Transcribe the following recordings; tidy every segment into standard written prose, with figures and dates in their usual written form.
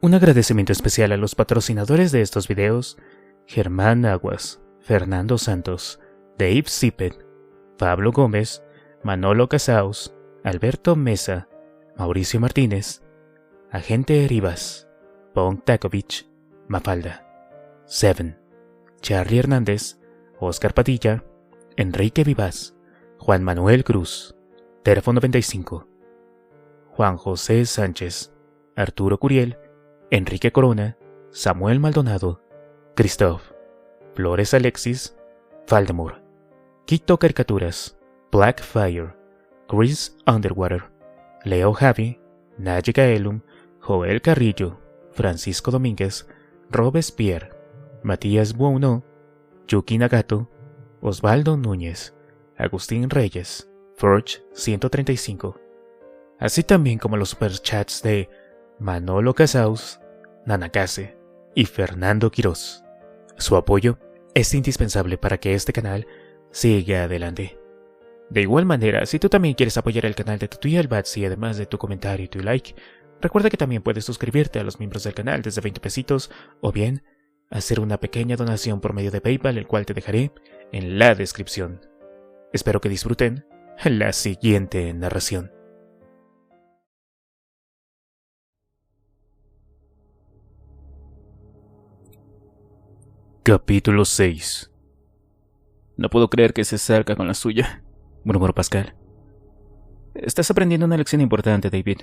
Un agradecimiento especial a los patrocinadores de estos videos: Germán Aguas, Fernando Santos, Dave Zippet, Pablo Gómez, Manolo Casaus, Alberto Mesa, Mauricio Martínez, Agente Rivas, Pong Takovich, Mafalda, Seven, Charlie Hernández, Oscar Padilla, Enrique Vivas, Juan Manuel Cruz, Terfo 95, Juan José Sánchez, Arturo Curiel, Enrique Corona, Samuel Maldonado, Christoph, Flores Alexis, Valdemar, Quito Caricaturas, Blackfire, Chris Underwater, Leo Javi, Naye Gaelum, Joel Carrillo, Francisco Domínguez, Robespierre, Matías Buono, Yuki Nagato, Osvaldo Núñez, Agustín Reyes, Forge 135, así también como los superchats de Manolo Casaus, Nanakase y Fernando Quirós. Su apoyo es indispensable para que este canal siga adelante. De igual manera, si tú también quieres apoyar el canal de tu tía Albatsi, además de tu comentario y tu like, recuerda que también puedes suscribirte a los miembros del canal desde 20 pesitos o bien hacer una pequeña donación por medio de PayPal, el cual te dejaré en la descripción. Espero que disfruten la siguiente narración. Capítulo 6. No puedo creer que se salga con la suya, murmuró Pascal. Estás aprendiendo una lección importante, David,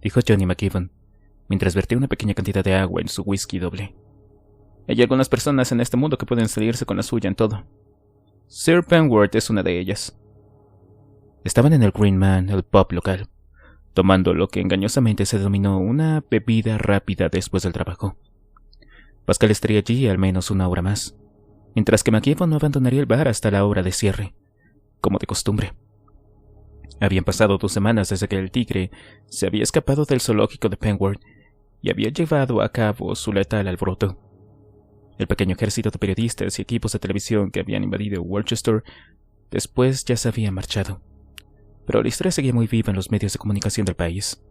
dijo Johnny McKeevan, mientras vertía una pequeña cantidad de agua en su whisky doble. Hay algunas personas en este mundo que pueden salirse con la suya en todo. Sir Penworth es una de ellas. Estaban en el Green Man, el pub local, tomando lo que engañosamente se denominó una bebida rápida después del trabajo. Pascal estaría allí al menos una hora más, mientras que McKeevan no abandonaría el bar hasta la hora de cierre, como de costumbre. Habían pasado 2 semanas desde que el tigre se había escapado del zoológico de Penworth y había llevado a cabo su letal alboroto. El pequeño ejército de periodistas y equipos de televisión que habían invadido Worcester después ya se había marchado, pero la historia seguía muy viva en los medios de comunicación del país.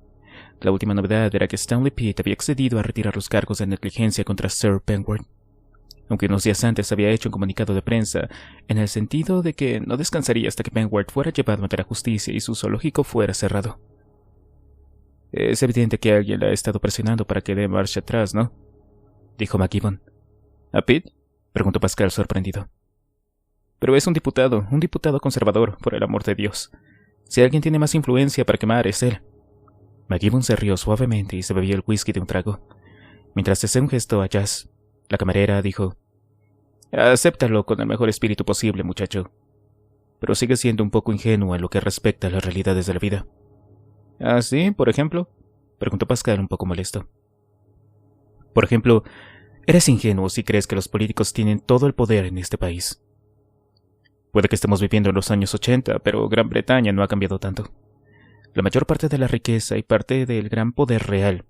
La última novedad era que Stanley Pitt había accedido a retirar los cargos de negligencia contra Sir Penworth, aunque unos días antes había hecho un comunicado de prensa en el sentido de que no descansaría hasta que Penworth fuera llevado ante la justicia y su zoológico fuera cerrado. Es evidente que alguien la ha estado presionando para que dé marcha atrás, ¿no?, dijo McKeevan. ¿A Pitt?, preguntó Pascal sorprendido. Pero es un diputado conservador, por el amor de Dios. Si alguien tiene más influencia para quemar, es él. McKeevan se rió suavemente y se bebió el whisky de un trago. Mientras hacía un gesto a Jazz, la camarera dijo: acéptalo con el mejor espíritu posible, muchacho. Pero sigue siendo un poco ingenuo en lo que respecta a las realidades de la vida. ¿Ah, sí? ¿Por ejemplo?, preguntó Pascal un poco molesto. Por ejemplo, eres ingenuo si crees que los políticos tienen todo el poder en este país. Puede que estemos viviendo en los años 80, pero Gran Bretaña no ha cambiado tanto. La mayor parte de la riqueza y parte del gran poder real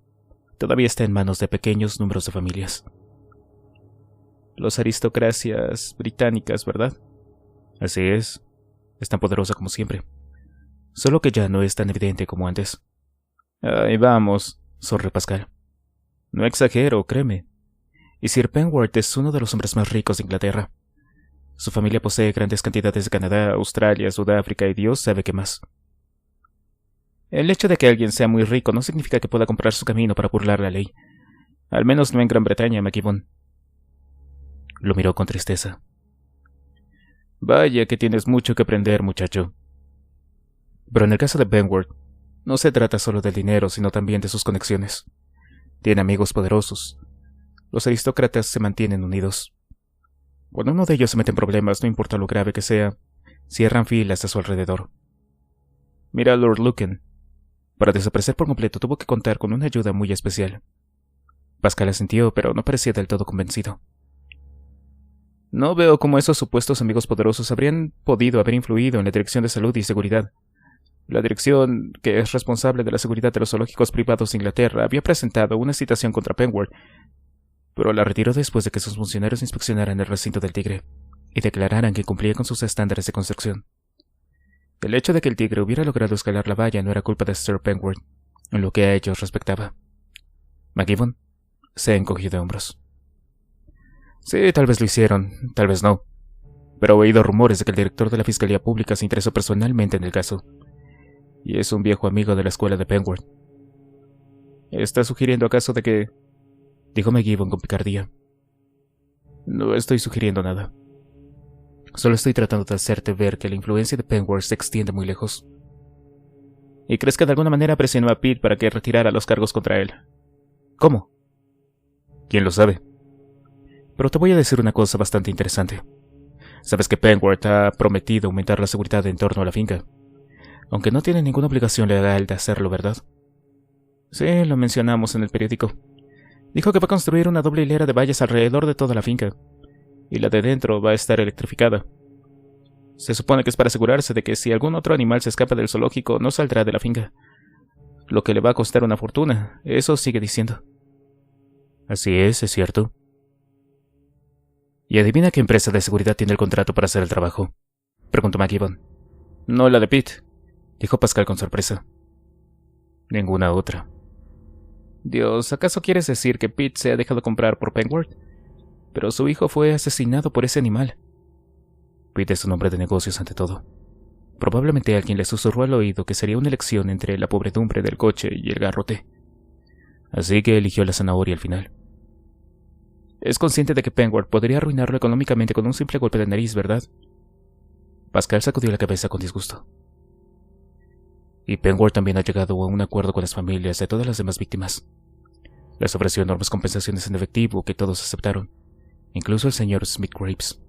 todavía está en manos de pequeños números de familias. Los aristocracias británicas, ¿verdad? Así es. Es tan poderosa como siempre. Solo que ya no es tan evidente como antes. Ahí vamos, sonrió Pascal. No exagero, créeme. Y Sir Penworth es uno de los hombres más ricos de Inglaterra. Su familia posee grandes cantidades de Canadá, Australia, Sudáfrica y Dios sabe qué más. El hecho de que alguien sea muy rico no significa que pueda comprar su camino para burlar la ley. Al menos no en Gran Bretaña, McKeevan. Lo miró con tristeza. Vaya que tienes mucho que aprender, muchacho. Pero en el caso de Penworth, no se trata solo del dinero, sino también de sus conexiones. Tiene amigos poderosos. Los aristócratas se mantienen unidos. Cuando uno de ellos se mete en problemas, no importa lo grave que sea, cierran filas a su alrededor. Mira a Lord Lucan. Para desaparecer por completo tuvo que contar con una ayuda muy especial. Pascal asintió, pero no parecía del todo convencido. No veo cómo esos supuestos amigos poderosos habrían podido haber influido en la Dirección de Salud y Seguridad. La dirección, que es responsable de la seguridad de los zoológicos privados de Inglaterra, había presentado una citación contra Penworth, pero la retiró después de que sus funcionarios inspeccionaran el recinto del Tigre y declararan que cumplía con sus estándares de construcción. El hecho de que el tigre hubiera logrado escalar la valla no era culpa de Sir Penworth, en lo que a ellos respectaba. McGibbon se encogió de hombros. Sí, tal vez lo hicieron, tal vez no. Pero he oído rumores de que el director de la Fiscalía Pública se interesó personalmente en el caso. Y es un viejo amigo de la escuela de Penguard. ¿Está sugiriendo acaso de que...? Dijo McGibbon con picardía. No estoy sugiriendo nada. Solo estoy tratando de hacerte ver que la influencia de Penguard se extiende muy lejos. ¿Y crees que de alguna manera presionó a Pete para que retirara los cargos contra él? ¿Cómo? ¿Quién lo sabe? Pero te voy a decir una cosa bastante interesante. Sabes que Penguard ha prometido aumentar la seguridad en torno a la finca, aunque no tiene ninguna obligación legal de hacerlo, ¿verdad? Sí, lo mencionamos en el periódico. Dijo que va a construir una doble hilera de vallas alrededor de toda la finca, y la de dentro va a estar electrificada. Se supone que es para asegurarse de que si algún otro animal se escapa del zoológico no saldrá de la finca, lo que le va a costar una fortuna, eso sigue diciendo. Así es cierto. ¿Y adivina qué empresa de seguridad tiene el contrato para hacer el trabajo?, preguntó McGibbon. No la de Pete, dijo Pascal con sorpresa. Ninguna otra. Dios, ¿acaso quieres decir que Pete se ha dejado comprar por Penguard? Pero su hijo fue asesinado por ese animal. Pete es un hombre de negocios ante todo. Probablemente alguien le susurró al oído que sería una elección entre la pobredumbre del coche y el garrote. Así que eligió la zanahoria al final. Es consciente de que Penguard podría arruinarlo económicamente con un simple golpe de nariz, ¿verdad? Pascal sacudió la cabeza con disgusto. Y Penguard también ha llegado a un acuerdo con las familias de todas las demás víctimas. Les ofreció enormes compensaciones en efectivo que todos aceptaron, incluso el señor Smith Graves.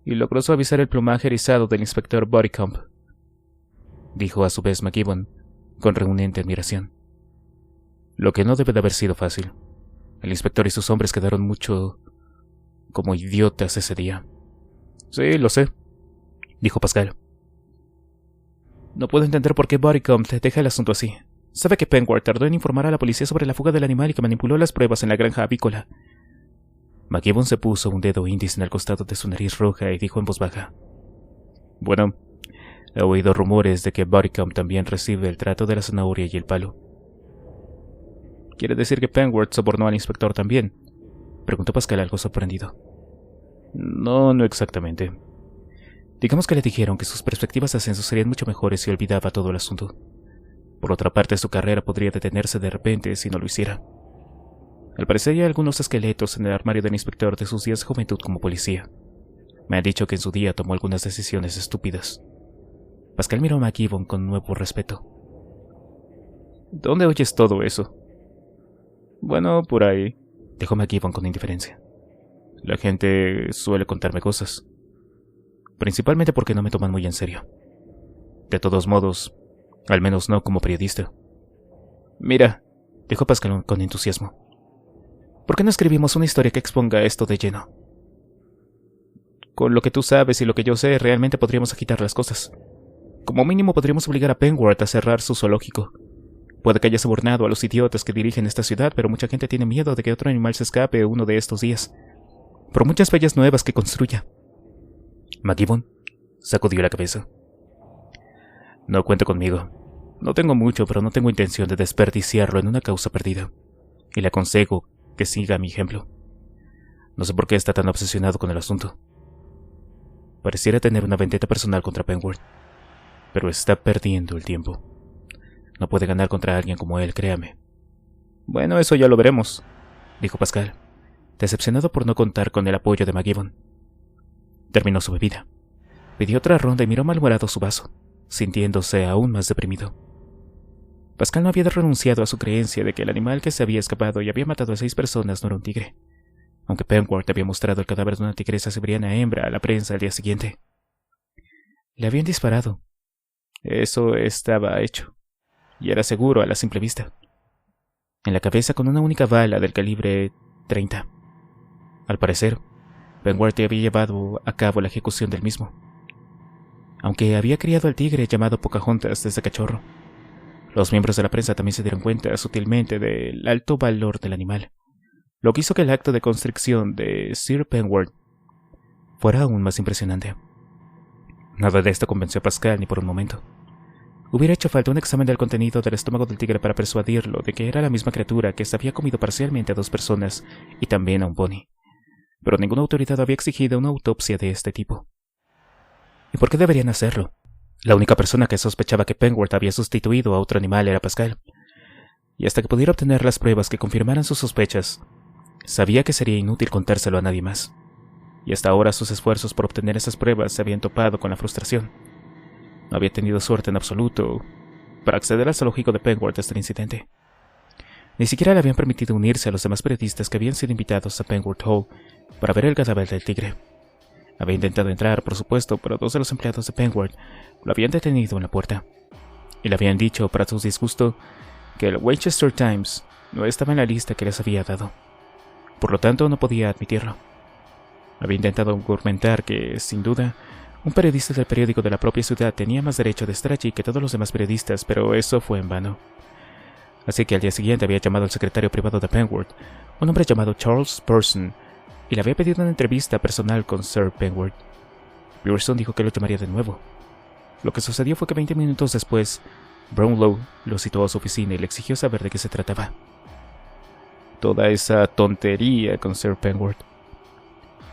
Y logró suavizar el plumaje erizado del inspector Bodycomb, dijo a su vez McGibbon, con reunente admiración. Lo que no debe de haber sido fácil. El inspector y sus hombres quedaron mucho como idiotas ese día. Sí, lo sé, dijo Pascal. No puedo entender por qué Bodycomb deja el asunto así. Sabe que Penguard tardó en informar a la policía sobre la fuga del animal y que manipuló las pruebas en la granja avícola. McGibbon se puso un dedo índice en el costado de su nariz roja y dijo en voz baja. Bueno, he oído rumores de que Bodycomb también recibe el trato de la zanahoria y el palo. ¿Quiere decir que Penguard sobornó al inspector también?, preguntó Pascal algo sorprendido. No exactamente. Digamos que le dijeron que sus perspectivas de ascenso serían mucho mejores si olvidaba todo el asunto. Por otra parte, su carrera podría detenerse de repente si no lo hiciera. Al parecer hay algunos esqueletos en el armario del inspector de sus días de juventud como policía. Me han dicho que en su día tomó algunas decisiones estúpidas. Pascal miró a McGibbon con nuevo respeto. ¿Dónde oyes todo eso? Bueno, por ahí, dijo McGibbon con indiferencia. La gente suele contarme cosas. Principalmente porque no me toman muy en serio. De todos modos, al menos no como periodista. Mira, dijo Pascal con entusiasmo. ¿Por qué no escribimos una historia que exponga esto de lleno? Con lo que tú sabes y lo que yo sé, realmente podríamos agitar las cosas. Como mínimo podríamos obligar a Penguard a cerrar su zoológico. Puede que haya sobornado a los idiotas que dirigen esta ciudad, pero mucha gente tiene miedo de que otro animal se escape uno de estos días. Por muchas bellas nuevas que construya. McGibbon sacudió la cabeza. No cuente conmigo. No tengo mucho, pero no tengo intención de desperdiciarlo en una causa perdida. Y le aconsejo que siga mi ejemplo. No sé por qué está tan obsesionado con el asunto. Pareciera tener una vendetta personal contra Penguard, pero está perdiendo el tiempo. No puede ganar contra alguien como él, créame. Bueno, eso ya lo veremos, dijo Pascal, decepcionado por no contar con el apoyo de McGibbon. Terminó su bebida. Pidió otra ronda y miró malhumorado su vaso, sintiéndose aún más deprimido. Pascal no había renunciado a su creencia de que el animal que se había escapado y había matado a 6 personas no era un tigre, aunque Penguard había mostrado el cadáver de una tigresa siberiana hembra a la prensa al día siguiente. Le habían disparado. Eso estaba hecho, y era seguro a la simple vista. En la cabeza con una única bala del calibre 30. Al parecer, Penguard había llevado a cabo la ejecución del mismo. Aunque había criado al tigre llamado Pocahontas desde cachorro, los miembros de la prensa también se dieron cuenta sutilmente del alto valor del animal, lo que hizo que el acto de constricción de Sir Penguard fuera aún más impresionante. Nada de esto convenció a Pascal ni por un momento. Hubiera hecho falta un examen del contenido del estómago del tigre para persuadirlo de que era la misma criatura que se había comido parcialmente a 2 personas y también a un pony. Pero ninguna autoridad había exigido una autopsia de este tipo. ¿Y por qué deberían hacerlo? La única persona que sospechaba que Penguin había sustituido a otro animal era Pascal. Y hasta que pudiera obtener las pruebas que confirmaran sus sospechas, sabía que sería inútil contárselo a nadie más. Y hasta ahora sus esfuerzos por obtener esas pruebas se habían topado con la frustración. No había tenido suerte en absoluto para acceder al zoológico de Penguin desde el incidente. Ni siquiera le habían permitido unirse a los demás periodistas que habían sido invitados a Penguin Hall para ver el cadáver del tigre. Había intentado entrar, por supuesto, pero 2 de los empleados de Penguin lo habían detenido en la puerta. Y le habían dicho, para su disgusto, que el Winchester Times no estaba en la lista que les había dado. Por lo tanto, no podía admitirlo. Había intentado argumentar que, sin duda, un periodista del periódico de la propia ciudad tenía más derecho de estar allí que todos los demás periodistas, pero eso fue en vano. Así que al día siguiente había llamado al secretario privado de Penguin, un hombre llamado Charles Pearson, y le había pedido una entrevista personal con Sir Penguin. Pearson dijo que lo llamaría de nuevo. Lo que sucedió fue que 20 minutos después, Brownlow lo citó a su oficina y le exigió saber de qué se trataba. Toda esa tontería con Sir Penguin.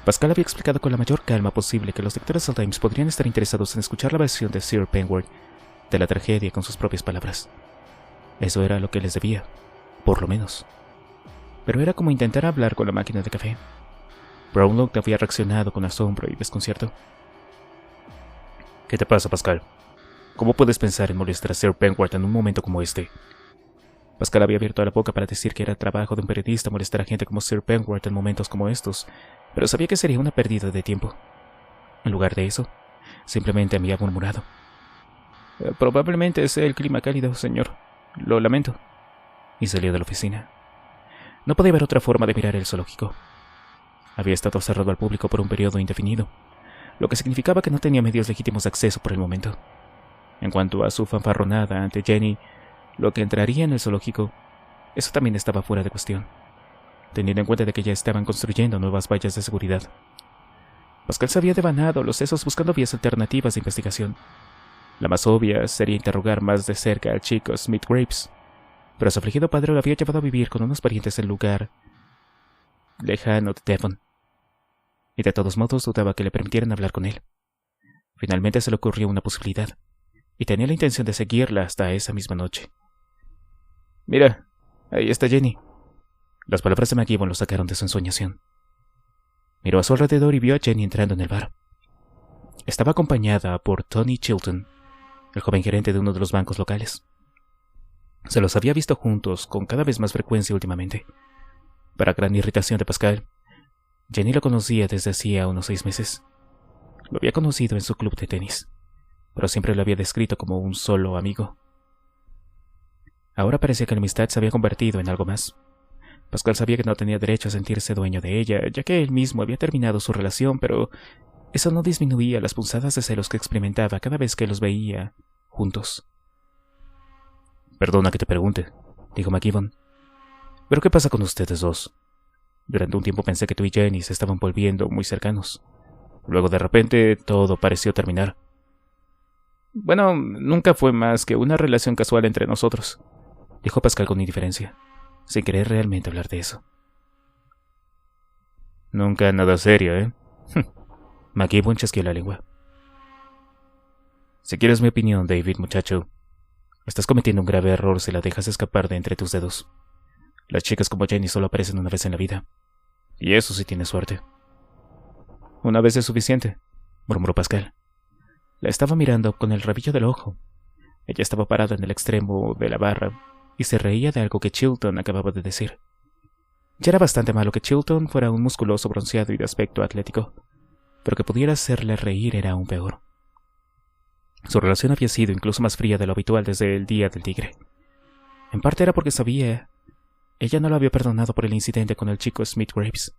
Pascal había explicado con la mayor calma posible que los lectores del Times podrían estar interesados en escuchar la versión de Sir Penguin de la tragedia con sus propias palabras. Eso era lo que les debía, por lo menos. Pero era como intentar hablar con la máquina de café. Brownlow había reaccionado con asombro y desconcierto. ¿Qué te pasa, Pascal? ¿Cómo puedes pensar en molestar a Sir Penguin en un momento como este? Pascal había abierto la boca para decir que era trabajo de un periodista molestar a gente como Sir Penguin en momentos como estos, pero sabía que sería una pérdida de tiempo. En lugar de eso, simplemente había murmurado. Probablemente sea el clima cálido, señor. Lo lamento. Y salió de la oficina. No podía haber otra forma de mirar el zoológico. Había estado cerrado al público por un periodo indefinido, lo que significaba que no tenía medios legítimos de acceso por el momento. En cuanto a su fanfarronada ante Jenny, lo que entraría en el zoológico, eso también estaba fuera de cuestión, teniendo en cuenta de que ya estaban construyendo nuevas vallas de seguridad. Pascal se había devanado los sesos buscando vías alternativas de investigación. La más obvia sería interrogar más de cerca al chico Smith Graves, pero su afligido padre lo había llevado a vivir con unos parientes en lugar lejano de Devon, y de todos modos dudaba que le permitieran hablar con él. Finalmente se le ocurrió una posibilidad, y tenía la intención de seguirla hasta esa misma noche. Mira, ahí está Jenny. Las palabras de McGibbon lo sacaron de su ensoñación. Miró a su alrededor y vio a Jenny entrando en el bar. Estaba acompañada por Tony Chilton, el joven gerente de uno de los bancos locales. Se los había visto juntos con cada vez más frecuencia últimamente. Para gran irritación de Pascal, Jenny lo conocía desde hacía unos 6 meses. Lo había conocido en su club de tenis, pero siempre lo había descrito como un solo amigo. Ahora parecía que la amistad se había convertido en algo más. Pascal sabía que no tenía derecho a sentirse dueño de ella, ya que él mismo había terminado su relación, pero eso no disminuía las punzadas de celos que experimentaba cada vez que los veía juntos. Perdona que te pregunte, dijo McGibbon, ¿pero qué pasa con ustedes dos? Durante un tiempo pensé que tú y Jenny se estaban volviendo muy cercanos. Luego de repente todo pareció terminar. Bueno, nunca fue más que una relación casual entre nosotros, dijo Pascal con indiferencia, sin querer realmente hablar de eso. Nunca nada serio, ¿eh? McGibbon chasqueó la lengua. Si quieres mi opinión, David, muchacho, estás cometiendo un grave error si la dejas escapar de entre tus dedos. Las chicas como Jenny solo aparecen una vez en la vida, y eso sí tiene suerte. Una vez es suficiente, murmuró Pascal. La estaba mirando con el rabillo del ojo. Ella estaba parada en el extremo de la barra y se reía de algo que Chilton acababa de decir. Ya era bastante malo que Chilton fuera un musculoso bronceado y de aspecto atlético, pero que pudiera hacerle reír era aún peor. Su relación había sido incluso más fría de lo habitual desde el día del tigre. En parte era porque sabía, ella no lo había perdonado por el incidente con el chico Smith Graves,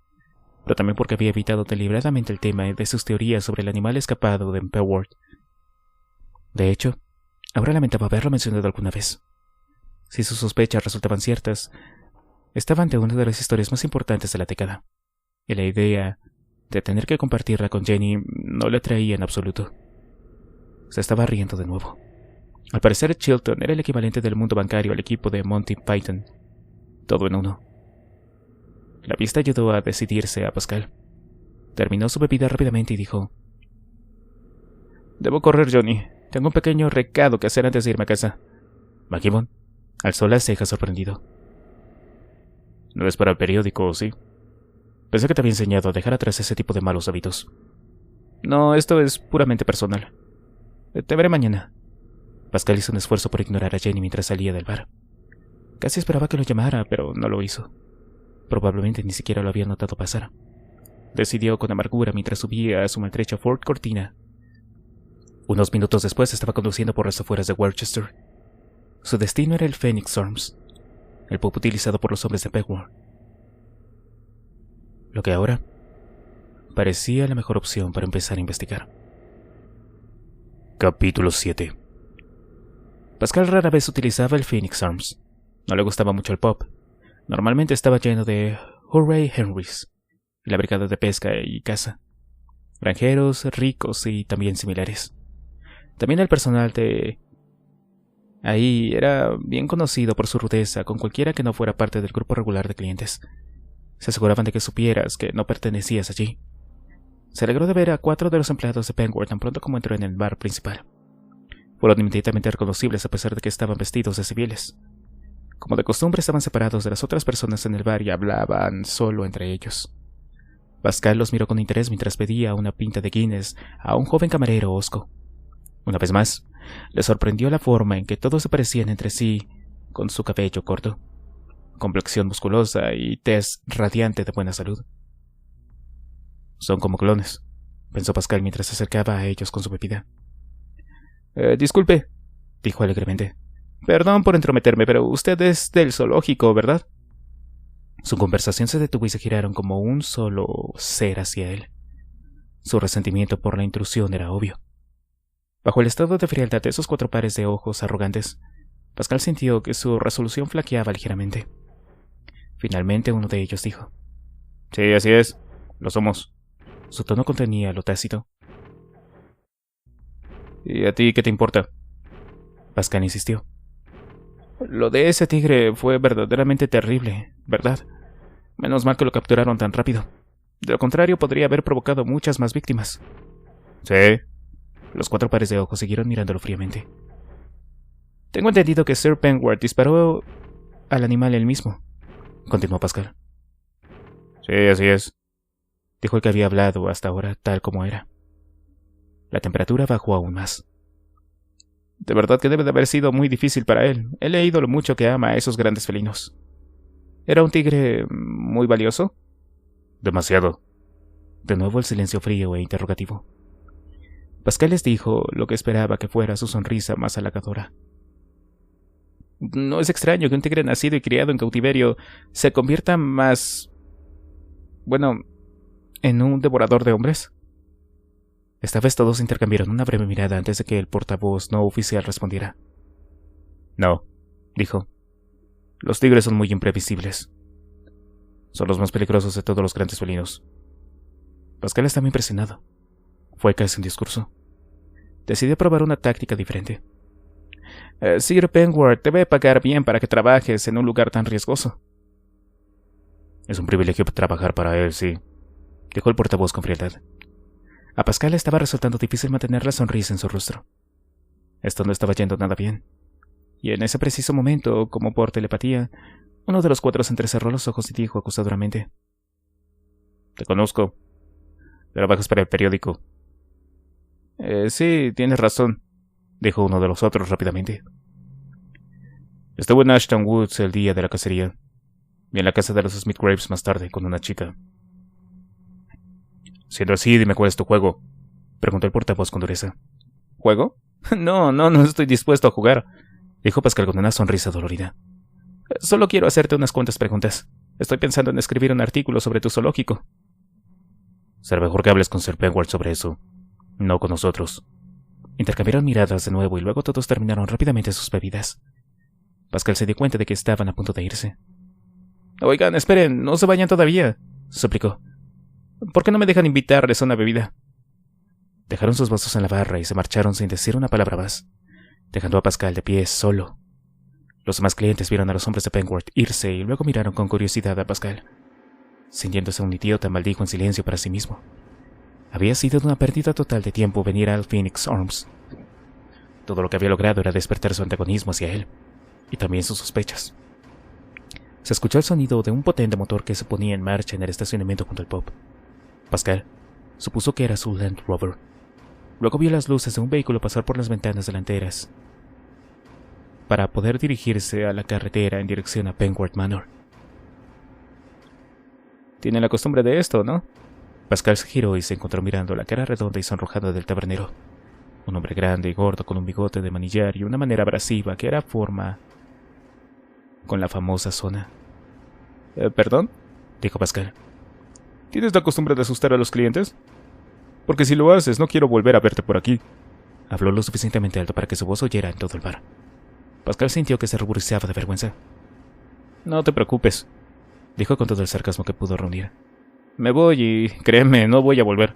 pero también porque había evitado deliberadamente el tema de sus teorías sobre el animal escapado de Penward. De hecho, ahora lamentaba haberlo mencionado alguna vez. Si sus sospechas resultaban ciertas, estaba ante una de las historias más importantes de la década, y la idea de tener que compartirla con Jenny no le atraía en absoluto. Se estaba riendo de nuevo. Al parecer, Chilton era el equivalente del mundo bancario al equipo de Monty Python. Todo en uno. La vista ayudó a decidirse a Pascal. Terminó su bebida rápidamente y dijo: «Debo correr, Johnny. Tengo un pequeño recado que hacer antes de irme a casa». McKibbon alzó las cejas sorprendido. «No es para el periódico, ¿sí? Pensé que te había enseñado a dejar atrás ese tipo de malos hábitos». «No, esto es puramente personal. Te veré mañana». Pascal hizo un esfuerzo por ignorar a Jenny mientras salía del bar. Casi esperaba que lo llamara, pero no lo hizo. Probablemente ni siquiera lo había notado pasar. Decidió con amargura mientras subía a su maltrecha Ford Cortina. Unos minutos después estaba conduciendo por las afueras de Worcester. Su destino era el Phoenix Arms, el pub utilizado por los hombres de Pegward. Lo que ahora parecía la mejor opción para empezar a investigar. Capítulo 7. Pascal rara vez utilizaba el Phoenix Arms. No le gustaba mucho el pub. Normalmente estaba lleno de Hurray Henrys y la brigada de pesca y caza, granjeros, ricos y también similares. También el personal de ahí era bien conocido por su rudeza con cualquiera que no fuera parte del grupo regular de clientes. Se aseguraban de que supieras que no pertenecías allí. Se alegró de ver a 4 de los empleados de Pengward tan pronto como entró en el bar principal. Fueron inmediatamente reconocibles a pesar de que estaban vestidos de civiles. Como de costumbre, estaban separados de las otras personas en el bar y hablaban solo entre ellos. Pascal los miró con interés mientras pedía una pinta de Guinness a un joven camarero hosco. Una vez más, le sorprendió la forma en que todos se parecían entre sí, con su cabello corto, complexión musculosa y tez radiante de buena salud. «Son como clones», pensó Pascal mientras se acercaba a ellos con su bebida. «Disculpe», dijo alegremente. «Perdón por entrometerme, pero usted es del zoológico, ¿verdad?» Su conversación se detuvo y se giraron como un solo ser hacia él. Su resentimiento por la intrusión era obvio. Bajo el estado de frialdad de esos 4 pares de ojos arrogantes, Pascal sintió que su resolución flaqueaba ligeramente. Finalmente uno de ellos dijo: «Sí, así es. Lo somos». Su tono contenía lo tácito. «¿Y a ti qué te importa?», Pascal insistió. «Lo de ese tigre fue verdaderamente terrible, ¿verdad? Menos mal que lo capturaron tan rápido. De lo contrario, podría haber provocado muchas más víctimas». «Sí». Los 4 pares de ojos siguieron mirándolo fríamente. «Tengo entendido que Sir Pengward disparó al animal él mismo», continuó Pascal. «Sí, así es», dijo el que había hablado hasta ahora tal como era. La temperatura bajó aún más. «De verdad que debe de haber sido muy difícil para él. He leído lo mucho que ama a esos grandes felinos. ¿Era un tigre muy valioso?» «Demasiado». De nuevo el silencio frío e interrogativo. Pascal les dijo lo que esperaba que fuera su sonrisa más halagadora. «No es extraño que un tigre nacido y criado en cautiverio se convierta en un devorador de hombres». Esta vez todos intercambiaron una breve mirada antes de que el portavoz no oficial respondiera. «No», dijo. «Los tigres son muy imprevisibles. Son los más peligrosos de todos los grandes felinos». Pascal estaba impresionado. Fue casi un discurso. Decidió probar una táctica diferente. «Sir Pengward debe pagar bien para que trabajes en un lugar tan riesgoso». «Es un privilegio trabajar para él, sí», dijo el portavoz con frialdad. A Pascal le estaba resultando difícil mantener la sonrisa en su rostro. Esto no estaba yendo nada bien. Y en ese preciso momento, como por telepatía, uno de los 4 se entrecerró los ojos y dijo acusadoramente: «Te conozco. Trabajas para el periódico». «Sí, tienes razón», dijo uno de los otros rápidamente. «Estuve en Ashton Woods el día de la cacería, y en la casa de los Smith Graves más tarde con una chica». «Siendo así, dime cuál es tu juego», preguntó el portavoz con dureza. «¿Juego? No estoy dispuesto a jugar», dijo Pascal con una sonrisa dolorida. «Solo quiero hacerte unas cuantas preguntas. Estoy pensando en escribir un artículo sobre tu zoológico». «Será mejor que hables con Sir Pengward sobre eso, no con nosotros». Intercambiaron miradas de nuevo y luego todos terminaron rápidamente sus bebidas. Pascal se dio cuenta de que estaban a punto de irse. «Oigan, esperen, no se vayan todavía», suplicó. «¿Por qué no me dejan invitarles a una bebida?» Dejaron sus vasos en la barra y se marcharon sin decir una palabra más. dejando a Pascal de pie solo. Los demás clientes vieron a los hombres de Penguard irse y luego miraron con curiosidad a Pascal. Sintiéndose un idiota, maldijo en silencio para sí mismo. Había sido una pérdida total de tiempo venir al Phoenix Arms. Todo lo que había logrado era despertar su antagonismo hacia él, y también sus sospechas. Se escuchó el sonido de un potente motor que se ponía en marcha en el estacionamiento junto al pub. Pascal supuso que era su Land Rover. Luego vio las luces de un vehículo pasar por las ventanas delanteras para poder dirigirse a la carretera en dirección a Penguard Manor. Tienen la costumbre de esto, ¿no? Pascal se giró y se encontró mirando la cara redonda y sonrojada del tabernero. Un hombre grande y gordo con un bigote de manillar y una manera abrasiva que era forma con la famosa zona. ¿Perdón? Dijo Pascal. ¿Tienes la costumbre de asustar a los clientes? Porque si lo haces, no quiero volver a verte por aquí. Habló lo suficientemente alto para que su voz oyera en todo el bar. Pascal sintió que se ruborizaba de vergüenza. No te preocupes, dijo con todo el sarcasmo que pudo reunir. Me voy y, créeme, no voy a volver.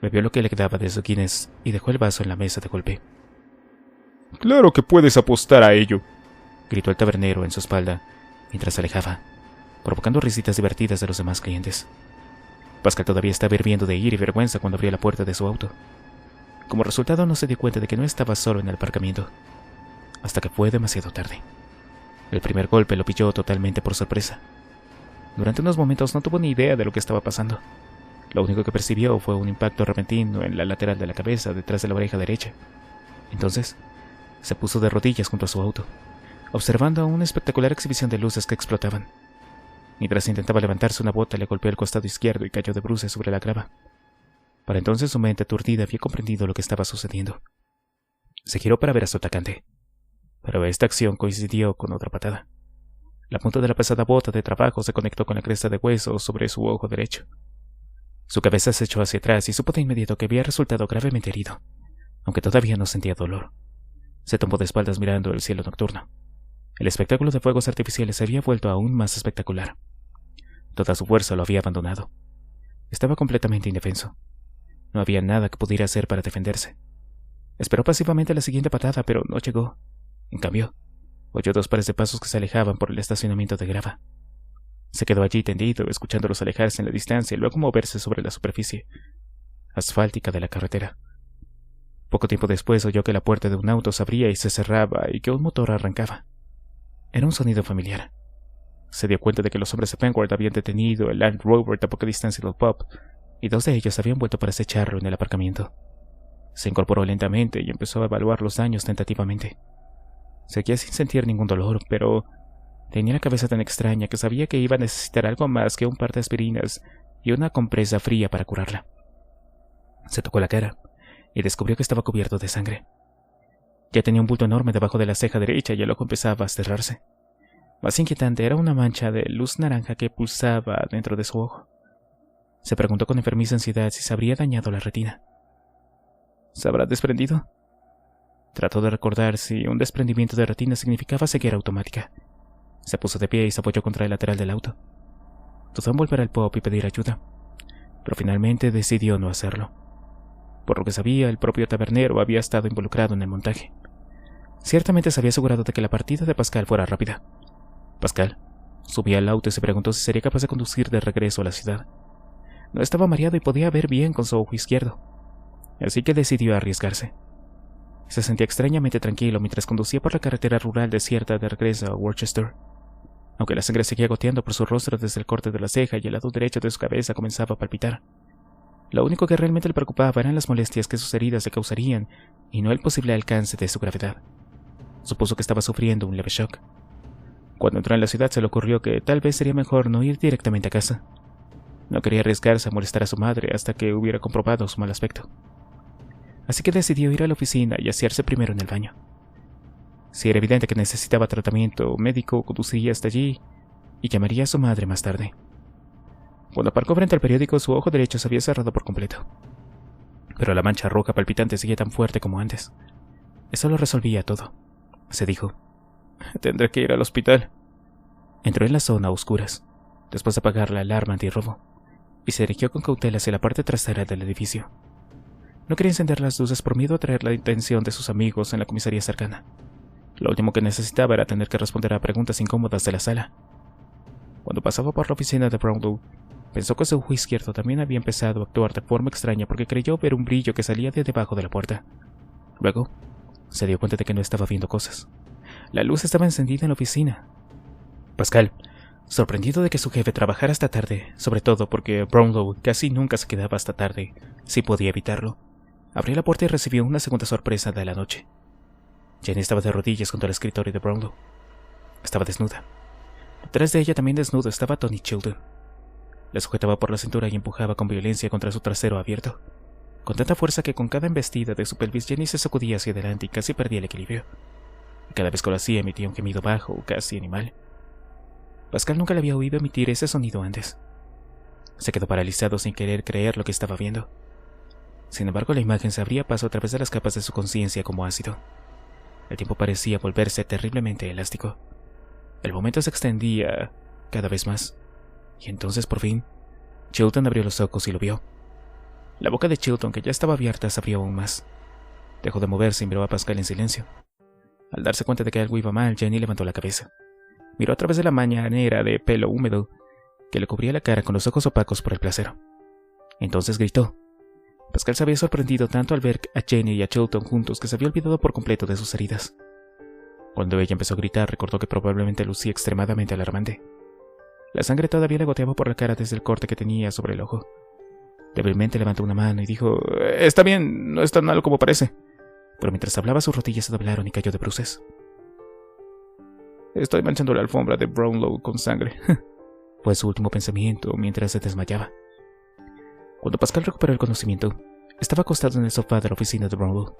Bebió lo que le quedaba de su Guinness y dejó el vaso en la mesa de golpe. Claro que puedes apostar a ello, gritó el tabernero en su espalda mientras se alejaba, provocando risitas divertidas de los demás clientes. Pascal todavía estaba hirviendo de ira y vergüenza cuando abrió la puerta de su auto. Como resultado, no se dio cuenta de que no estaba solo en el aparcamiento, hasta que fue demasiado tarde. El primer golpe lo pilló totalmente por sorpresa. Durante unos momentos no tuvo ni idea de lo que estaba pasando. Lo único que percibió fue un impacto repentino en la lateral de la cabeza, detrás de la oreja derecha. Entonces, se puso de rodillas junto a su auto, observando una espectacular exhibición de luces que explotaban. Mientras intentaba levantarse, una bota le golpeó el costado izquierdo y cayó de bruces sobre la grava. Para entonces su mente aturdida había comprendido lo que estaba sucediendo. Se giró para ver a su atacante, pero esta acción coincidió con otra patada. La punta de la pesada bota de trabajo se conectó con la cresta de hueso sobre su ojo derecho. Su cabeza se echó hacia atrás y supo de inmediato que había resultado gravemente herido, aunque todavía no sentía dolor. Se tumbó de espaldas mirando el cielo nocturno. El espectáculo de fuegos artificiales se había vuelto aún más espectacular. Toda su fuerza lo había abandonado. Estaba completamente indefenso. No había nada que pudiera hacer para defenderse. Esperó pasivamente la siguiente patada, pero no llegó. En cambio, oyó 2 pares de pasos que se alejaban por el estacionamiento de grava. Se quedó allí tendido, escuchándolos alejarse en la distancia y luego moverse sobre la superficie asfáltica de la carretera. Poco tiempo después oyó que la puerta de un auto se abría y se cerraba y que un motor arrancaba. Era un sonido familiar. Se dio cuenta de que los hombres de Penguard habían detenido el Land Rover a poca distancia del pub, y 2 de ellos habían vuelto para acecharlo en el aparcamiento. Se incorporó lentamente y empezó a evaluar los daños tentativamente. Seguía sin sentir ningún dolor, pero tenía la cabeza tan extraña que sabía que iba a necesitar algo más que un par de aspirinas y una compresa fría para curarla. Se tocó la cara y descubrió que estaba cubierto de sangre. Ya tenía un bulto enorme debajo de la ceja derecha y el ojo empezaba a cerrarse. Más inquietante era una mancha de luz naranja que pulsaba dentro de su ojo. Se preguntó con enfermiza ansiedad si se habría dañado la retina. ¿Se habrá desprendido? Trató de recordar si un desprendimiento de retina significaba ceguera automática. Se puso de pie y se apoyó contra el lateral del auto. Dudó en volver al pub y pedir ayuda, pero finalmente decidió no hacerlo. Por lo que sabía, el propio tabernero había estado involucrado en el montaje. Ciertamente se había asegurado de que la partida de Pascal fuera rápida. Pascal subió al auto y se preguntó si sería capaz de conducir de regreso a la ciudad. No estaba mareado y podía ver bien con su ojo izquierdo, así que decidió arriesgarse. Se sentía extrañamente tranquilo mientras conducía por la carretera rural desierta de regreso a Worcester. Aunque la sangre seguía goteando por su rostro desde el corte de la ceja y el lado derecho de su cabeza comenzaba a palpitar. Lo único que realmente le preocupaba eran las molestias que sus heridas le causarían y no el posible alcance de su gravedad. Supuso que estaba sufriendo un leve shock. Cuando entró en la ciudad se le ocurrió que tal vez sería mejor no ir directamente a casa. No quería arriesgarse a molestar a su madre hasta que hubiera comprobado su mal aspecto. Así que decidió ir a la oficina y asearse primero en el baño. Si era evidente que necesitaba tratamiento médico, conduciría hasta allí y llamaría a su madre más tarde. Cuando aparcó frente al periódico, su ojo derecho se había cerrado por completo. Pero la mancha roja palpitante seguía tan fuerte como antes. Eso lo resolvía todo, se dijo. Tendré que ir al hospital. Entró en la zona a oscuras, después de apagar la alarma antirrobo, y se dirigió con cautela hacia la parte trasera del edificio. No quería encender las luces por miedo a atraer la atención de sus amigos en la comisaría cercana. Lo último que necesitaba era tener que responder a preguntas incómodas de la sala. Cuando pasaba por la oficina de Brownlow, pensó que su ojo izquierdo también había empezado a actuar de forma extraña porque creyó ver un brillo que salía de debajo de la puerta. Luego, se dio cuenta de que no estaba viendo cosas. La luz estaba encendida en la oficina. Pascal, sorprendido de que su jefe trabajara hasta tarde, sobre todo porque Brownlow casi nunca se quedaba hasta tarde, si podía evitarlo, abrió la puerta y recibió una segunda sorpresa de la noche. Jenny estaba de rodillas junto al escritorio de Brownlow. Estaba desnuda. Detrás de ella, también desnudo, estaba Tony Chilton. La sujetaba por la cintura y empujaba con violencia contra su trasero abierto, con tanta fuerza que con cada embestida de su pelvis Jenny se sacudía hacia adelante y casi perdía el equilibrio. Y cada vez que lo hacía emitía un gemido bajo, casi animal. Pascal nunca le había oído emitir ese sonido antes. Se quedó paralizado sin querer creer lo que estaba viendo. Sin embargo, la imagen se abría paso a través de las capas de su conciencia como ácido. El tiempo parecía volverse terriblemente elástico. El momento se extendía cada vez más. Y entonces, por fin, Chilton abrió los ojos y lo vio. La boca de Chilton, que ya estaba abierta, se abrió aún más. Dejó de moverse y miró a Pascal en silencio. Al darse cuenta de que algo iba mal, Jenny levantó la cabeza. Miró a través de la mañanera de pelo húmedo que le cubría la cara con los ojos opacos por el placer. Entonces gritó. Pascal se había sorprendido tanto al ver a Jenny y a Chilton juntos que se había olvidado por completo de sus heridas. Cuando ella empezó a gritar, recordó que probablemente lucía extremadamente alarmante. La sangre todavía le goteaba por la cara desde el corte que tenía sobre el ojo. Débilmente levantó una mano y dijo: «Está bien, no es tan malo como parece». Pero mientras hablaba, sus rodillas se doblaron y cayó de bruces. «Estoy manchando la alfombra de Brownlow con sangre», fue su último pensamiento mientras se desmayaba. Cuando Pascal recuperó el conocimiento, estaba acostado en el sofá de la oficina de Brownlow.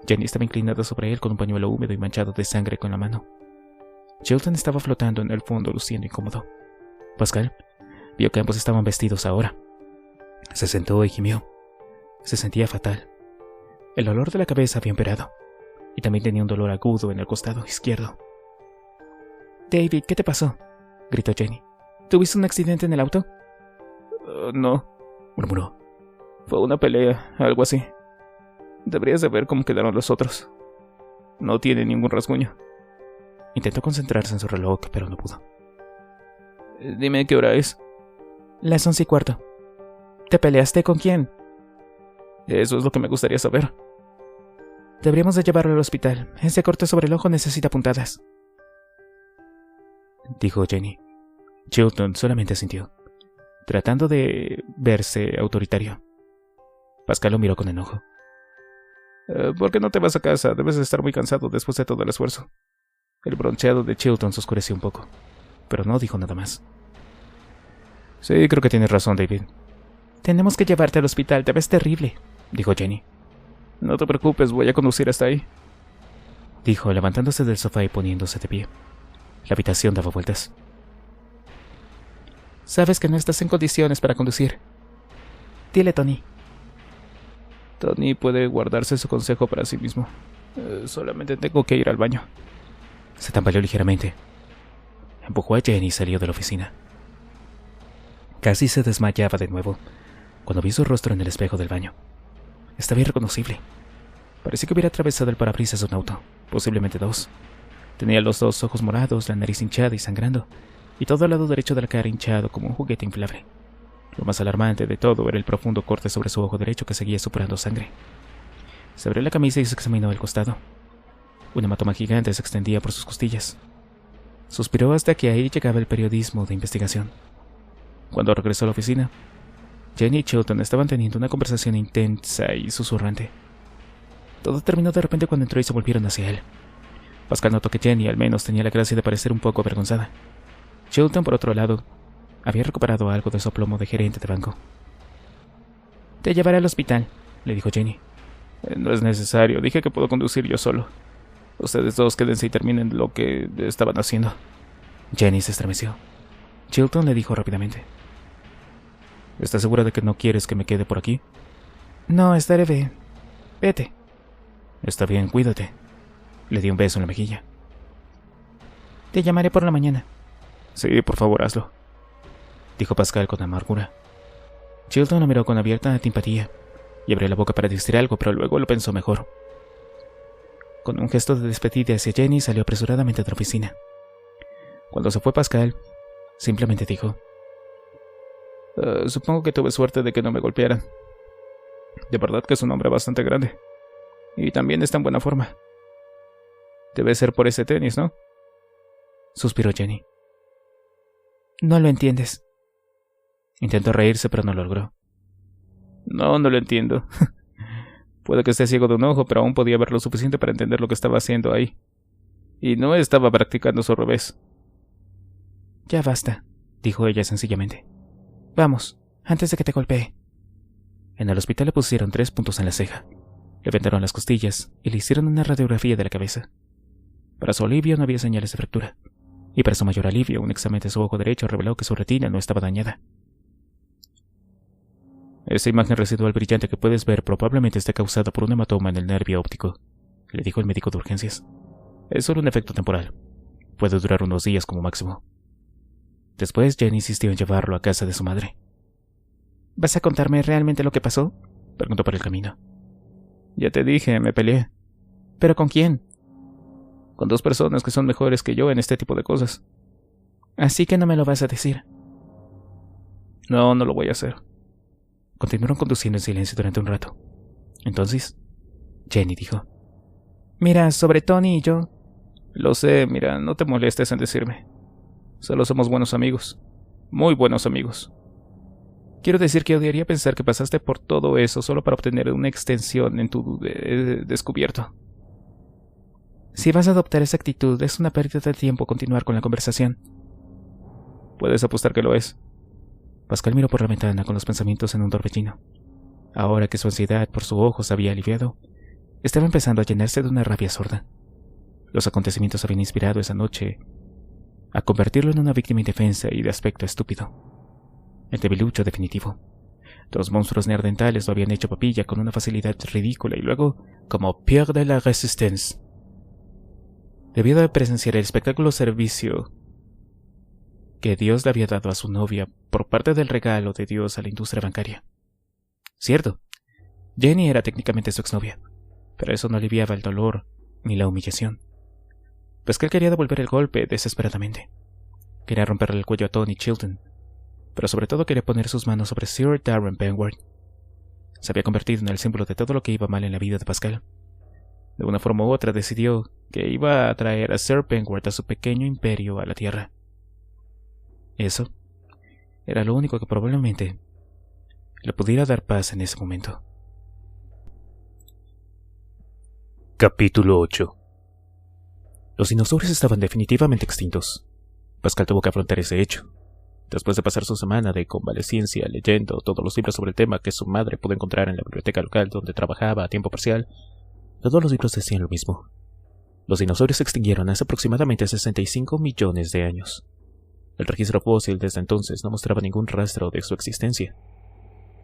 Jenny estaba inclinada sobre él con un pañuelo húmedo y manchado de sangre con la mano. Chilton estaba flotando en el fondo, luciendo incómodo. Pascal vio que ambos estaban vestidos ahora. Se sentó y gimió. Se sentía fatal. El dolor de la cabeza había empeorado, y también tenía un dolor agudo en el costado izquierdo. «David, ¿qué te pasó?», gritó Jenny. «¿Tuviste un accidente en el auto?». «No», murmuró. «Fue una pelea, algo así. Deberías de ver cómo quedaron los otros. No tiene ningún rasguño». Intentó concentrarse en su reloj, pero no pudo. «Dime qué hora es». «Las 11:15. ¿Te peleaste con quién?». «Eso es lo que me gustaría saber». «Deberíamos de llevarlo al hospital. Ese corte sobre el ojo necesita puntadas», dijo Jenny. Chilton solamente asintió, tratando de verse autoritario. Pascal lo miró con enojo. «¿Por qué no te vas a casa? Debes de estar muy cansado después de todo el esfuerzo». El bronceado de Chilton se oscureció un poco, pero no dijo nada más. «Sí, creo que tienes razón, David. Tenemos que llevarte al hospital, te ves terrible», dijo Jenny. «No te preocupes, voy a conducir hasta ahí», dijo, levantándose del sofá y poniéndose de pie. La habitación daba vueltas. «Sabes que no estás en condiciones para conducir. Dile, Tony». «Tony puede guardarse su consejo para sí mismo. Solamente tengo que ir al baño». Se tambaleó ligeramente. Empujó a Jenny y salió de la oficina. Casi se desmayaba de nuevo cuando vi su rostro en el espejo del baño. Estaba irreconocible. Parecía que hubiera atravesado el parabrisas de un auto, posiblemente dos. Tenía los dos ojos morados, la nariz hinchada y sangrando, y todo el lado derecho de la cara hinchado como un juguete inflable. Lo más alarmante de todo era el profundo corte sobre su ojo derecho que seguía supurando sangre. Se abrió la camisa y se examinó el costado. Un hematoma gigante se extendía por sus costillas. Suspiró hasta que ahí llegaba el periodismo de investigación. Cuando regresó a la oficina, Jenny y Chilton estaban teniendo una conversación intensa y susurrante. Todo terminó de repente cuando entró y se volvieron hacia él. Pascal notó que Jenny al menos tenía la gracia de parecer un poco avergonzada. Chilton, por otro lado, había recuperado algo de su aplomo de gerente de banco. «Te llevaré al hospital», le dijo Jenny. «No es necesario, dije que puedo conducir yo solo. Ustedes dos quédense y terminen lo que estaban haciendo». Jenny se estremeció. Chilton le dijo rápidamente: «¿Estás segura de que no quieres que me quede por aquí?». «No, estaré bien. Vete». «Está bien, cuídate». Le di un beso en la mejilla. «Te llamaré por la mañana». «Sí, por favor, hazlo», dijo Pascal con amargura. Chilton lo miró con abierta antipatía, y abrió la boca para decir algo, pero luego lo pensó mejor. Con un gesto de despedida hacia Jenny, salió apresuradamente de la oficina. Cuando se fue Pascal, simplemente dijo: supongo que tuve suerte de que no me golpearan. De verdad que es un hombre bastante grande. Y también está en buena forma. Debe ser por ese tenis, ¿no? Suspiró Jenny. No lo entiendes. Intentó reírse, pero no lo logró. No lo entiendo. Puede que esté ciego de un ojo, pero aún podía ver lo suficiente para entender lo que estaba haciendo ahí. Y no estaba practicando su revés. Ya basta, dijo ella sencillamente. Vamos, antes de que te golpee. En el hospital le pusieron 3 puntos en la ceja, le vendaron las costillas y le hicieron una radiografía de la cabeza. Para su alivio no había señales de fractura, y para su mayor alivio un examen de su ojo derecho reveló que su retina no estaba dañada. Esa imagen residual brillante que puedes ver probablemente esté causada por un hematoma en el nervio óptico, le dijo el médico de urgencias. Es solo un efecto temporal. Puede durar unos días como máximo. Después Jenny insistió en llevarlo a casa de su madre. ¿Vas a contarme realmente lo que pasó?, preguntó por el camino. Ya te dije, me peleé. ¿Pero con quién? Con 2 personas que son mejores que yo en este tipo de cosas. Así que no me lo vas a decir. No lo voy a hacer. Continuaron conduciendo en silencio durante un rato. Entonces, Jenny dijo: Mira, sobre Tony y yo... Lo sé, mira, no te molestes en decirme. Solo somos buenos amigos. Muy buenos amigos. Quiero decir que odiaría pensar que pasaste por todo eso solo para obtener una extensión en tu descubierto. Si vas a adoptar esa actitud, es una pérdida de tiempo continuar con la conversación. Puedes apostar que lo es. Pascal miró por la ventana con los pensamientos en un torbellino. Ahora que su ansiedad por su ojo se había aliviado, estaba empezando a llenarse de una rabia sorda. Los acontecimientos habían inspirado esa noche a convertirlo en una víctima indefensa y de aspecto estúpido. El debilucho definitivo. 2 monstruos neandertales lo habían hecho papilla con una facilidad ridícula y luego, como Pierre de la Résistance, debió de presenciar el espectáculo servicio que Dios le había dado a su novia por parte del regalo de Dios a la industria bancaria. Cierto, Jenny era técnicamente su exnovia, pero eso no aliviaba el dolor ni la humillación. Pascal quería devolver el golpe desesperadamente. Quería romperle el cuello a Tony Chilton, pero sobre todo quería poner sus manos sobre Sir Darren Penward. Se había convertido en el símbolo de todo lo que iba mal en la vida de Pascal. De una forma u otra decidió que iba a traer a Sir Penward a su pequeño imperio a la Tierra. Eso era lo único que probablemente le pudiera dar paz en ese momento. Capítulo 8. Los dinosaurios estaban definitivamente extintos. Pascal tuvo que afrontar ese hecho. Después de pasar su semana de convalecencia leyendo todos los libros sobre el tema que su madre pudo encontrar en la biblioteca local donde trabajaba a tiempo parcial, todos los libros decían lo mismo. Los dinosaurios se extinguieron hace aproximadamente 65 millones de años. El registro fósil desde entonces no mostraba ningún rastro de su existencia.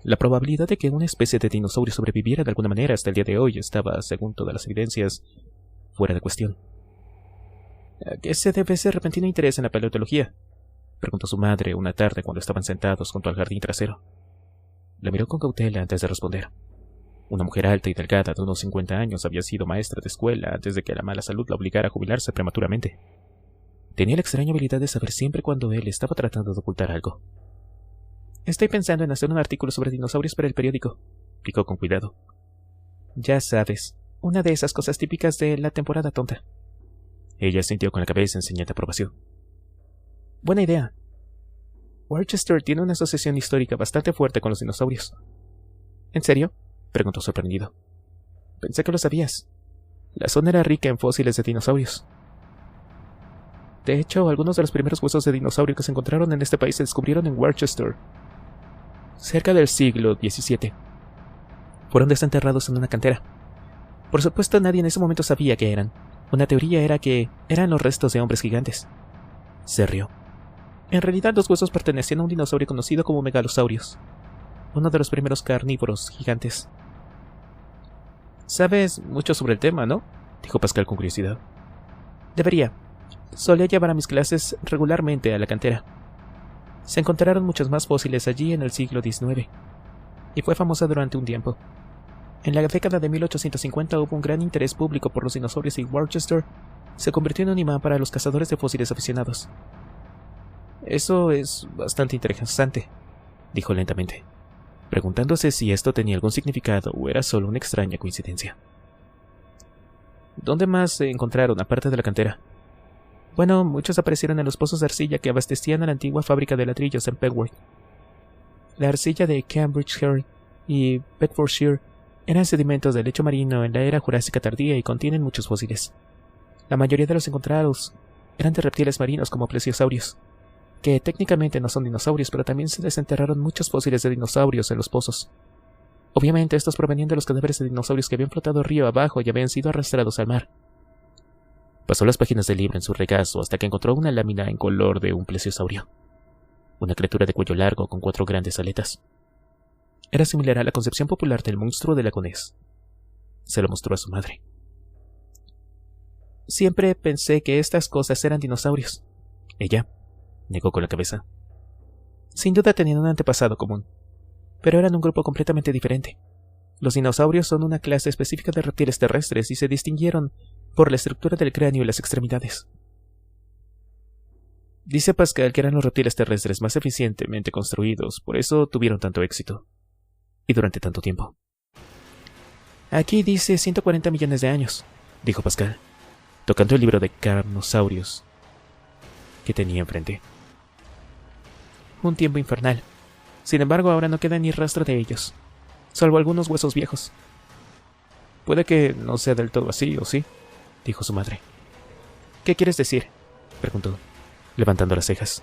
La probabilidad de que una especie de dinosaurio sobreviviera de alguna manera hasta el día de hoy estaba, según todas las evidencias, fuera de cuestión. ¿A qué se debe ese repentino interés en la paleontología?, preguntó su madre una tarde cuando estaban sentados junto al jardín trasero. La miró con cautela antes de responder. Una mujer alta y delgada de unos 50 años había sido maestra de escuela antes de que la mala salud la obligara a jubilarse prematuramente. Tenía la extraña habilidad de saber siempre cuando él estaba tratando de ocultar algo. Estoy pensando en hacer un artículo sobre dinosaurios para el periódico, explicó con cuidado. Ya sabes, una de esas cosas típicas de la temporada tonta. Ella asintió con la cabeza en señal de aprobación. Buena idea. Worcester tiene una asociación histórica bastante fuerte con los dinosaurios. ¿En serio?, preguntó sorprendido. Pensé que lo sabías. La zona era rica en fósiles de dinosaurios. De hecho, algunos de los primeros huesos de dinosaurio que se encontraron en este país se descubrieron en Worcester, cerca del siglo XVII. Fueron desenterrados en una cantera. Por supuesto, nadie en ese momento sabía qué eran. Una teoría era que eran los restos de hombres gigantes. Se rió. En realidad, los huesos pertenecían a un dinosaurio conocido como megalosaurios, uno de los primeros carnívoros gigantes. Sabes mucho sobre el tema, ¿no?, dijo Pascal con curiosidad. Debería. Solía llevar a mis clases regularmente a la cantera. Se encontraron muchos más fósiles allí en el siglo XIX, y fue famosa durante un tiempo. En la década de 1850 hubo un gran interés público por los dinosaurios y Worcester se convirtió en un imán para los cazadores de fósiles aficionados. Eso es bastante interesante, dijo lentamente, preguntándose si esto tenía algún significado o era solo una extraña coincidencia. ¿Dónde más se encontraron, aparte de la cantera? Bueno, muchos aparecieron en los pozos de arcilla que abastecían a la antigua fábrica de ladrillos en Petworth. La arcilla de Cambridgeshire y Bedfordshire eran sedimentos del lecho marino en la era jurásica tardía y contienen muchos fósiles. La mayoría de los encontrados eran de reptiles marinos como plesiosaurios, que técnicamente no son dinosaurios, pero también se desenterraron muchos fósiles de dinosaurios en los pozos. Obviamente estos provenían de los cadáveres de dinosaurios que habían flotado río abajo y habían sido arrastrados al mar. Pasó las páginas del libro en su regazo hasta que encontró una lámina en color de un plesiosaurio. Una criatura de cuello largo con 4 grandes aletas. Era similar a la concepción popular del monstruo de Lago Ness. Se lo mostró a su madre. Siempre pensé que estas cosas eran dinosaurios. Ella negó con la cabeza. Sin duda tenían un antepasado común, pero eran un grupo completamente diferente. Los dinosaurios son una clase específica de reptiles terrestres y se distinguieron por la estructura del cráneo y las extremidades. Dice Pascal que eran los reptiles terrestres más eficientemente construidos, por eso tuvieron tanto éxito. Y durante tanto tiempo. Aquí dice 140 millones de años, dijo Pascal, tocando el libro de Carnosaurios que tenía enfrente. Un tiempo infernal. Sin embargo, ahora no queda ni rastro de ellos, salvo algunos huesos viejos. Puede que no sea del todo así, ¿o sí?, dijo su madre. ¿Qué quieres decir?, preguntó, levantando las cejas.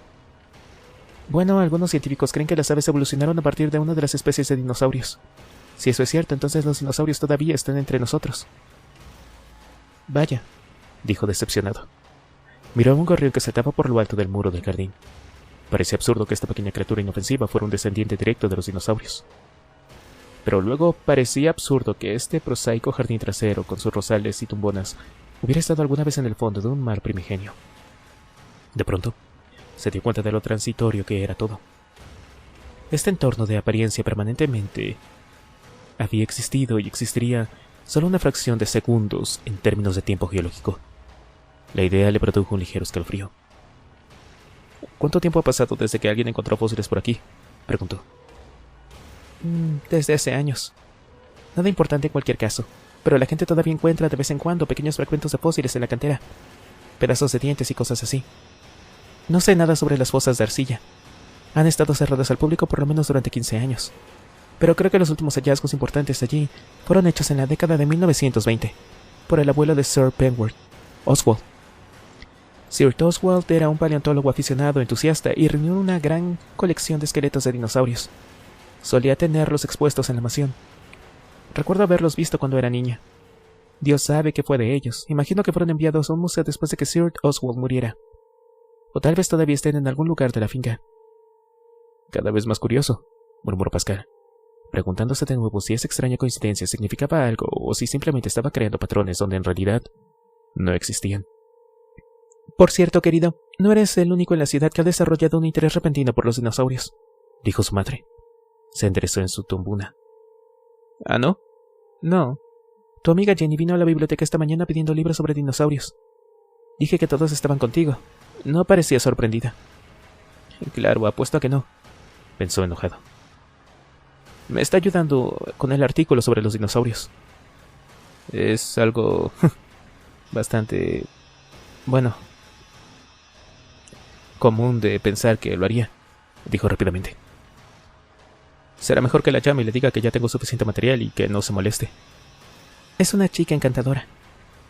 Bueno, algunos científicos creen que las aves evolucionaron a partir de una de las especies de dinosaurios. Si eso es cierto, entonces los dinosaurios todavía están entre nosotros. Vaya, dijo decepcionado. Miró a un gorrión que saltaba por lo alto del muro del jardín. Parecía absurdo que esta pequeña criatura inofensiva fuera un descendiente directo de los dinosaurios. Pero luego parecía absurdo que este prosaico jardín trasero, con sus rosales y tumbonas, hubiera estado alguna vez en el fondo de un mar primigenio. De pronto, se dio cuenta de lo transitorio que era todo. Este entorno de apariencia permanentemente había existido y existiría solo una fracción de segundos en términos de tiempo geológico. La idea le produjo un ligero escalofrío. ¿Cuánto tiempo ha pasado desde que alguien encontró fósiles por aquí?, preguntó. Desde hace años. Nada importante en cualquier caso, pero la gente todavía encuentra de vez en cuando pequeños fragmentos de fósiles en la cantera, pedazos de dientes y cosas así. No sé nada sobre las fosas de arcilla. Han estado cerradas al público por lo menos durante 15 años. Pero creo que los últimos hallazgos importantes allí fueron hechos en la década de 1920, por el abuelo de Sir Penworth, Oswald. Sir Oswald era un paleontólogo aficionado entusiasta y reunió una gran colección de esqueletos de dinosaurios. Solía tenerlos expuestos en la mansión. Recuerdo haberlos visto cuando era niña. Dios sabe qué fue de ellos. Imagino que fueron enviados a un museo después de que Sir Oswald muriera. O tal vez todavía estén en algún lugar de la finca. Cada vez más curioso, murmuró Pascal, preguntándose de nuevo si esa extraña coincidencia significaba algo o si simplemente estaba creando patrones donde en realidad no existían. Por cierto, querido, no eres el único en la ciudad que ha desarrollado un interés repentino por los dinosaurios, dijo su madre. Se enderezó en su tumbuna. ¿Ah, no? No. Tu amiga Jenny vino a la biblioteca esta mañana pidiendo libros sobre dinosaurios. Dije que todos estaban contigo. No parecía sorprendida. Claro, apuesto a que no, pensó enojado. Me está ayudando con el artículo sobre los dinosaurios. Es algo bastante, bueno, común de pensar que lo haría, dijo rápidamente. Será mejor que la llame y le diga que ya tengo suficiente material y que no se moleste. Es una chica encantadora.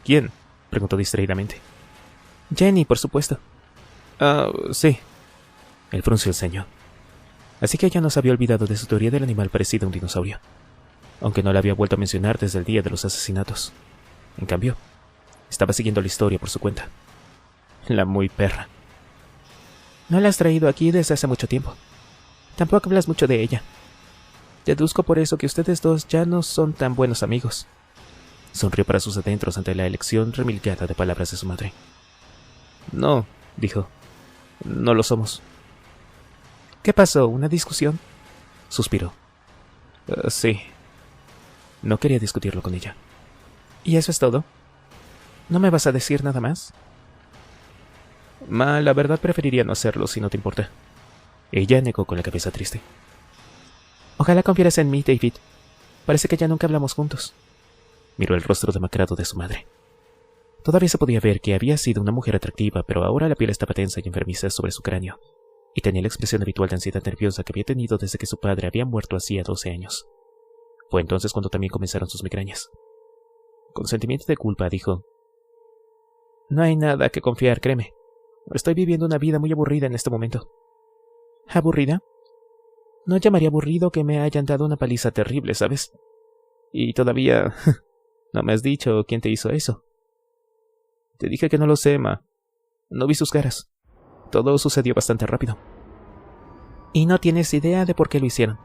¿Quién?, preguntó distraídamente. Jenny, por supuesto. Ah, sí. Él frunció el ceño. Así que ella no se había olvidado de su teoría del animal parecido a un dinosaurio, aunque no la había vuelto a mencionar desde el día de los asesinatos. En cambio, estaba siguiendo la historia por su cuenta. La muy perra. No la has traído aquí desde hace mucho tiempo. Tampoco hablas mucho de ella. Deduzco por eso que ustedes dos ya no son tan buenos amigos. Sonrió para sus adentros ante la elección remilgada de palabras de su madre. No, dijo. No lo somos. ¿Qué pasó? ¿Una discusión? Suspiró. Sí. No quería discutirlo con ella. ¿Y eso es todo? ¿No me vas a decir nada más? Ma, la verdad preferiría no hacerlo si no te importa. Ella negó con la cabeza triste. Ojalá confieras en mí, David. Parece que ya nunca hablamos juntos. Miró el rostro demacrado de su madre. Todavía se podía ver que había sido una mujer atractiva, pero ahora la piel estaba tensa y enfermiza sobre su cráneo, y tenía la expresión habitual de ansiedad nerviosa que había tenido desde que su padre había muerto hacía 12 años. Fue entonces cuando también comenzaron sus migrañas. Con sentimiento de culpa dijo: No hay nada que confiar, créeme. Estoy viviendo una vida muy aburrida en este momento. ¿Aburrida? No llamaría aburrido que me hayan dado una paliza terrible, ¿sabes? Y todavía no me has dicho quién te hizo eso. Te dije que no lo sé, Ma. No vi sus caras. Todo sucedió bastante rápido. ¿Y no tienes idea de por qué lo hicieron?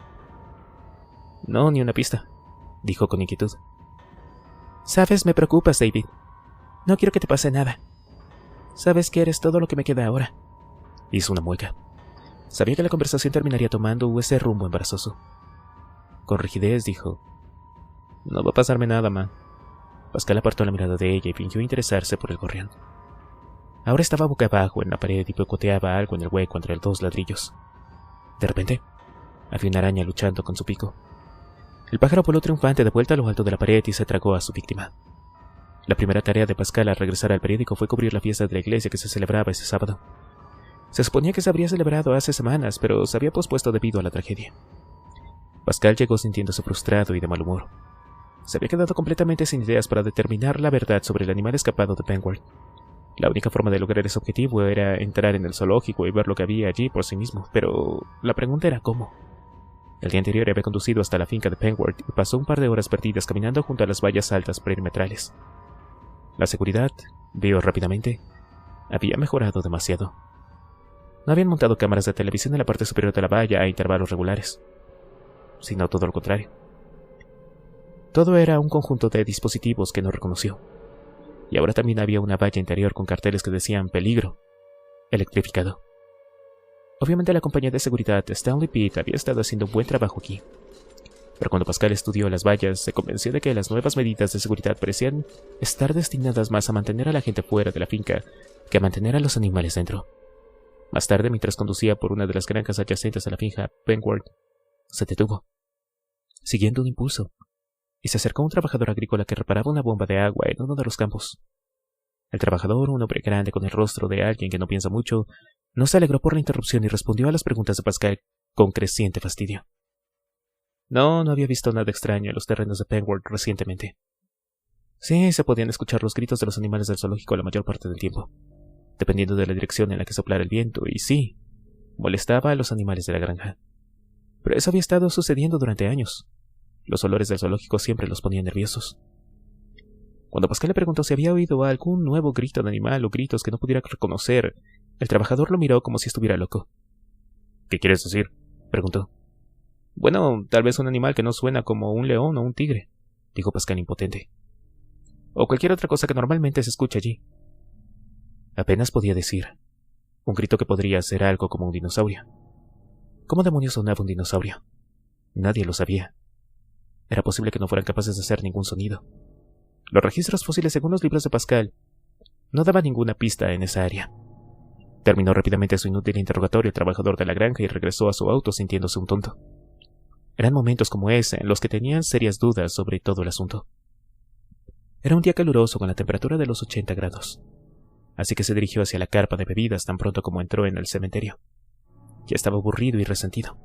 No, ni una pista, dijo con inquietud. Sabes, me preocupas, David. No quiero que te pase nada. Sabes que eres todo lo que me queda ahora. Hizo una mueca. Sabía que la conversación terminaría tomando ese rumbo embarazoso. Con rigidez dijo: No va a pasarme nada, Ma. Pascal apartó la mirada de ella y fingió interesarse por el gorrión. Ahora estaba boca abajo en la pared y picoteaba algo en el hueco entre los 2 ladrillos. De repente, había una araña luchando con su pico. El pájaro voló triunfante de vuelta a lo alto de la pared y se tragó a su víctima. La primera tarea de Pascal al regresar al periódico fue cubrir la fiesta de la iglesia que se celebraba ese sábado. Se suponía que se habría celebrado hace semanas, pero se había pospuesto debido a la tragedia. Pascal llegó sintiéndose frustrado y de mal humor. Se había quedado completamente sin ideas para determinar la verdad sobre el animal escapado de Penworth. La única forma de lograr ese objetivo era entrar en el zoológico y ver lo que había allí por sí mismo, pero la pregunta era cómo. El día anterior había conducido hasta la finca de Penworth y pasó un par de horas perdidas caminando junto a las vallas altas perimetrales. La seguridad, vio rápidamente, había mejorado demasiado. No habían montado cámaras de televisión en la parte superior de la valla a intervalos regulares, sino todo lo contrario. Todo era un conjunto de dispositivos que no reconoció. Y ahora también había una valla interior con carteles que decían peligro, electrificado. Obviamente la compañía de seguridad Stanley Pitt había estado haciendo un buen trabajo aquí. Pero cuando Pascal estudió las vallas, se convenció de que las nuevas medidas de seguridad parecían estar destinadas más a mantener a la gente fuera de la finca que a mantener a los animales dentro. Más tarde, mientras conducía por una de las granjas adyacentes a la finca Penworth, se detuvo, siguiendo un impulso, y se acercó a un trabajador agrícola que reparaba una bomba de agua en uno de los campos. El trabajador, un hombre grande con el rostro de alguien que no piensa mucho, no se alegró por la interrupción y respondió a las preguntas de Pascal con creciente fastidio. No había visto nada extraño en los terrenos de Penworth recientemente. Sí, se podían escuchar los gritos de los animales del zoológico la mayor parte del tiempo, dependiendo de la dirección en la que soplara el viento, y sí, molestaba a los animales de la granja. Pero eso había estado sucediendo durante años. Los olores del zoológico siempre los ponían nerviosos. Cuando Pascal le preguntó si había oído algún nuevo grito de animal o gritos que no pudiera reconocer, el trabajador lo miró como si estuviera loco. ¿Qué quieres decir?, preguntó. Bueno, tal vez un animal que no suena como un león o un tigre, dijo Pascal impotente. O cualquier otra cosa que normalmente se escucha allí. Apenas podía decir. Un grito que podría ser algo como un dinosaurio. ¿Cómo demonios sonaba un dinosaurio? Nadie lo sabía. Era posible que no fueran capaces de hacer ningún sonido. Los registros fósiles según los libros de Pascal no daban ninguna pista en esa área. Terminó rápidamente su inútil interrogatorio el trabajador de la granja y regresó a su auto sintiéndose un tonto. Eran momentos como ese en los que tenían serias dudas sobre todo el asunto. Era un día caluroso con la temperatura de los 80 grados, así que se dirigió hacia la carpa de bebidas tan pronto como entró en el cementerio. Ya estaba aburrido y resentido.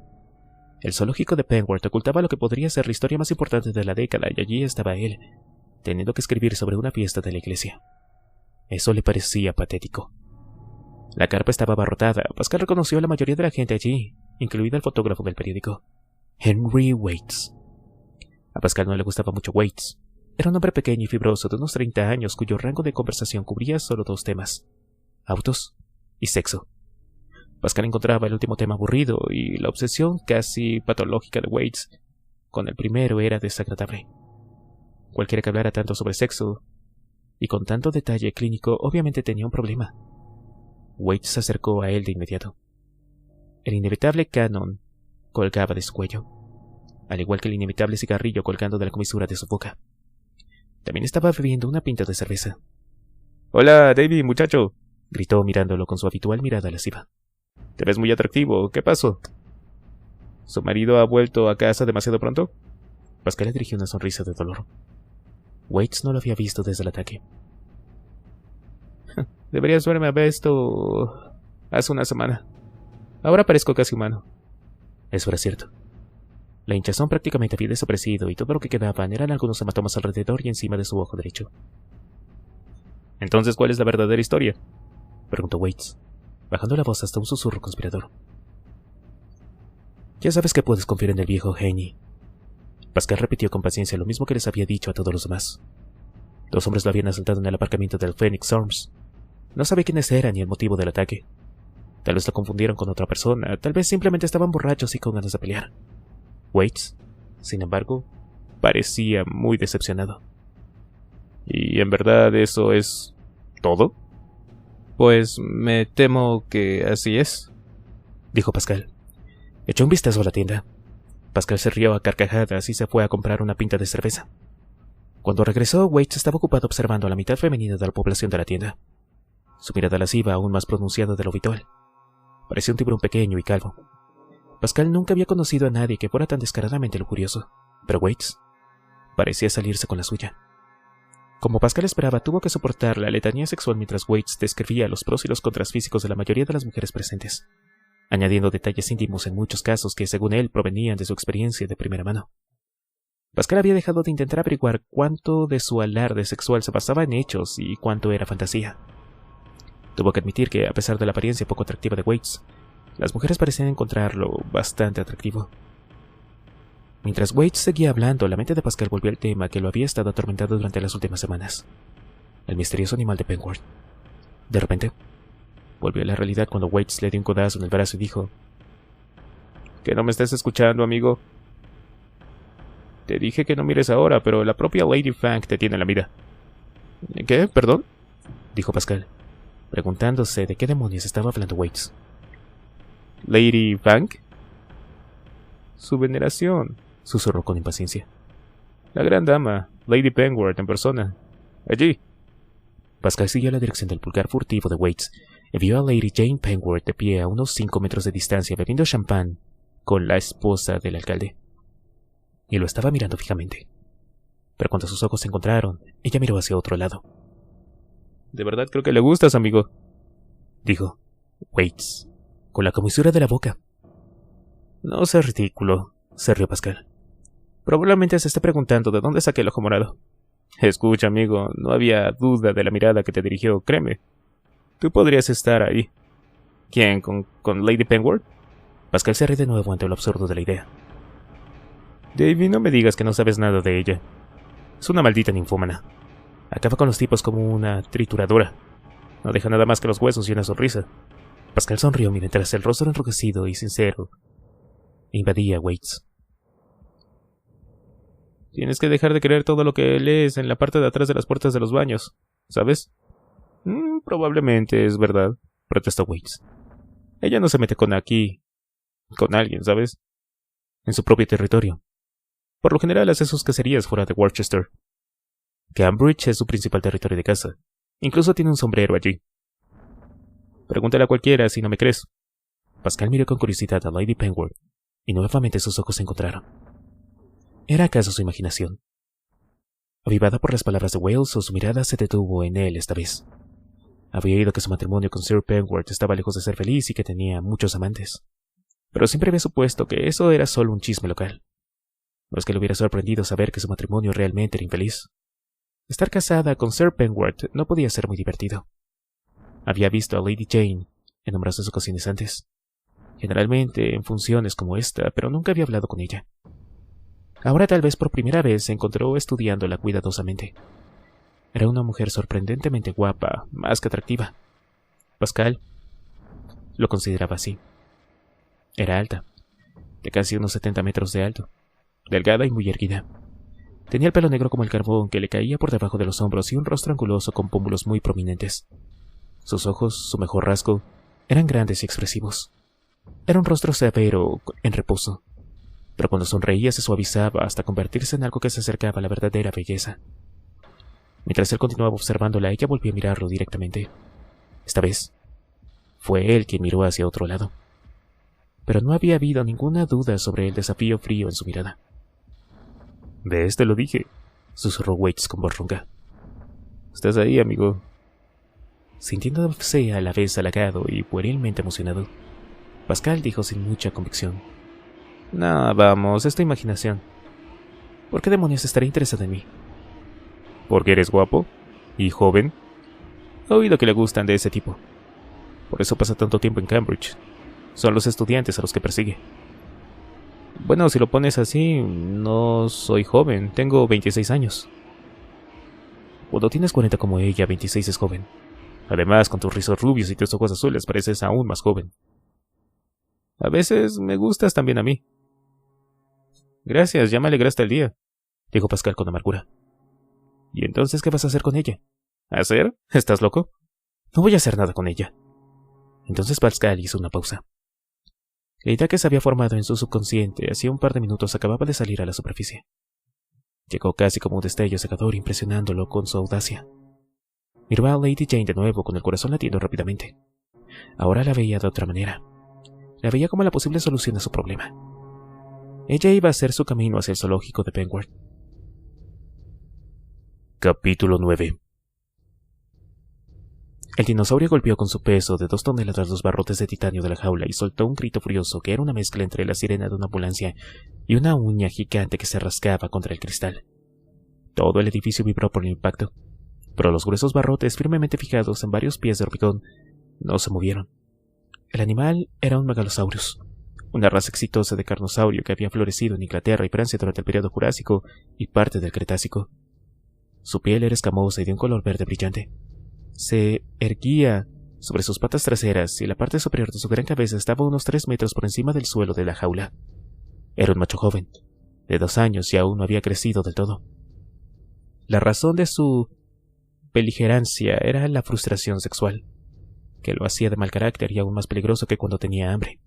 El zoológico de Penworth ocultaba lo que podría ser la historia más importante de la década y allí estaba él, teniendo que escribir sobre una fiesta de la iglesia. Eso le parecía patético. La carpa estaba abarrotada. Pascal reconoció a la mayoría de la gente allí, incluido el fotógrafo del periódico, Henry Waits. A Pascal no le gustaba mucho Waits. Era un hombre pequeño y fibroso de unos 30 años cuyo rango de conversación cubría solo 2 temas: autos y sexo. Pascal encontraba el último tema aburrido y la obsesión casi patológica de Waits con el primero era desagradable. Cualquiera que hablara tanto sobre sexo y con tanto detalle clínico obviamente tenía un problema. Waits se acercó a él de inmediato. El inevitable canon colgaba de su cuello. al igual que el inevitable cigarrillo colgando de la comisura de su boca. También estaba bebiendo una pinta de cerveza. «Hola, David, muchacho», gritó mirándolo con su habitual mirada lasciva. «Te ves muy atractivo. ¿Qué pasó? ¿Su marido ha vuelto a casa demasiado pronto?» Pascal le dirigió una sonrisa de dolor. Waits no lo había visto desde el ataque. «Deberías haberme visto hace una semana. Ahora parezco casi humano». Eso era cierto. La hinchazón prácticamente había desaparecido y todo lo que quedaban eran algunos hematomas alrededor y encima de su ojo derecho. «Entonces, ¿cuál es la verdadera historia?», preguntó Waits, bajando la voz hasta un susurro conspirador. «Ya sabes que puedes confiar en el viejo Haney». Pascal repitió con paciencia lo mismo que les había dicho a todos los demás. 2 hombres lo habían asaltado en el aparcamiento del Phoenix Arms. No sabía quiénes eran ni el motivo del ataque. Tal vez lo confundieron con otra persona, tal vez simplemente estaban borrachos y con ganas de pelear. Waits, sin embargo, parecía muy decepcionado. «¿Y en verdad eso es todo?». «Pues me temo que así es», dijo Pascal. Echó un vistazo a la tienda. Pascal se rió a carcajadas y se fue a comprar una pinta de cerveza. Cuando regresó, Waits estaba ocupado observando a la mitad femenina de la población de la tienda. Su mirada lasciva aún más pronunciada de lo habitual. Parecía un tiburón pequeño y calvo. Pascal nunca había conocido a nadie que fuera tan descaradamente lujurioso, pero Waits parecía salirse con la suya. Como Pascal esperaba, tuvo que soportar la letanía sexual mientras Waits describía los pros y los contras físicos de la mayoría de las mujeres presentes, añadiendo detalles íntimos en muchos casos que, según él, provenían de su experiencia de primera mano. Pascal había dejado de intentar averiguar cuánto de su alarde sexual se basaba en hechos y cuánto era fantasía. Tuvo que admitir que, a pesar de la apariencia poco atractiva de Waits, las mujeres parecían encontrarlo bastante atractivo. Mientras Waits seguía hablando, la mente de Pascal volvió al tema que lo había estado atormentando durante las últimas semanas: el misterioso animal de Penguard. De repente, volvió a la realidad cuando Waits le dio un codazo en el brazo y dijo: «¿Que no me estás escuchando, amigo? Te dije que no mires ahora, pero la propia Lady Fang te tiene la mira». «¿Qué? ¿Perdón?», dijo Pascal, preguntándose de qué demonios estaba hablando Waits. «¿Lady Fang?». «Su veneración», susurró con impaciencia. «La gran dama, Lady Penguard en persona. Allí». Pascal siguió la dirección del pulgar furtivo de Waits y vio a Lady Jane Penguard de pie a unos 5 metros de distancia bebiendo champán con la esposa del alcalde. Y lo estaba mirando fijamente. Pero cuando sus ojos se encontraron, ella miró hacia otro lado. «De verdad creo que le gustas, amigo», dijo Waits, con la comisura de la boca. «No seas ridículo», se rió Pascal. «Probablemente se esté preguntando de dónde saqué el ojo morado». «Escucha, amigo, no había duda de la mirada que te dirigió, créeme. Tú podrías estar ahí». «¿Quién? ¿Con Lady Penguard?». Pascal se rió de nuevo ante lo absurdo de la idea. «Davy, no me digas que no sabes nada de ella. Es una maldita ninfómana. Acaba con los tipos como una trituradora. No deja nada más que los huesos y una sonrisa». Pascal sonrió mientras el rostro enrojecido y sincero invadía a Waits. «Tienes que dejar de creer todo lo que lees en la parte de atrás de las puertas de los baños, ¿sabes?». Probablemente es verdad», protestó Waits. «Ella no se mete con alguien, ¿sabes?». «En su propio territorio. Por lo general hace sus cacerías fuera de Worcester. Cambridge es su principal territorio de caza. Incluso tiene un sombrero allí». «Pregúntale a cualquiera si no me crees». Pascal miró con curiosidad a Lady Penguard y nuevamente sus ojos se encontraron. ¿Era acaso su imaginación? Avivada por las palabras de Wales, o su mirada se detuvo en él esta vez. Había oído que su matrimonio con Sir Penguard estaba lejos de ser feliz y que tenía muchos amantes, pero siempre había supuesto que eso era solo un chisme local. No es que le hubiera sorprendido saber que su matrimonio realmente era infeliz. Estar casada con Sir Penguard no podía ser muy divertido. Había visto a Lady Jane en numerosas ocasiones antes, generalmente en funciones como esta, pero nunca había hablado con ella. Ahora tal vez por primera vez se encontró estudiándola cuidadosamente. Era una mujer sorprendentemente guapa, más que atractiva. Pascal lo consideraba así. Era alta, de casi unos 70 metros de alto, delgada y muy erguida. Tenía el pelo negro como el carbón que le caía por debajo de los hombros y un rostro anguloso con pómulos muy prominentes. Sus ojos, su mejor rasgo, eran grandes y expresivos. Era un rostro severo en reposo, pero cuando sonreía se suavizaba hasta convertirse en algo que se acercaba a la verdadera belleza. Mientras él continuaba observándola, ella volvió a mirarlo directamente. Esta vez, fue él quien miró hacia otro lado. Pero no había habido ninguna duda sobre el desafío frío en su mirada. «¿Ves? Te lo dije», susurró Waits con voz ronca. «Estás ahí, amigo». Sintiéndose a la vez halagado y puerilmente emocionado, Pascal dijo sin mucha convicción: «No, vamos, es tu imaginación. ¿Por qué demonios estaría interesado en mí?» «Porque eres guapo y joven». «He oído que le gustan de ese tipo. Por eso pasa tanto tiempo en Cambridge. Son los estudiantes a los que persigue». «Bueno, si lo pones así, no soy joven, tengo 26 años. Cuando tienes 40 como ella, 26 es joven. Además, con tus rizos rubios y tus ojos azules pareces aún más joven. A veces me gustas también a mí». «Gracias, ya me alegraste el día», dijo Pascal con amargura. «¿Y entonces qué vas a hacer con ella?» «¿Hacer? ¿Estás loco?» «No voy a hacer nada con ella». Entonces Pascal hizo una pausa. La idea que se había formado en su subconsciente hacía un par de minutos acababa de salir a la superficie. Llegó casi como un destello secador, impresionándolo con su audacia. Miró a Lady Jane de nuevo con el corazón latiendo rápidamente. Ahora la veía de otra manera. La veía como la posible solución a su problema. Ella iba a hacer su camino hacia el zoológico de Penguard. Capítulo 9. El dinosaurio golpeó con su peso de 2 toneladas los barrotes de titanio de la jaula y soltó un grito furioso que era una mezcla entre la sirena de una ambulancia y una uña gigante que se rascaba contra el cristal. Todo el edificio vibró por el impacto, pero los gruesos barrotes firmemente fijados en varios pies de hormigón no se movieron. El animal era un Megalosaurus, una raza exitosa de carnosaurio que había florecido en Inglaterra y Francia durante el periodo Jurásico y parte del Cretácico. Su piel era escamosa y de un color verde brillante. Se erguía sobre sus patas traseras y la parte superior de su gran cabeza estaba unos 3 metros por encima del suelo de la jaula. Era un macho joven, de 2 años y aún no había crecido del todo. La razón de su beligerancia era la frustración sexual, que lo hacía de mal carácter y aún más peligroso que cuando tenía hambre.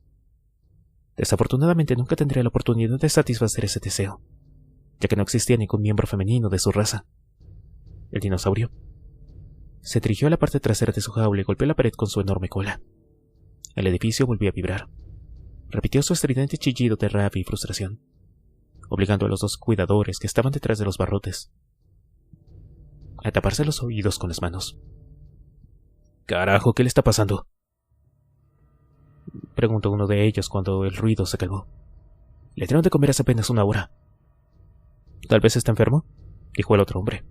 Desafortunadamente nunca tendría la oportunidad de satisfacer ese deseo, ya que no existía ningún miembro femenino de su raza. El dinosaurio se dirigió a la parte trasera de su jaula y golpeó la pared con su enorme cola. El edificio volvió a vibrar. Repitió su estridente chillido de rabia y frustración, obligando a los 2 cuidadores que estaban detrás de los barrotes a taparse los oídos con las manos. «Carajo, ¿qué le está pasando?», preguntó uno de ellos cuando el ruido se calmó. «Le dieron de comer hace apenas 1 hora». «Tal vez está enfermo», dijo el otro hombre.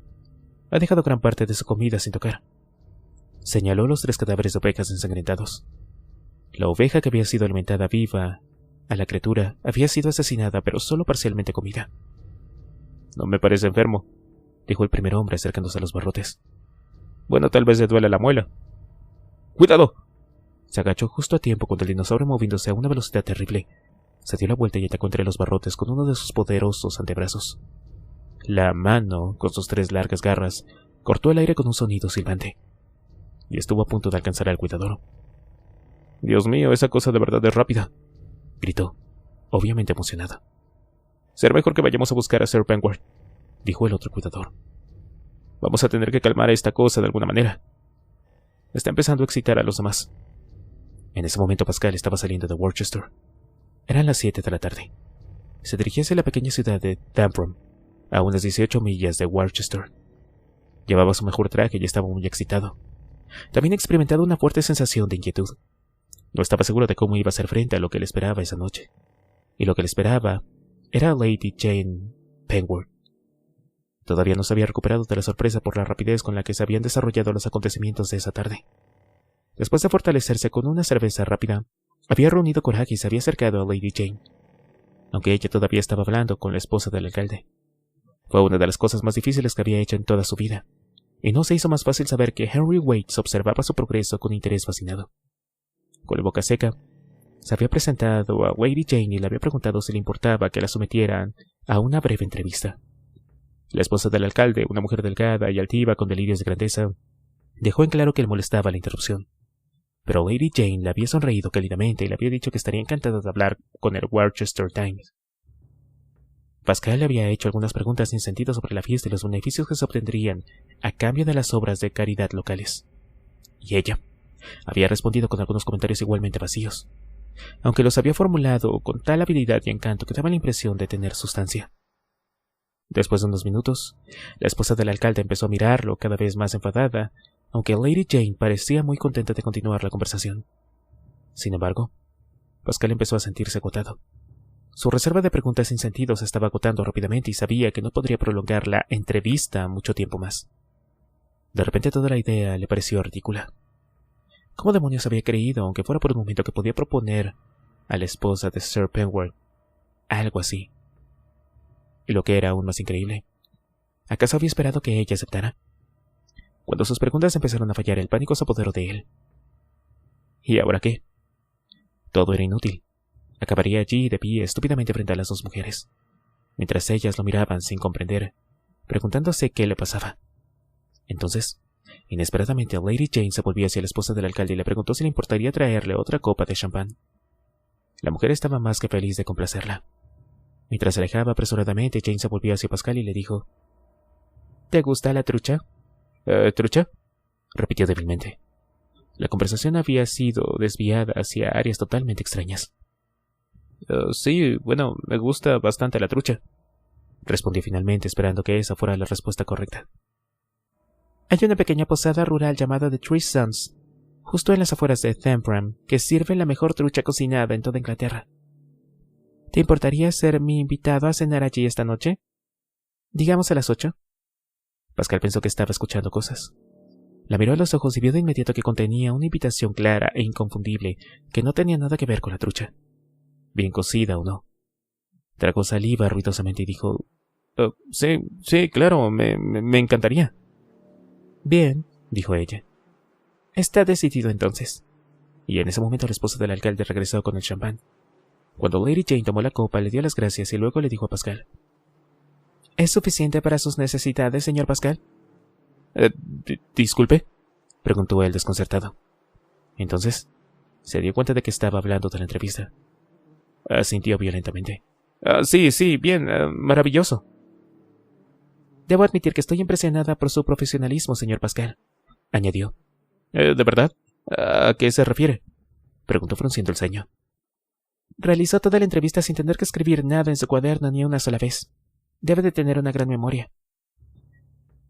«Ha dejado gran parte de su comida sin tocar». Señaló los 3 cadáveres de ovejas ensangrentados. La oveja que había sido alimentada viva a la criatura había sido asesinada, pero solo parcialmente comida. «No me parece enfermo», dijo el primer hombre acercándose a los barrotes. «Bueno, tal vez le duele la muela». «¡Cuidado!». Se agachó justo a tiempo cuando el dinosaurio, moviéndose a una velocidad terrible, se dio la vuelta y atacó entre los barrotes con uno de sus poderosos antebrazos. La mano, con sus 3 largas garras, cortó el aire con un sonido silbante, y estuvo a punto de alcanzar al cuidador. «Dios mío, esa cosa de verdad es rápida», gritó, obviamente emocionado. «Será mejor que vayamos a buscar a Sir Penguard», dijo el otro cuidador. «Vamos a tener que calmar a esta cosa de alguna manera. Está empezando a excitar a los demás». En ese momento Pascal estaba saliendo de Worcester. Eran las 7 de la tarde. Se dirigía hacia la pequeña ciudad de Damprom, a unas 18 millas de Worcester. Llevaba su mejor traje y estaba muy excitado. También experimentaba una fuerte sensación de inquietud. No estaba seguro de cómo iba a hacer frente a lo que le esperaba esa noche. Y lo que le esperaba era Lady Jane Penguard. Todavía no se había recuperado de la sorpresa por la rapidez con la que se habían desarrollado los acontecimientos de esa tarde. Después de fortalecerse con una cerveza rápida, había reunido coraje y se había acercado a Lady Jane, aunque ella todavía estaba hablando con la esposa del alcalde. Fue una de las cosas más difíciles que había hecho en toda su vida, y no se hizo más fácil saber que Henry Waits observaba su progreso con interés fascinado. Con la boca seca, se había presentado a Lady Jane y le había preguntado si le importaba que la sometieran a una breve entrevista. La esposa del alcalde, una mujer delgada y altiva con delirios de grandeza, dejó en claro que le molestaba la interrupción. Pero Lady Jane le había sonreído cálidamente y le había dicho que estaría encantada de hablar con el Worcester Times. Pascal le había hecho algunas preguntas sin sentido sobre la fiesta y los beneficios que se obtendrían a cambio de las obras de caridad locales. Y ella había respondido con algunos comentarios igualmente vacíos, aunque los había formulado con tal habilidad y encanto que daba la impresión de tener sustancia. Después de unos minutos, la esposa del alcalde empezó a mirarlo cada vez más enfadada, aunque Lady Jane parecía muy contenta de continuar la conversación. Sin embargo, Pascal empezó a sentirse agotado. Su reserva de preguntas sin sentido se estaba agotando rápidamente y sabía que no podría prolongar la entrevista mucho tiempo más. De repente toda la idea le pareció ridícula. ¿Cómo demonios había creído, aunque fuera por un momento, que podía proponer a la esposa de Sir Penward algo así? Y lo que era aún más increíble, ¿acaso había esperado que ella aceptara? Cuando sus preguntas empezaron a fallar, el pánico se apoderó de él. ¿Y ahora qué? Todo era inútil. Acabaría allí de pie estúpidamente frente a las dos mujeres, mientras ellas lo miraban sin comprender, preguntándose qué le pasaba. Entonces, inesperadamente, Lady Jane se volvió hacia la esposa del alcalde y le preguntó si le importaría traerle otra copa de champán. La mujer estaba más que feliz de complacerla. Mientras se alejaba apresuradamente, Jane se volvió hacia Pascal y le dijo: ¿Te gusta la trucha? ¿Trucha? Repitió débilmente. La conversación había sido desviada hacia áreas totalmente extrañas. Sí, bueno, me gusta bastante la trucha, respondió finalmente, esperando que esa fuera la respuesta correcta. Hay una pequeña posada rural llamada The Three Sons, justo en las afueras de Thembram, que sirve la mejor trucha cocinada en toda Inglaterra. ¿Te importaría ser mi invitado a cenar allí esta noche? Digamos a las 8. Pascal pensó que estaba escuchando cosas. La miró a los ojos y vio de inmediato que contenía una invitación clara e inconfundible que no tenía nada que ver con la trucha, bien cocida o no. Tragó saliva ruidosamente y dijo: Sí, claro, me encantaría. Bien, dijo ella. Está decidido entonces. Y en ese momento la esposa del alcalde regresó con el champán. Cuando Lady Jane tomó la copa, le dio las gracias y luego le dijo a Pascal: ¿Es suficiente para sus necesidades, señor Pascal? ¿Disculpe? Preguntó él desconcertado. Entonces se dio cuenta de que estaba hablando de la entrevista. Asintió violentamente. Sí, bien, maravilloso. Debo admitir que estoy impresionada por su profesionalismo, señor Pascal, añadió. ¿De verdad? ¿A qué se refiere? Preguntó frunciendo el ceño. Realizó toda la entrevista sin tener que escribir nada en su cuaderno ni una sola vez. Debe de tener una gran memoria.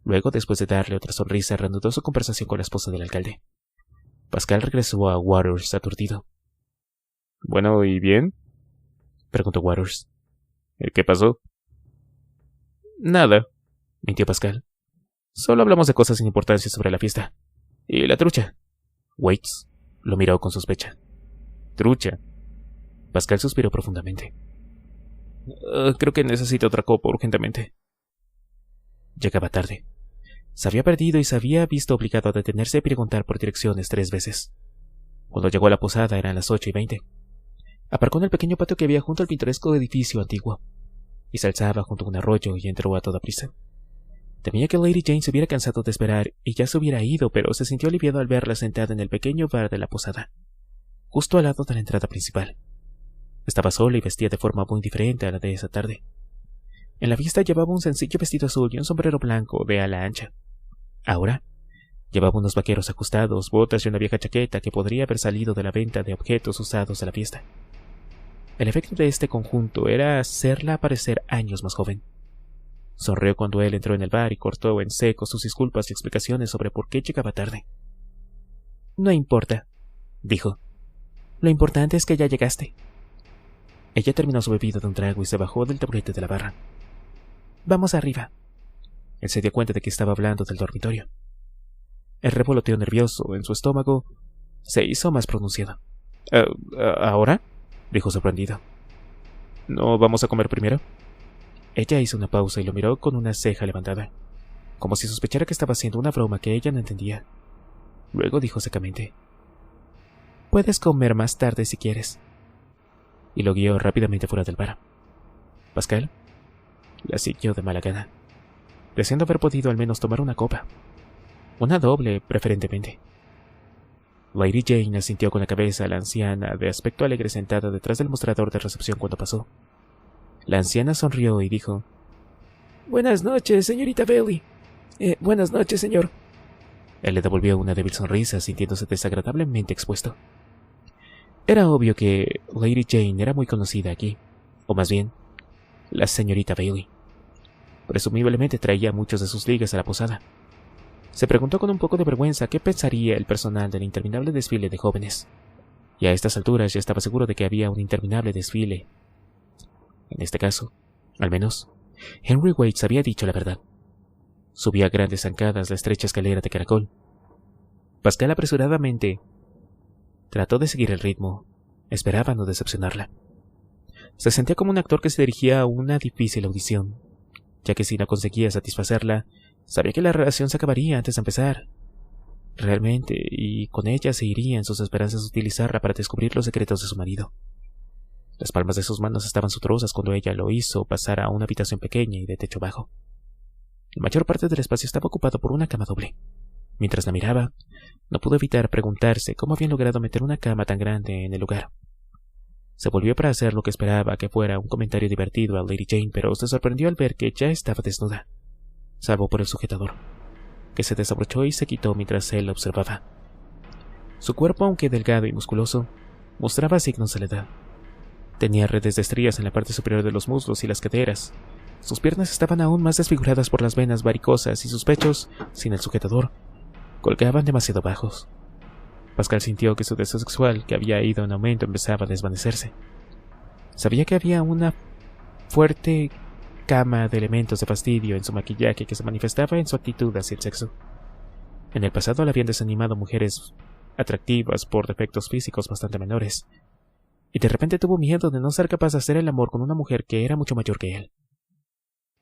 Luego, después de darle otra sonrisa, reanudó su conversación con la esposa del alcalde. Pascal regresó a Waters aturdido. Bueno, ¿y bien? Preguntó Waters. ¿Qué pasó? Nada, mintió Pascal. Solo hablamos de cosas sin importancia sobre la fiesta. ¿Y la trucha? Waits lo miró con sospecha. ¿Trucha? Pascal suspiró profundamente. Creo que necesito otra copa urgentemente. Llegaba tarde. Se había perdido y se había visto obligado a detenerse y preguntar por direcciones 3 veces. Cuando llegó a la posada eran las 8:20. Aparcó en el pequeño patio que había junto al pintoresco edificio antiguo, y se alzaba junto a un arroyo y entró a toda prisa. Temía que Lady Jane se hubiera cansado de esperar y ya se hubiera ido, pero se sintió aliviado al verla sentada en el pequeño bar de la posada, justo al lado de la entrada principal. Estaba sola y vestía de forma muy diferente a la de esa tarde. En la fiesta llevaba un sencillo vestido azul y un sombrero blanco de ala ancha. Ahora llevaba unos vaqueros ajustados, botas y una vieja chaqueta que podría haber salido de la venta de objetos usados de la fiesta. El efecto de este conjunto era hacerla parecer años más joven. Sonrió cuando él entró en el bar y cortó en seco sus disculpas y explicaciones sobre por qué llegaba tarde. No importa, dijo. Lo importante es que ya llegaste. Ella terminó su bebida de un trago y se bajó del taburete de la barra. Vamos arriba. Él se dio cuenta de que estaba hablando del dormitorio. El revoloteo nervioso en su estómago se hizo más pronunciado. ¿Ahora? Dijo sorprendido. ¿No vamos a comer primero? Ella hizo una pausa y lo miró con una ceja levantada, como si sospechara que estaba haciendo una broma que ella no entendía. Luego dijo secamente: Puedes comer más tarde si quieres. Y lo guió rápidamente fuera del bar. Pascal la siguió de mala gana, deseando haber podido al menos tomar una copa. Una doble, preferentemente. Lady Jane asintió con la cabeza a la anciana de aspecto alegre sentada detrás del mostrador de recepción cuando pasó. La anciana sonrió y dijo: «Buenas noches, señorita Bailey. Buenas noches, señor». Él le devolvió una débil sonrisa, sintiéndose desagradablemente expuesto. Era obvio que Lady Jane era muy conocida aquí, o más bien, la señorita Bailey. Presumiblemente traía muchos de sus ligas a la posada. Se preguntó con un poco de vergüenza qué pensaría el personal del interminable desfile de jóvenes. Y a estas alturas ya estaba seguro de que había un interminable desfile. En este caso, al menos, Henry Waits había dicho la verdad. Subía a grandes zancadas la estrecha escalera de caracol. Pascal apresuradamente trató de seguir el ritmo. Esperaba no decepcionarla. Se sentía como un actor que se dirigía a una difícil audición, ya que si no conseguía satisfacerla, sabía que la relación se acabaría antes de empezar. Realmente, y con ella se irían sus esperanzas de utilizarla para descubrir los secretos de su marido. Las palmas de sus manos estaban sudorosas cuando ella lo hizo pasar a una habitación pequeña y de techo bajo. La mayor parte del espacio estaba ocupado por una cama doble. Mientras la miraba, no pudo evitar preguntarse cómo habían logrado meter una cama tan grande en el lugar. Se volvió para hacer lo que esperaba que fuera un comentario divertido a Lady Jane, pero se sorprendió al ver que ya estaba desnuda, salvo por el sujetador, que se desabrochó y se quitó mientras él la observaba. Su cuerpo, aunque delgado y musculoso, mostraba signos de la edad. Tenía redes de estrías en la parte superior de los muslos y las caderas. Sus piernas estaban aún más desfiguradas por las venas varicosas y sus pechos, sin el sujetador, colgaban demasiado bajos. Pascal sintió que su deseo sexual, que había ido en aumento, empezaba a desvanecerse. Sabía que había una fuerte cama de elementos de fastidio en su maquillaje que se manifestaba en su actitud hacia el sexo. En el pasado le habían desanimado mujeres atractivas por defectos físicos bastante menores, y de repente tuvo miedo de no ser capaz de hacer el amor con una mujer que era mucho mayor que él.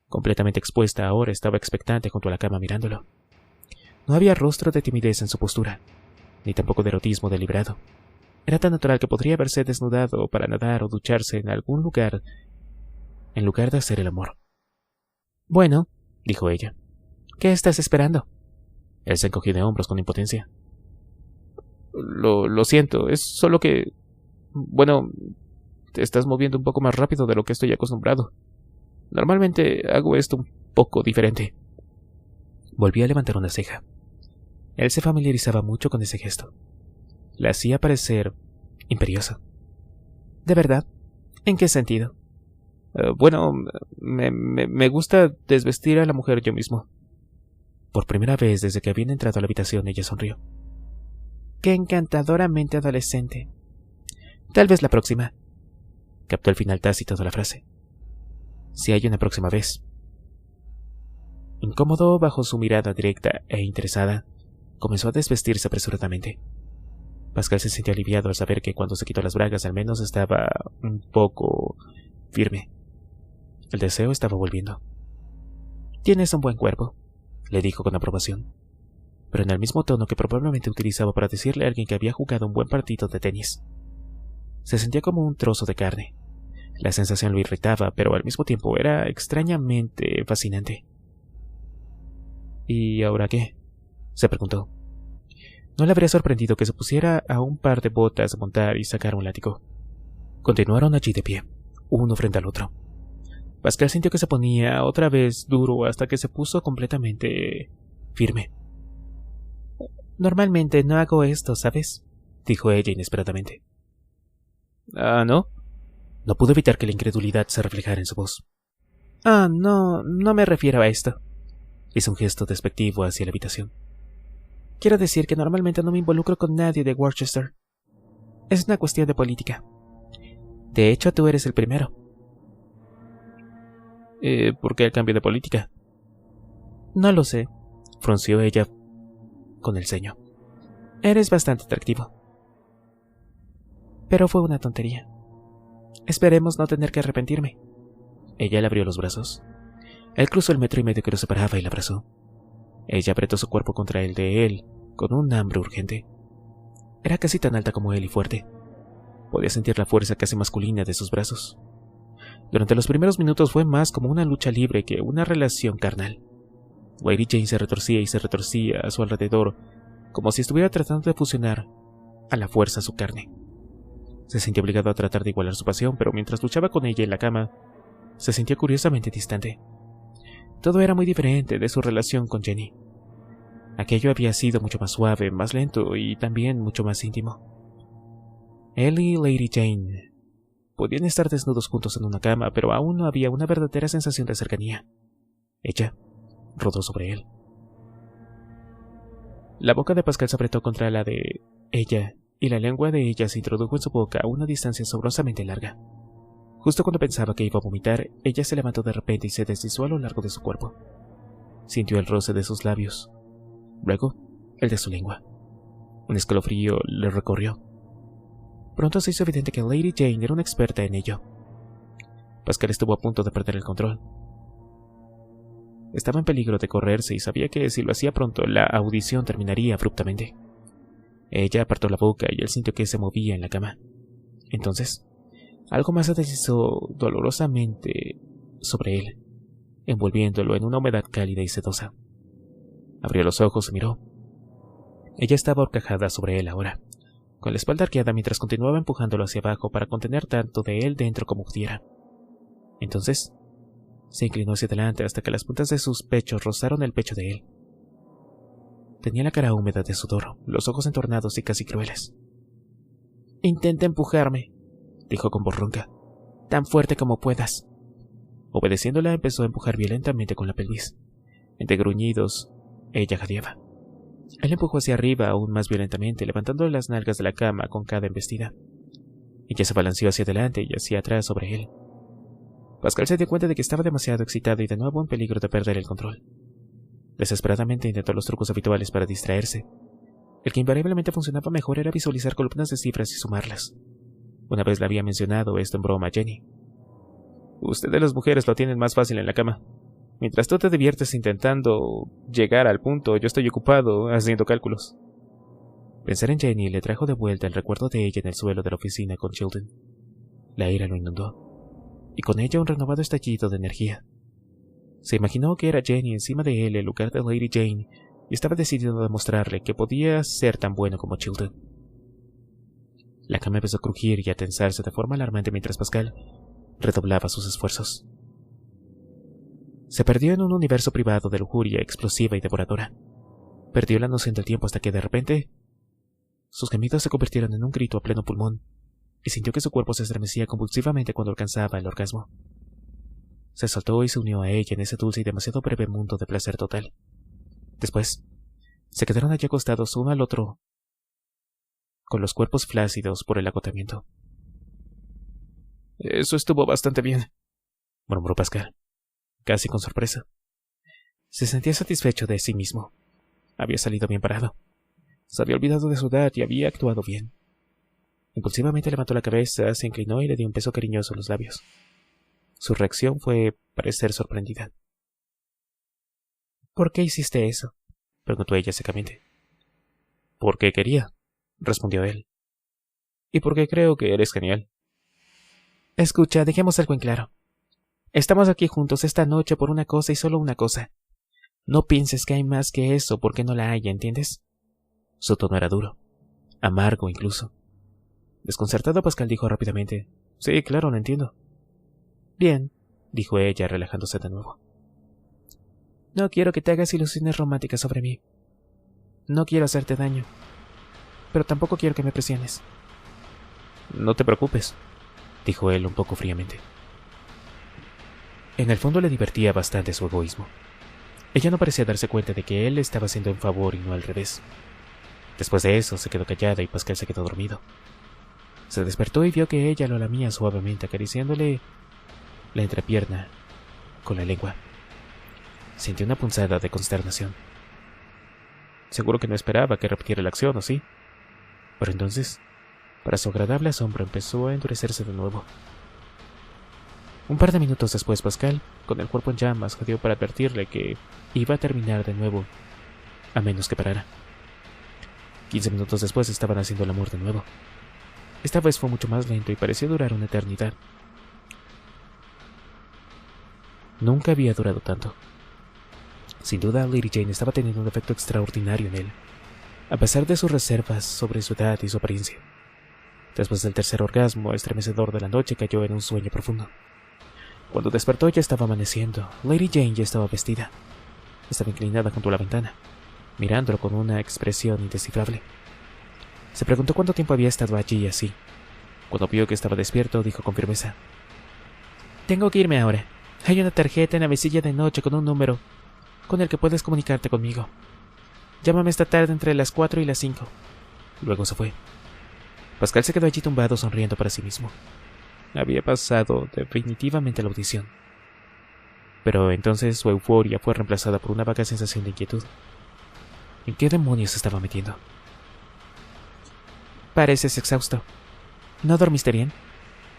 Completamente expuesta ahora, estaba expectante junto a la cama mirándolo. No había rostro de timidez en su postura, ni tampoco de erotismo deliberado. Era tan natural que podría haberse desnudado para nadar o ducharse en algún lugar, en lugar de hacer el amor. «Bueno», dijo ella, «¿qué estás esperando?» Él se encogió de hombros con impotencia. Lo siento, es solo que... Bueno, te estás moviendo un poco más rápido de lo que estoy acostumbrado. Normalmente hago esto un poco diferente». Volvió a levantar una ceja. Él se familiarizaba mucho con ese gesto. La hacía parecer imperiosa. ¿De verdad? ¿En qué sentido? Bueno, me gusta desvestir a la mujer yo mismo. Por primera vez desde que habían entrado a la habitación, ella sonrió. ¡Qué encantadoramente adolescente! Tal vez la próxima. Captó el final tácito de la frase. Si hay una próxima vez. Incómodo bajo su mirada directa e interesada, comenzó a desvestirse apresuradamente. Pascal se sintió aliviado al saber que cuando se quitó las bragas al menos estaba un poco firme. El deseo estaba volviendo. «Tienes un buen cuerpo», le dijo con aprobación, pero en el mismo tono que probablemente utilizaba para decirle a alguien que había jugado un buen partido de tenis. Se sentía como un trozo de carne. La sensación lo irritaba, pero al mismo tiempo era extrañamente fascinante. «¿Y ahora qué?», se preguntó. No le habría sorprendido que se pusiera a un par de botas a montar y sacar un látigo. Continuaron allí de pie, uno frente al otro. Pascal sintió que se ponía otra vez duro hasta que se puso completamente firme. «Normalmente no hago esto, ¿sabes?», dijo ella inesperadamente. «¿Ah, no?». No pudo evitar que la incredulidad se reflejara en su voz. «Ah, no me refiero a esto». Hizo un gesto despectivo hacia la habitación. «Quiero decir que normalmente no me involucro con nadie de Worcester. Es una cuestión de política. De hecho, tú eres el primero». ¿Por qué el cambio de política? «No lo sé», frunció ella con el ceño. «Eres bastante atractivo. Pero fue una tontería. Esperemos no tener que arrepentirme». Ella le abrió los brazos. Él cruzó el 1,5 metros que lo separaba y la abrazó. Ella apretó su cuerpo contra el de él, con un hambre urgente. Era casi tan alta como él y fuerte. Podía sentir la fuerza casi masculina de sus brazos. Durante los primeros minutos fue más como una lucha libre que una relación carnal. Lady Jane se retorcía y se retorcía a su alrededor, como si estuviera tratando de fusionar a la fuerza su carne. Se sintió obligado a tratar de igualar su pasión, pero mientras luchaba con ella en la cama, se sintió curiosamente distante. Todo era muy diferente de su relación con Jenny. Aquello había sido mucho más suave, más lento y también mucho más íntimo. Él y Lady Jane podían estar desnudos juntos en una cama, pero aún no había una verdadera sensación de cercanía. Ella rodó sobre él. La boca de Pascal se apretó contra la de ella, y la lengua de ella se introdujo en su boca a una distancia asombrosamente larga. Justo cuando pensaba que iba a vomitar, ella se levantó de repente y se deslizó a lo largo de su cuerpo. Sintió el roce de sus labios, luego el de su lengua. Un escalofrío le recorrió. Pronto se hizo evidente que Lady Jane era una experta en ello. Pascal estuvo a punto de perder el control. Estaba en peligro de correrse y sabía que si lo hacía pronto, la audición terminaría abruptamente. Ella apartó la boca y él sintió que se movía en la cama. Entonces, algo más se deslizó dolorosamente sobre él, envolviéndolo en una humedad cálida y sedosa. Abrió los ojos y miró. Ella estaba horcajada sobre él ahora, con la espalda arqueada mientras continuaba empujándolo hacia abajo para contener tanto de él dentro como pudiera. Entonces, se inclinó hacia adelante hasta que las puntas de sus pechos rozaron el pecho de él. Tenía la cara húmeda de sudor, los ojos entornados y casi crueles. «Intenta empujarme», dijo con voz ronca. «Tan fuerte como puedas». Obedeciéndola, empezó a empujar violentamente con la pelvis. Entre gruñidos, ella jadeaba. Él empujó hacia arriba aún más violentamente, levantando las nalgas de la cama con cada embestida. Ella se balanceó hacia adelante y hacia atrás sobre él. Pascal se dio cuenta de que estaba demasiado excitado y de nuevo en peligro de perder el control. Desesperadamente intentó los trucos habituales para distraerse. El que invariablemente funcionaba mejor era visualizar columnas de cifras y sumarlas. Una vez le había mencionado esto en broma a Jenny. «Ustedes las mujeres lo tienen más fácil en la cama. Mientras tú te diviertes intentando llegar al punto, yo estoy ocupado haciendo cálculos». Pensar en Jenny le trajo de vuelta el recuerdo de ella en el suelo de la oficina con Chilton. La ira lo inundó, y con ella un renovado estallido de energía. Se imaginó que era Jenny encima de él en lugar de Lady Jane, y estaba decidido a demostrarle que podía ser tan bueno como Chilton. La cama empezó a crujir y a tensarse de forma alarmante mientras Pascal redoblaba sus esfuerzos. Se perdió en un universo privado de lujuria explosiva y devoradora. Perdió la noción del tiempo hasta que de repente sus gemidos se convirtieron en un grito a pleno pulmón, y sintió que su cuerpo se estremecía convulsivamente cuando alcanzaba el orgasmo. Se soltó y se unió a ella en ese dulce y demasiado breve mundo de placer total. Después, se quedaron allí acostados uno al otro, con los cuerpos flácidos por el agotamiento. «Eso estuvo bastante bien», murmuró Pascal, casi con sorpresa. Se sentía satisfecho de sí mismo. Había salido bien parado. Se había olvidado de su edad y había actuado bien. Impulsivamente levantó la cabeza, se inclinó y le dio un beso cariñoso en los labios. Su reacción fue parecer sorprendida. «¿Por qué hiciste eso?», preguntó ella secamente. «Porque quería», respondió él. «Y porque creo que eres genial». «Escucha, dejemos algo en claro. Estamos aquí juntos esta noche por una cosa y solo una cosa. No pienses que hay más que eso porque no la hay, ¿entiendes?». Su tono era duro, amargo incluso. Desconcertado, Pascal dijo rápidamente: «Sí, claro, lo entiendo». «Bien», dijo ella, relajándose de nuevo. «No quiero que te hagas ilusiones románticas sobre mí. No quiero hacerte daño, pero tampoco quiero que me presiones». «No te preocupes», dijo él un poco fríamente. En el fondo le divertía bastante su egoísmo. Ella no parecía darse cuenta de que él le estaba haciendo un favor y no al revés. Después de eso, se quedó callada y Pascal se quedó dormido. Se despertó y vio que ella lo lamía suavemente, acariciándole la entrepierna con la lengua. Sintió una punzada de consternación. Seguro que no esperaba que repitiera la acción, ¿o sí? Pero entonces, para su agradable asombro, empezó a endurecerse de nuevo. Un par de minutos después, Pascal, con el cuerpo en llamas, jadeó para advertirle que iba a terminar de nuevo, a menos que parara. 15 minutos después estaban haciendo el amor de nuevo. Esta vez fue mucho más lento y pareció durar una eternidad. Nunca había durado tanto. Sin duda, Lady Jane estaba teniendo un efecto extraordinario en él, a pesar de sus reservas sobre su edad y su apariencia. Después del tercer orgasmo estremecedor de la noche, cayó en un sueño profundo. Cuando despertó ya estaba amaneciendo. Lady Jane ya estaba vestida. Estaba inclinada junto a la ventana, mirándolo con una expresión indescifrable. Se preguntó cuánto tiempo había estado allí así. Cuando vio que estaba despierto, dijo con firmeza: «Tengo que irme ahora. Hay una tarjeta en la mesilla de noche con un número con el que puedes comunicarte conmigo. Llámame esta tarde entre las 4 y las 5. Luego se fue. Pascal se quedó allí tumbado sonriendo para sí mismo. Había pasado definitivamente la audición. Pero entonces su euforia fue reemplazada por una vaga sensación de inquietud. ¿En qué demonios se estaba metiendo? Pareces exhausto. ¿No dormiste bien?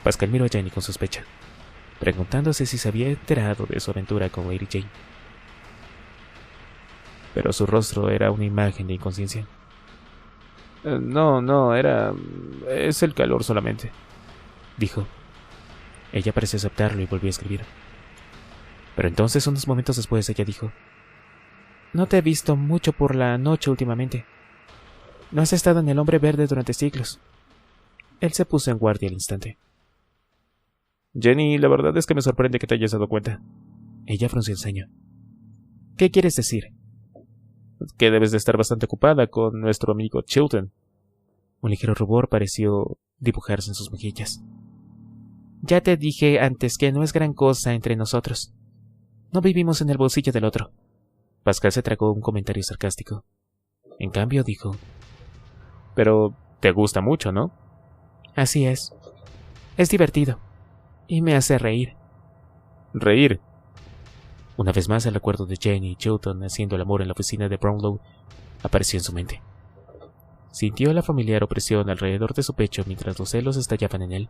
Pascal miró a Jenny con sospecha, preguntándose si se había enterado de su aventura con Lady Jane. Pero su rostro era una imagen de inconsciencia. No, es el calor solamente, dijo. Ella pareció aceptarlo y volvió a escribir. Pero entonces, unos momentos después, ella dijo: «No te he visto mucho por la noche últimamente. No has estado en el Hombre Verde durante siglos». Él se puso en guardia al instante. Jenny, la verdad es que me sorprende que te hayas dado cuenta. Ella frunció el ceño. «¿Qué quieres decir?» Que debes de estar bastante ocupada con nuestro amigo Chilton. Un ligero rubor pareció dibujarse en sus mejillas. «Ya te dije antes que no es gran cosa entre nosotros. No vivimos en el bolsillo del otro». Pascal se tragó un comentario sarcástico. En cambio dijo: «Pero te gusta mucho, ¿no?» «Así es. Es divertido. Y me hace reír». ¿Reír? Una vez más el recuerdo de Jenny y Chilton haciendo el amor en la oficina de Brownlow apareció en su mente. Sintió la familiar opresión alrededor de su pecho mientras los celos estallaban en él,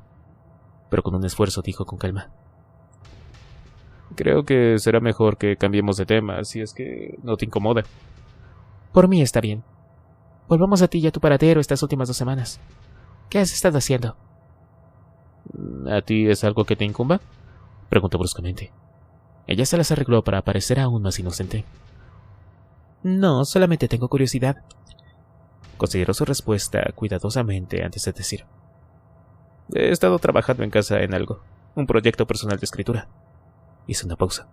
pero con un esfuerzo dijo con calma: «Creo que será mejor que cambiemos de tema, si es que no te incomoda». «Por mí está bien. Volvamos a ti y a tu paradero estas últimas 2 semanas. ¿Qué has estado haciendo?» ¿A ti es algo que te incumba?», preguntó bruscamente. Ella se las arregló para parecer aún más inocente. «No, solamente tengo curiosidad». Consideró su respuesta cuidadosamente antes de decir: «He estado trabajando en casa en algo. Un proyecto personal de escritura». Hizo una pausa.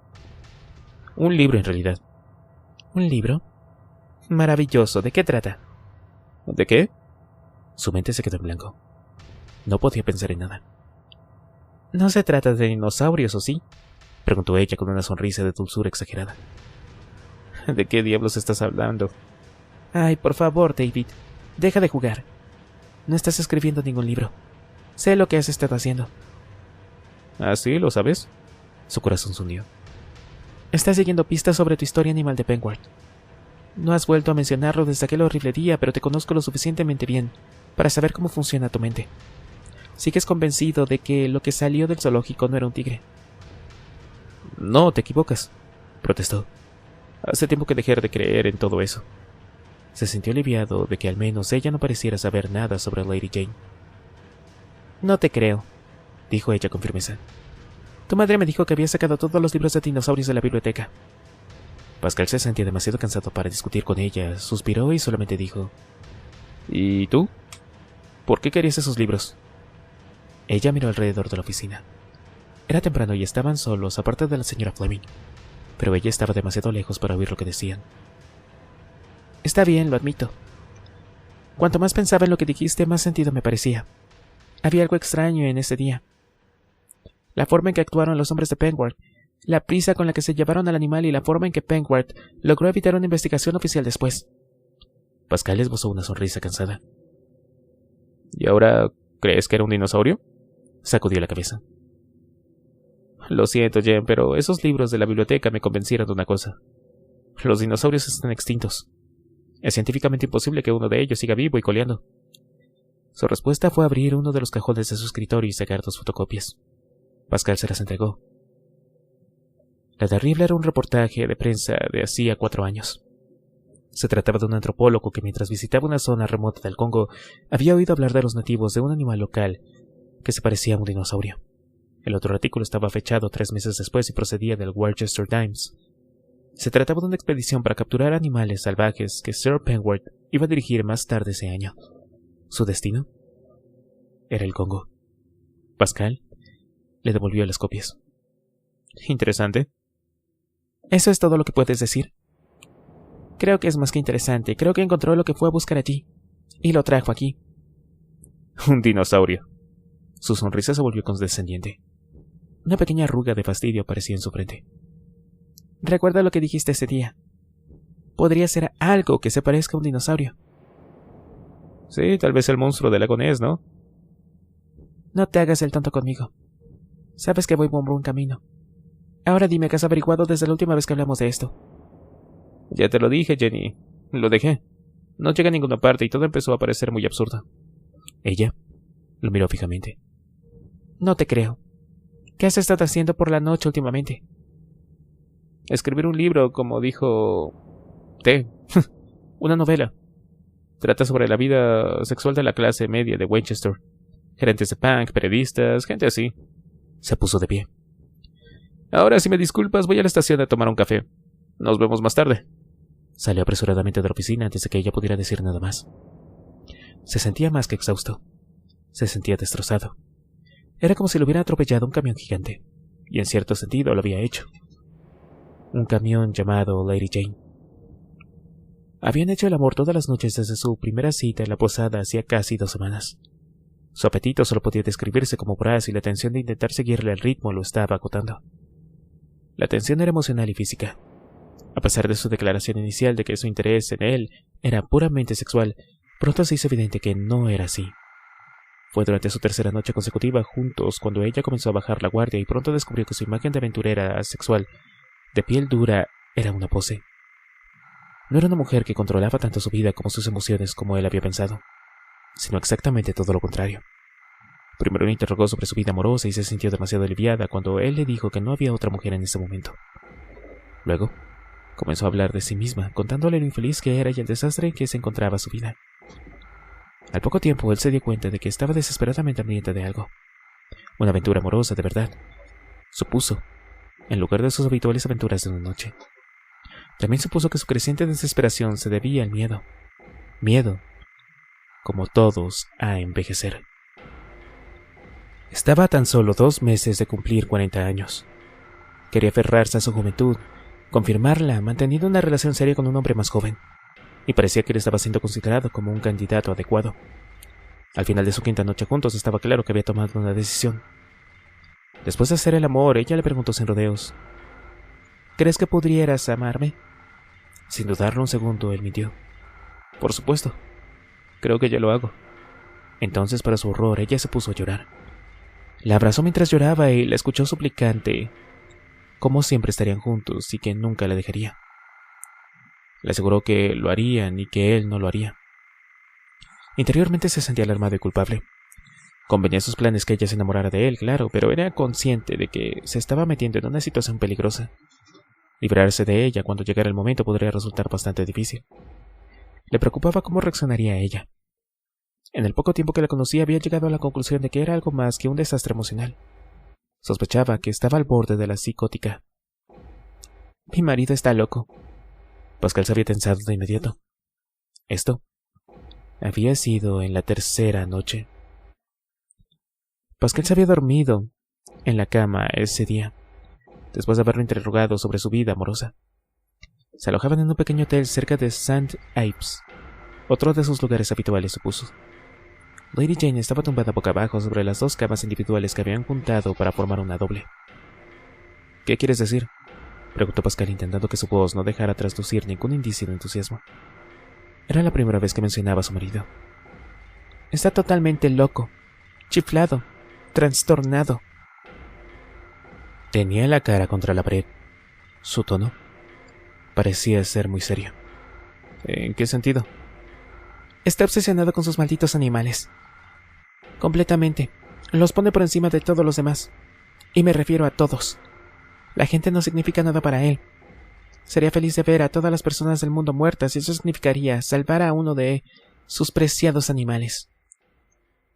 «Un libro, en realidad». «¿Un libro? Maravilloso. ¿De qué trata?» «¿De qué?». Su mente se quedó en blanco. No podía pensar en nada. «¿No se trata de dinosaurios, o sí?», preguntó ella con una sonrisa de dulzura exagerada. «¿De qué diablos estás hablando?». «Ay, por favor, David. Deja de jugar. No estás escribiendo ningún libro. Sé lo que has estado haciendo». «¿Ah, sí? ¿Lo sabes?». Su corazón se hundió. «Estás siguiendo pistas sobre tu historia animal de Penguard. No has vuelto a mencionarlo desde aquel horrible día, pero te conozco lo suficientemente bien para saber cómo funciona tu mente. Sigues convencido de que lo que salió del zoológico no era un tigre». «No, te equivocas», protestó. «Hace tiempo que dejé de creer en todo eso». Se sintió aliviado de que al menos ella no pareciera saber nada sobre Lady Jane. «No te creo», dijo ella con firmeza. «Tu madre me dijo que había sacado todos los libros de dinosaurios de la biblioteca». Pascal se sentía demasiado cansado para discutir con ella, suspiró y solamente dijo: «¿Y tú? ¿Por qué querías esos libros?». Ella miró alrededor de la oficina. Era temprano y estaban solos, aparte de la señora Fleming, pero ella estaba demasiado lejos para oír lo que decían. «Está bien, lo admito. Cuanto más pensaba en lo que dijiste, más sentido me parecía. Había algo extraño en ese día. La forma en que actuaron los hombres de Penguard, la prisa con la que se llevaron al animal y la forma en que Penguard logró evitar una investigación oficial después». Pascal esbozó una sonrisa cansada. «¿Y ahora crees que era un dinosaurio?». Sacudió la cabeza. «Lo siento, Jen, pero esos libros de la biblioteca me convencieron de una cosa. Los dinosaurios están extintos. Es científicamente imposible que uno de ellos siga vivo y coleando». Su respuesta fue abrir uno de los cajones de su escritorio y sacar 2 fotocopias. Pascal se las entregó. La terrible era un reportaje de prensa de hacía 4 años. Se trataba de un antropólogo que mientras visitaba una zona remota del Congo había oído hablar de los nativos de un animal local que se parecía a un dinosaurio. El otro artículo estaba fechado 3 meses después y procedía del Worcester Times. Se trataba de una expedición para capturar animales salvajes que Sir Penguard iba a dirigir más tarde ese año. Su destino era el Congo. Pascal le devolvió las copias. Interesante. ¿Eso es todo lo que puedes decir? Creo que es más que interesante. Creo que encontró lo que fue a buscar allí. Y lo trajo aquí. Un dinosaurio. Su sonrisa se volvió condescendiente. Una pequeña arruga de fastidio apareció en su frente. Recuerda lo que dijiste ese día. Podría ser algo que se parezca a un dinosaurio. Sí, tal vez el monstruo del lago Ness, ¿no? No te hagas el tonto conmigo. Sabes que voy por un buen camino. Ahora dime qué has averiguado desde la última vez que hablamos de esto. Ya te lo dije, Jenny. Lo dejé. No llegué a ninguna parte y todo empezó a parecer muy absurdo. Ella lo miró fijamente. No te creo. ¿Qué has estado haciendo por la noche últimamente? Escribir un libro, como dijo T. Una novela. Trata sobre la vida sexual de la clase media de Winchester. Gerentes de punk, periodistas, gente así. Se puso de pie. Ahora, si me disculpas, voy a la estación a tomar un café. Nos vemos más tarde. Salió apresuradamente de la oficina antes de que ella pudiera decir nada más. Se sentía más que exhausto. Se sentía destrozado. Era como si lo hubiera atropellado un camión gigante. Y en cierto sentido lo había hecho. Un camión llamado Lady Jane. Habían hecho el amor todas las noches desde su primera cita en la posada hacía casi 2 semanas. Su apetito solo podía describirse como voraz y la tensión de intentar seguirle el ritmo lo estaba agotando. La tensión era emocional y física. A pesar de su declaración inicial de que su interés en él era puramente sexual, pronto se hizo evidente que no era así. Fue durante su tercera noche consecutiva juntos cuando ella comenzó a bajar la guardia y pronto descubrió que su imagen de aventurera sexual, de piel dura, era una pose. No era una mujer que controlaba tanto su vida como sus emociones como él había pensado, sino exactamente todo lo contrario. Primero le interrogó sobre su vida amorosa y se sintió demasiado aliviada cuando él le dijo que no había otra mujer en ese momento. Luego, comenzó a hablar de sí misma, contándole lo infeliz que era y el desastre en que se encontraba su vida. Al poco tiempo, él se dio cuenta de que estaba desesperadamente hambrienta de algo. Una aventura amorosa de verdad, supuso, en lugar de sus habituales aventuras de una noche. También supuso que su creciente desesperación se debía al miedo. Miedo, como todos, a envejecer. Estaba a tan solo 2 meses de cumplir 40 años. Quería aferrarse a su juventud, confirmarla, manteniendo una relación seria con un hombre más joven, y parecía que él estaba siendo considerado como un candidato adecuado. Al final de su 5ª noche juntos estaba claro que había tomado una decisión. Después de hacer el amor, ella le preguntó sin rodeos: ¿crees que pudieras amarme? Sin dudarlo un segundo, él mintió. Por supuesto. Creo que ya lo hago. Entonces, para su horror, ella se puso a llorar. La abrazó mientras lloraba y la escuchó suplicante, como siempre estarían juntos y que nunca la dejaría. Le aseguró que lo harían y que él no lo haría. Interiormente se sentía alarmado y culpable. Convenía en sus planes que ella se enamorara de él, claro, pero era consciente de que se estaba metiendo en una situación peligrosa. Librarse de ella cuando llegara el momento podría resultar bastante difícil. Le preocupaba cómo reaccionaría ella. En el poco tiempo que la conocía había llegado a la conclusión de que era algo más que un desastre emocional. Sospechaba que estaba al borde de la psicótica. Mi marido está loco. Pascal se había tensado de inmediato. Esto había sido en la 3ª noche. Pascal se había dormido en la cama ese día, después de haberlo interrogado sobre su vida amorosa. Se alojaban en un pequeño hotel cerca de St. Ives, otro de sus lugares habituales, supuso. Lady Jane estaba tumbada boca abajo sobre las 2 camas individuales que habían juntado para formar una doble. ¿Qué quieres decir?, preguntó Pascal, intentando que su voz no dejara traslucir ningún indicio de entusiasmo. Era la primera vez que mencionaba a su marido. Está totalmente loco, chiflado, trastornado. Tenía la cara contra la pared. Su tono parecía ser muy serio. ¿En qué sentido? Está obsesionado con sus malditos animales. Completamente. Los pone por encima de todos los demás. Y me refiero a todos. La gente no significa nada para él. Sería feliz de ver a todas las personas del mundo muertas y eso significaría salvar a uno de sus preciados animales.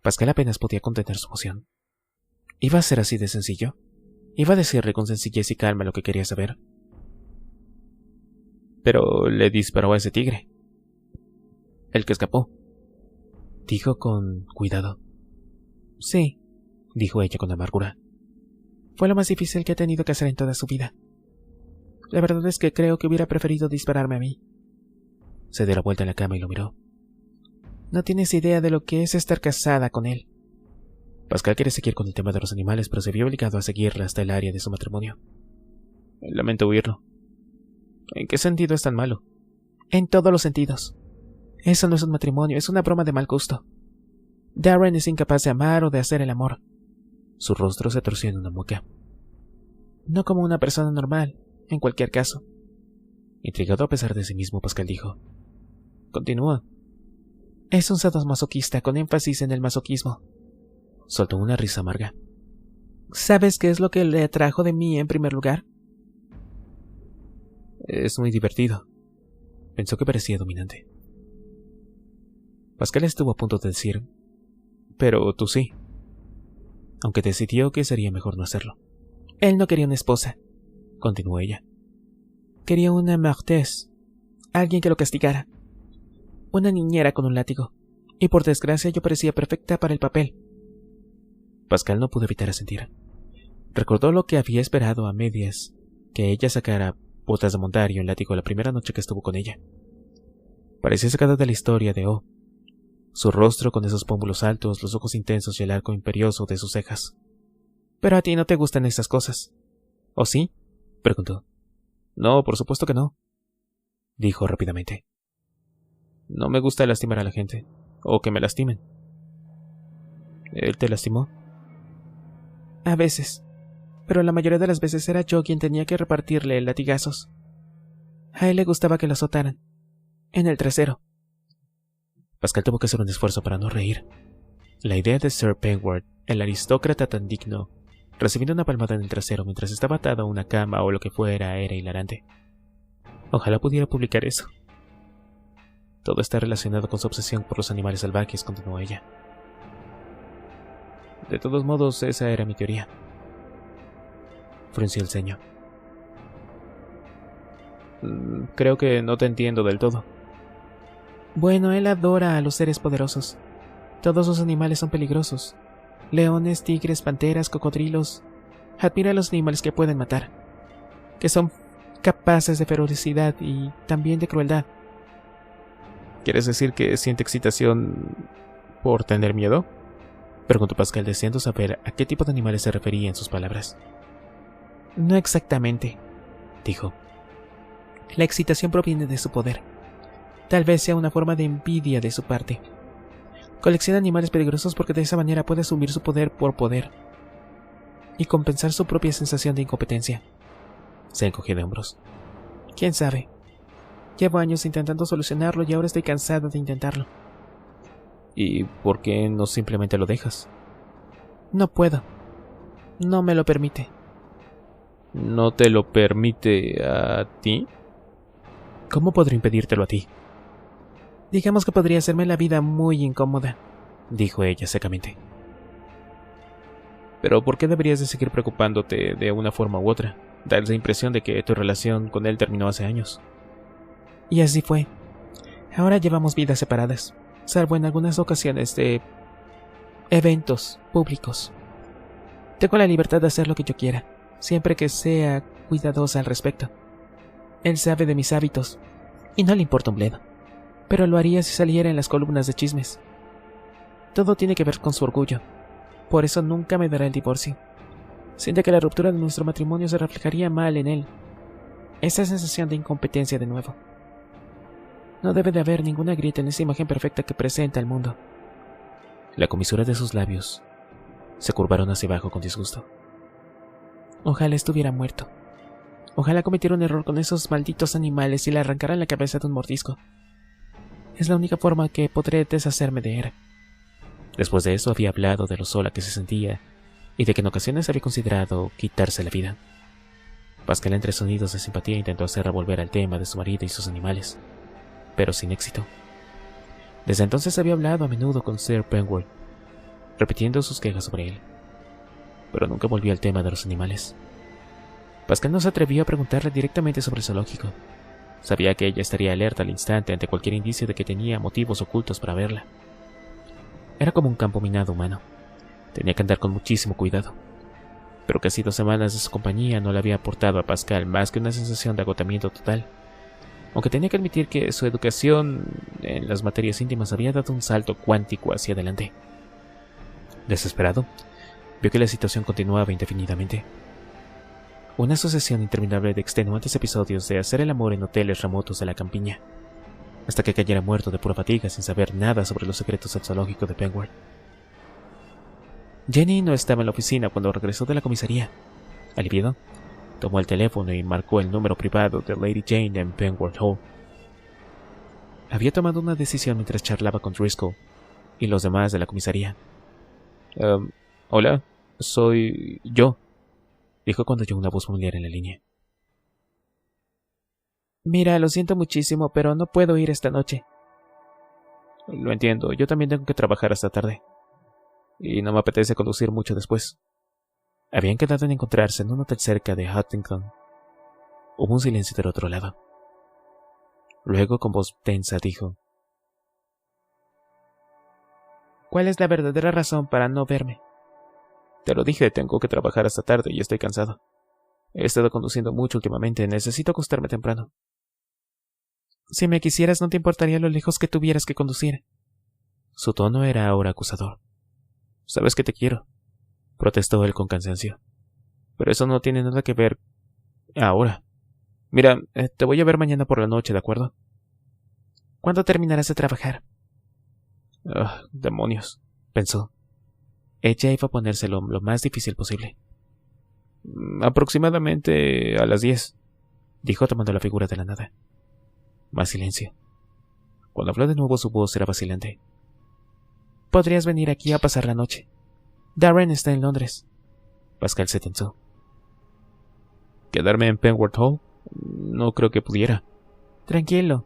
Pascal apenas podía contener su emoción. ¿Iba a ser así de sencillo? ¿Iba a decirle con sencillez y calma lo que quería saber? Pero le disparó a ese tigre. El que escapó. Dijo con cuidado. Sí, dijo ella con amargura. Fue lo más difícil que ha tenido que hacer en toda su vida. La verdad es que creo que hubiera preferido dispararme a mí. Se dio la vuelta en la cama y lo miró. No tienes idea de lo que es estar casada con él. Pascal quería seguir con el tema de los animales, pero se vio obligado a seguirla hasta el área de su matrimonio. Lamento oírlo. ¿En qué sentido es tan malo? En todos los sentidos. Eso no es un matrimonio, es una broma de mal gusto. Darren es incapaz de amar o de hacer el amor. Su rostro se torció en una mueca. No como una persona normal, en cualquier caso. Intrigado a pesar de sí mismo, Pascal dijo. Continúa. Es un sadomasoquista con énfasis en el masoquismo. Soltó una risa amarga. ¿Sabes qué es lo que le atrajo de mí en primer lugar? Es muy divertido. Pensó que parecía dominante. Pascal estuvo a punto de decir, pero tú sí. Aunque decidió que sería mejor no hacerlo. Él no quería una esposa, continuó ella. Quería una marquise, alguien que lo castigara. Una niñera con un látigo. Y por desgracia yo parecía perfecta para el papel. Pascal no pudo evitar asentir. Recordó lo que había esperado a medias, que ella sacara botas de montar y un látigo la primera noche que estuvo con ella. Parecía sacada de la historia de O. Su rostro con esos pómulos altos, los ojos intensos y el arco imperioso de sus cejas. Pero a ti no te gustan esas cosas. ¿O sí? Preguntó. No, por supuesto que no, dijo rápidamente. No me gusta lastimar a la gente, o que me lastimen. ¿Él te lastimó? A veces, pero la mayoría de las veces era yo quien tenía que repartirle latigazos. A él le gustaba que lo azotaran, en el trasero. Pascal tuvo que hacer un esfuerzo para no reír. La idea de Sir Penward, el aristócrata tan digno, recibiendo una palmada en el trasero mientras estaba atado a una cama o lo que fuera, era hilarante. Ojalá pudiera publicar eso. Todo está relacionado con su obsesión por los animales salvajes, continuó ella. De todos modos, esa era mi teoría. Frunció el ceño. Creo que no te entiendo del todo. Bueno, él adora a los seres poderosos. Todos los animales son peligrosos. Leones, tigres, panteras, cocodrilos. Admira a los animales que pueden matar. Que son capaces de ferocidad y también de crueldad. ¿Quieres decir que siente excitación por tener miedo? Preguntó Pascal, deseando saber a qué tipo de animales se refería en sus palabras. No exactamente, dijo. La excitación proviene de su poder. Tal vez sea una forma de envidia de su parte. Colecciona animales peligrosos porque de esa manera puede asumir su poder por poder y compensar su propia sensación de incompetencia. Se encogió de hombros. ¿Quién sabe? Llevo años intentando solucionarlo y ahora estoy cansado de intentarlo. ¿Y por qué no simplemente lo dejas? No puedo. No me lo permite. ¿No te lo permite a ti? ¿Cómo podré impedírtelo a ti? Digamos que podría hacerme la vida muy incómoda, dijo ella secamente. Pero ¿por qué deberías de seguir preocupándote de una forma u otra? Da la impresión de que tu relación con él terminó hace años. Y así fue. Ahora llevamos vidas separadas, salvo en algunas ocasiones de eventos públicos. Tengo la libertad de hacer lo que yo quiera, siempre que sea cuidadosa al respecto. Él sabe de mis hábitos, y no le importa un bledo, pero lo haría si saliera en las columnas de chismes. Todo tiene que ver con su orgullo, por eso nunca me dará el divorcio. Siente que la ruptura de nuestro matrimonio se reflejaría mal en él. Esa sensación de incompetencia de nuevo. No debe de haber ninguna grieta en esa imagen perfecta que presenta al mundo. La comisura de sus labios se curvaron hacia abajo con disgusto. Ojalá estuviera muerto. Ojalá cometiera un error con esos malditos animales y le arrancaran la cabeza de un mordisco. Es la única forma que podré deshacerme de él. Después de eso había hablado de lo sola que se sentía y de que en ocasiones había considerado quitarse la vida. Pascal, entre sonidos de simpatía, intentó hacer volver al tema de su marido y sus animales, pero sin éxito. Desde entonces había hablado a menudo con Sir Penward, repitiendo sus quejas sobre él, pero nunca volvió al tema de los animales. Pascal no se atrevió a preguntarle directamente sobre el zoológico. Sabía que ella estaría alerta al instante ante cualquier indicio de que tenía motivos ocultos para verla. Era como un campo minado humano. Tenía que andar con muchísimo cuidado. pero casi 2 semanas de su compañía no le había aportado a Pascal más que una sensación de agotamiento total. Aunque tenía que admitir que su educación en las materias íntimas había dado un salto cuántico hacia adelante. Desesperado, vio que la situación continuaba indefinidamente. Una sucesión interminable de extenuantes episodios de hacer el amor en hoteles remotos de la campiña, hasta que cayera muerto de pura fatiga sin saber nada sobre los secretos del zoológico de Penguin. Jenny no estaba en la oficina cuando regresó de la comisaría. Aliviado, tomó el teléfono y marcó el número privado de Lady Jane en Penguin Hall. Había tomado una decisión mientras charlaba con Driscoll y los demás de la comisaría. Hola, soy yo, dijo cuando oyó una voz familiar en la línea. Mira, lo siento muchísimo, pero no puedo ir esta noche. Lo entiendo, yo también tengo que trabajar hasta tarde. Y no me apetece conducir mucho después. Habían quedado en encontrarse en un hotel cerca de Huntington. Hubo un silencio del otro lado. Luego, con voz tensa, dijo: ¿Cuál es la verdadera razón para no verme? Te lo dije, tengo que trabajar hasta tarde y estoy cansado. He estado conduciendo mucho últimamente, necesito acostarme temprano. Si me quisieras, no te importaría lo lejos que tuvieras que conducir. Su tono era ahora acusador. Sabes que te quiero, protestó él con cansancio. Pero eso no tiene nada que ver ahora. Mira, te voy a ver mañana por la noche, ¿de acuerdo? ¿Cuándo terminarás de trabajar? Demonios, pensó. Ella iba a ponérselo lo más difícil posible. Aproximadamente a las 10, dijo tomando la figura de la nada. Más silencio. Cuando habló de nuevo su voz era vacilante. Podrías venir aquí a pasar la noche. Darren está en Londres. Pascal se tensó. ¿Quedarme en Penworth Hall? No creo que pudiera. Tranquilo.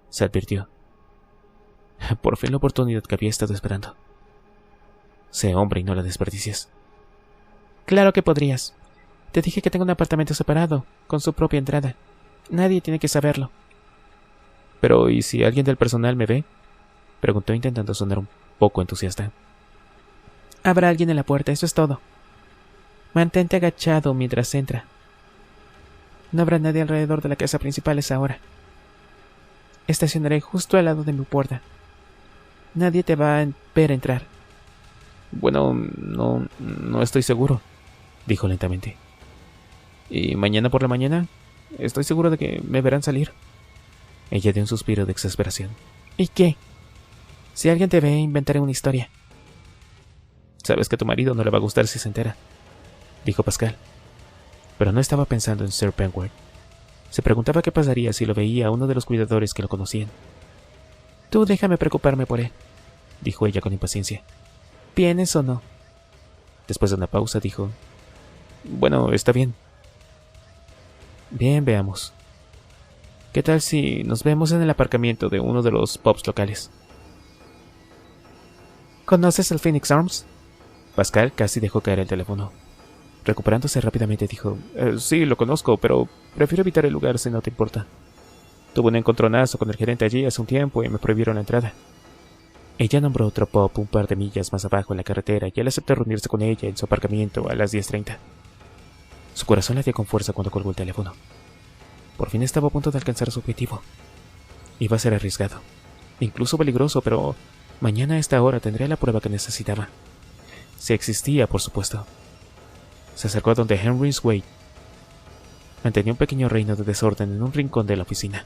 Se advirtió. Por fin la oportunidad que había estado esperando. Sé hombre y no la desperdicies. Claro que podrías. Te dije que tengo un apartamento separado, con su propia entrada. Nadie tiene que saberlo. Pero, ¿y si alguien del personal me ve? Preguntó intentando sonar un poco entusiasta. Habrá alguien en la puerta, eso es todo. Mantente agachado mientras entra. No habrá nadie alrededor de la casa principal a esa hora. Estacionaré justo al lado de mi puerta. Nadie te va a ver entrar. Bueno, no estoy seguro, dijo lentamente. ¿Y mañana por la mañana? Estoy seguro de que me verán salir. Ella dio un suspiro de exasperación. ¿Y qué? Si alguien te ve, inventaré una historia. Sabes que a tu marido no le va a gustar si se entera, dijo Pascal. Pero no estaba pensando en Sir Penward. Se preguntaba qué pasaría si lo veía a uno de los cuidadores que lo conocían. Tú déjame preocuparme por él, dijo ella con impaciencia. ¿Vienes o no? Después de una pausa dijo: Bueno, está bien. Bien, veamos. ¿Qué tal si nos vemos en el aparcamiento de uno de los pubs locales? ¿Conoces el Phoenix Arms? Pascal casi dejó caer el teléfono. Recuperándose rápidamente dijo: Sí, lo conozco, pero prefiero evitar el lugar si no te importa. Tuve un encontronazo con el gerente allí hace un tiempo y me prohibieron la entrada. Ella nombró otro pub un par de millas más abajo en la carretera y él aceptó reunirse con ella en su aparcamiento a las 10:30. Su corazón latía con fuerza cuando colgó el teléfono. Por fin estaba a punto de alcanzar su objetivo. Iba a ser arriesgado, incluso peligroso, pero mañana a esta hora tendría la prueba que necesitaba. Si existía, por supuesto. Se acercó a donde Henry Wade mantenía un pequeño reino de desorden en un rincón de la oficina.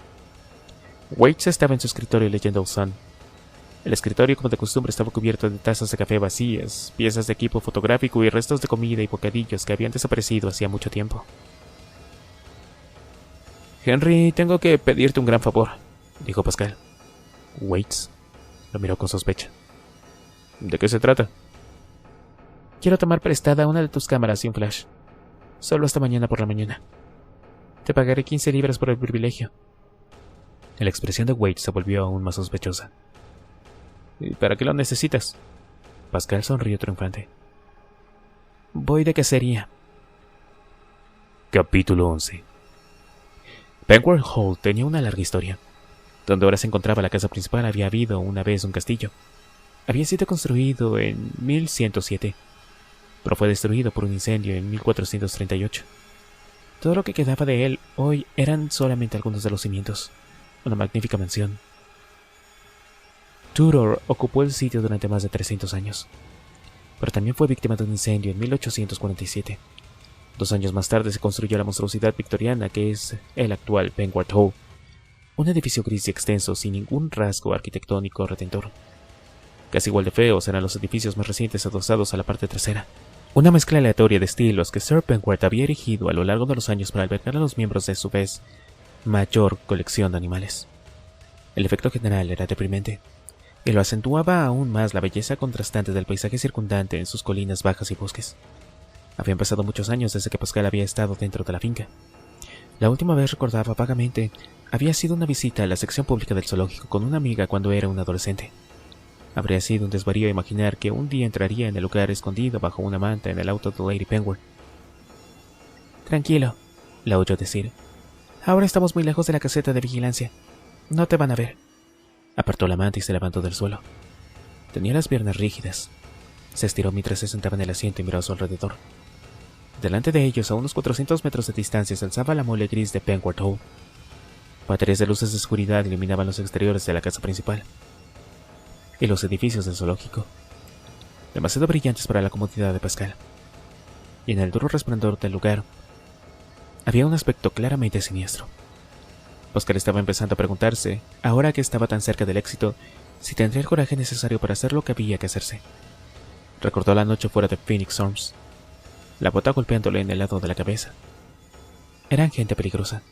Waits estaba en su escritorio leyendo el Sun. El escritorio, como de costumbre, estaba cubierto de tazas de café vacías, piezas de equipo fotográfico y restos de comida y bocadillos que habían desaparecido hacía mucho tiempo. Henry, tengo que pedirte un gran favor, dijo Pascal. Waits lo miró con sospecha. ¿De qué se trata? Quiero tomar prestada una de tus cámaras y un flash. Solo hasta mañana por la mañana. Te pagaré 15 libras por el privilegio. La expresión de Waits se volvió aún más sospechosa. ¿Y para qué lo necesitas? Pascal sonrió triunfante. Voy de cacería. Capítulo 11. Penworth Hall tenía una larga historia. Donde ahora se encontraba la casa principal había habido una vez un castillo. Había sido construido en 1107. pero fue destruido por un incendio en 1438. Todo lo que quedaba de él hoy eran solamente algunos de los cimientos. Una magnífica mansión. Tudor ocupó el sitio durante más de 300 años, pero también fue víctima de un incendio en 1847. 2 años más tarde se construyó la monstruosidad victoriana que es el actual Penguard Hall, un edificio gris y extenso sin ningún rasgo arquitectónico redentor. Casi igual de feos eran los edificios más recientes adosados a la parte trasera, una mezcla aleatoria de estilos que Sir Penguard había erigido a lo largo de los años para albergar a los miembros de su vez mayor colección de animales. El efecto general era deprimente, y lo acentuaba aún más la belleza contrastante del paisaje circundante en sus colinas bajas y bosques. Habían pasado muchos años desde que Pascal había estado dentro de la finca. La última vez, recordaba vagamente, había sido una visita a la sección pública del zoológico con una amiga cuando era un adolescente. Habría sido un desvarío imaginar que un día entraría en el lugar escondido bajo una manta en el auto de Lady Penguard. «Tranquilo», la oyó decir. «Ahora estamos muy lejos de la caseta de vigilancia. No te van a ver». Apartó la manta y se levantó del suelo. Tenía las piernas rígidas. Se estiró mientras se sentaba en el asiento y miró a su alrededor. Delante de ellos, a unos 400 metros de distancia, se alzaba la mole gris de Penguard Hall. Baterías de luces de seguridad iluminaban los exteriores de la casa principal y los edificios del zoológico, demasiado brillantes para la comodidad de Pascal. Y en el duro resplandor del lugar había un aspecto claramente siniestro. Pascal estaba empezando a preguntarse, ahora que estaba tan cerca del éxito, si tendría el coraje necesario para hacer lo que había que hacerse. Recordó la noche fuera de Phoenix Arms, la bota golpeándole en el lado de la cabeza. Eran gente peligrosa.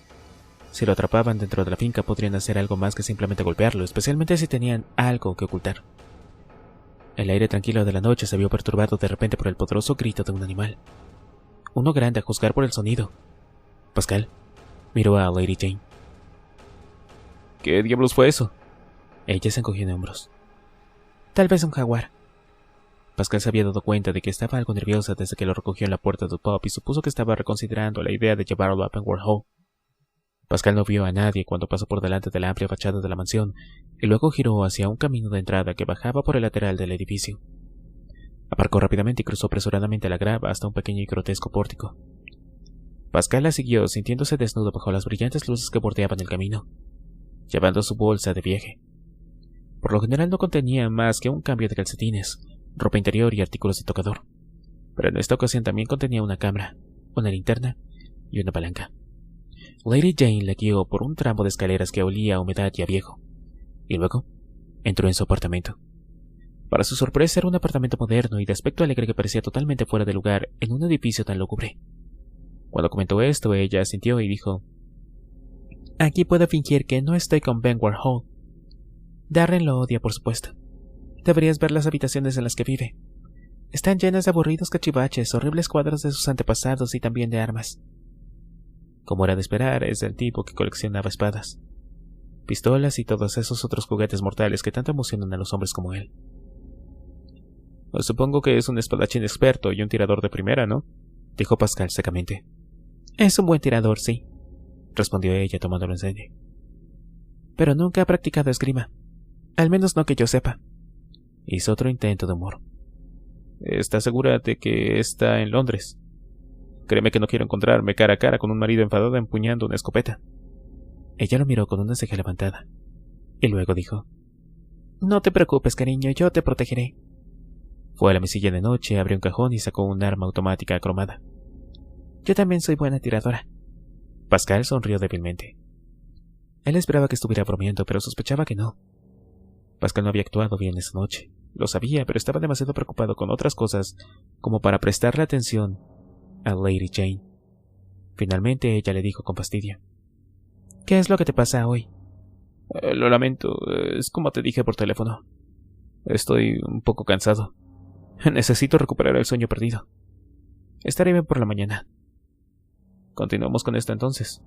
Si lo atrapaban dentro de la finca podrían hacer algo más que simplemente golpearlo, especialmente si tenían algo que ocultar. El aire tranquilo de la noche se vio perturbado de repente por el poderoso grito de un animal. Uno grande a juzgar por el sonido. Pascal miró a Lady Jane. ¿Qué diablos fue eso? Ella se encogió de hombros. Tal vez un jaguar. Pascal se había dado cuenta de que estaba algo nerviosa desde que lo recogió en la puerta del pub y supuso que estaba reconsiderando la idea de llevarlo a Penguard Hall. Pascal no vio a nadie cuando pasó por delante de la amplia fachada de la mansión y luego giró hacia un camino de entrada que bajaba por el lateral del edificio. Aparcó rápidamente y cruzó apresuradamente la grava hasta un pequeño y grotesco pórtico. Pascal la siguió, sintiéndose desnudo bajo las brillantes luces que bordeaban el camino, llevando su bolsa de viaje. Por lo general no contenía más que un cambio de calcetines, ropa interior y artículos de tocador, pero en esta ocasión también contenía una cámara, una linterna y una palanca. Lady Jane la guió por un tramo de escaleras que olía a humedad y a viejo, y luego entró en su apartamento. Para su sorpresa era un apartamento moderno y de aspecto alegre que parecía totalmente fuera de lugar en un edificio tan lúgubre. Cuando comentó esto, ella asintió y dijo: «Aquí puedo fingir que no estoy con Penguard Hall. Darren lo odia, por supuesto. Deberías ver las habitaciones en las que vive. Están llenas de aburridos cachivaches, horribles cuadros de sus antepasados y también de armas. Como era de esperar, es del tipo que coleccionaba espadas, pistolas y todos esos otros juguetes mortales que tanto emocionan a los hombres como él». Pues supongo que es un espadachín experto y un tirador de primera, ¿no?, dijo Pascal secamente. «Es un buen tirador, sí», respondió ella tomándolo en serio. «Pero nunca ha practicado esgrima. Al menos no que yo sepa». Hizo otro intento de humor. ¿Está segura de que está en Londres? Créeme que no quiero encontrarme cara a cara con un marido enfadado empuñando una escopeta. Ella lo miró con una ceja levantada, y luego dijo: «No te preocupes, cariño, yo te protegeré». Fue a la mesilla de noche, abrió un cajón y sacó un arma automática cromada. «Yo también soy buena tiradora». Pascal sonrió débilmente. Él esperaba que estuviera bromeando, pero sospechaba que no. Pascal no había actuado bien esa noche. Lo sabía, pero estaba demasiado preocupado con otras cosas como para prestarle atención a Lady Jane. Finalmente ella le dijo con fastidio: «¿Qué es lo que te pasa hoy?» Lo lamento, es como te dije por teléfono. Estoy un poco cansado. Necesito recuperar el sueño perdido. Estaré bien por la mañana». Continuamos con esto entonces.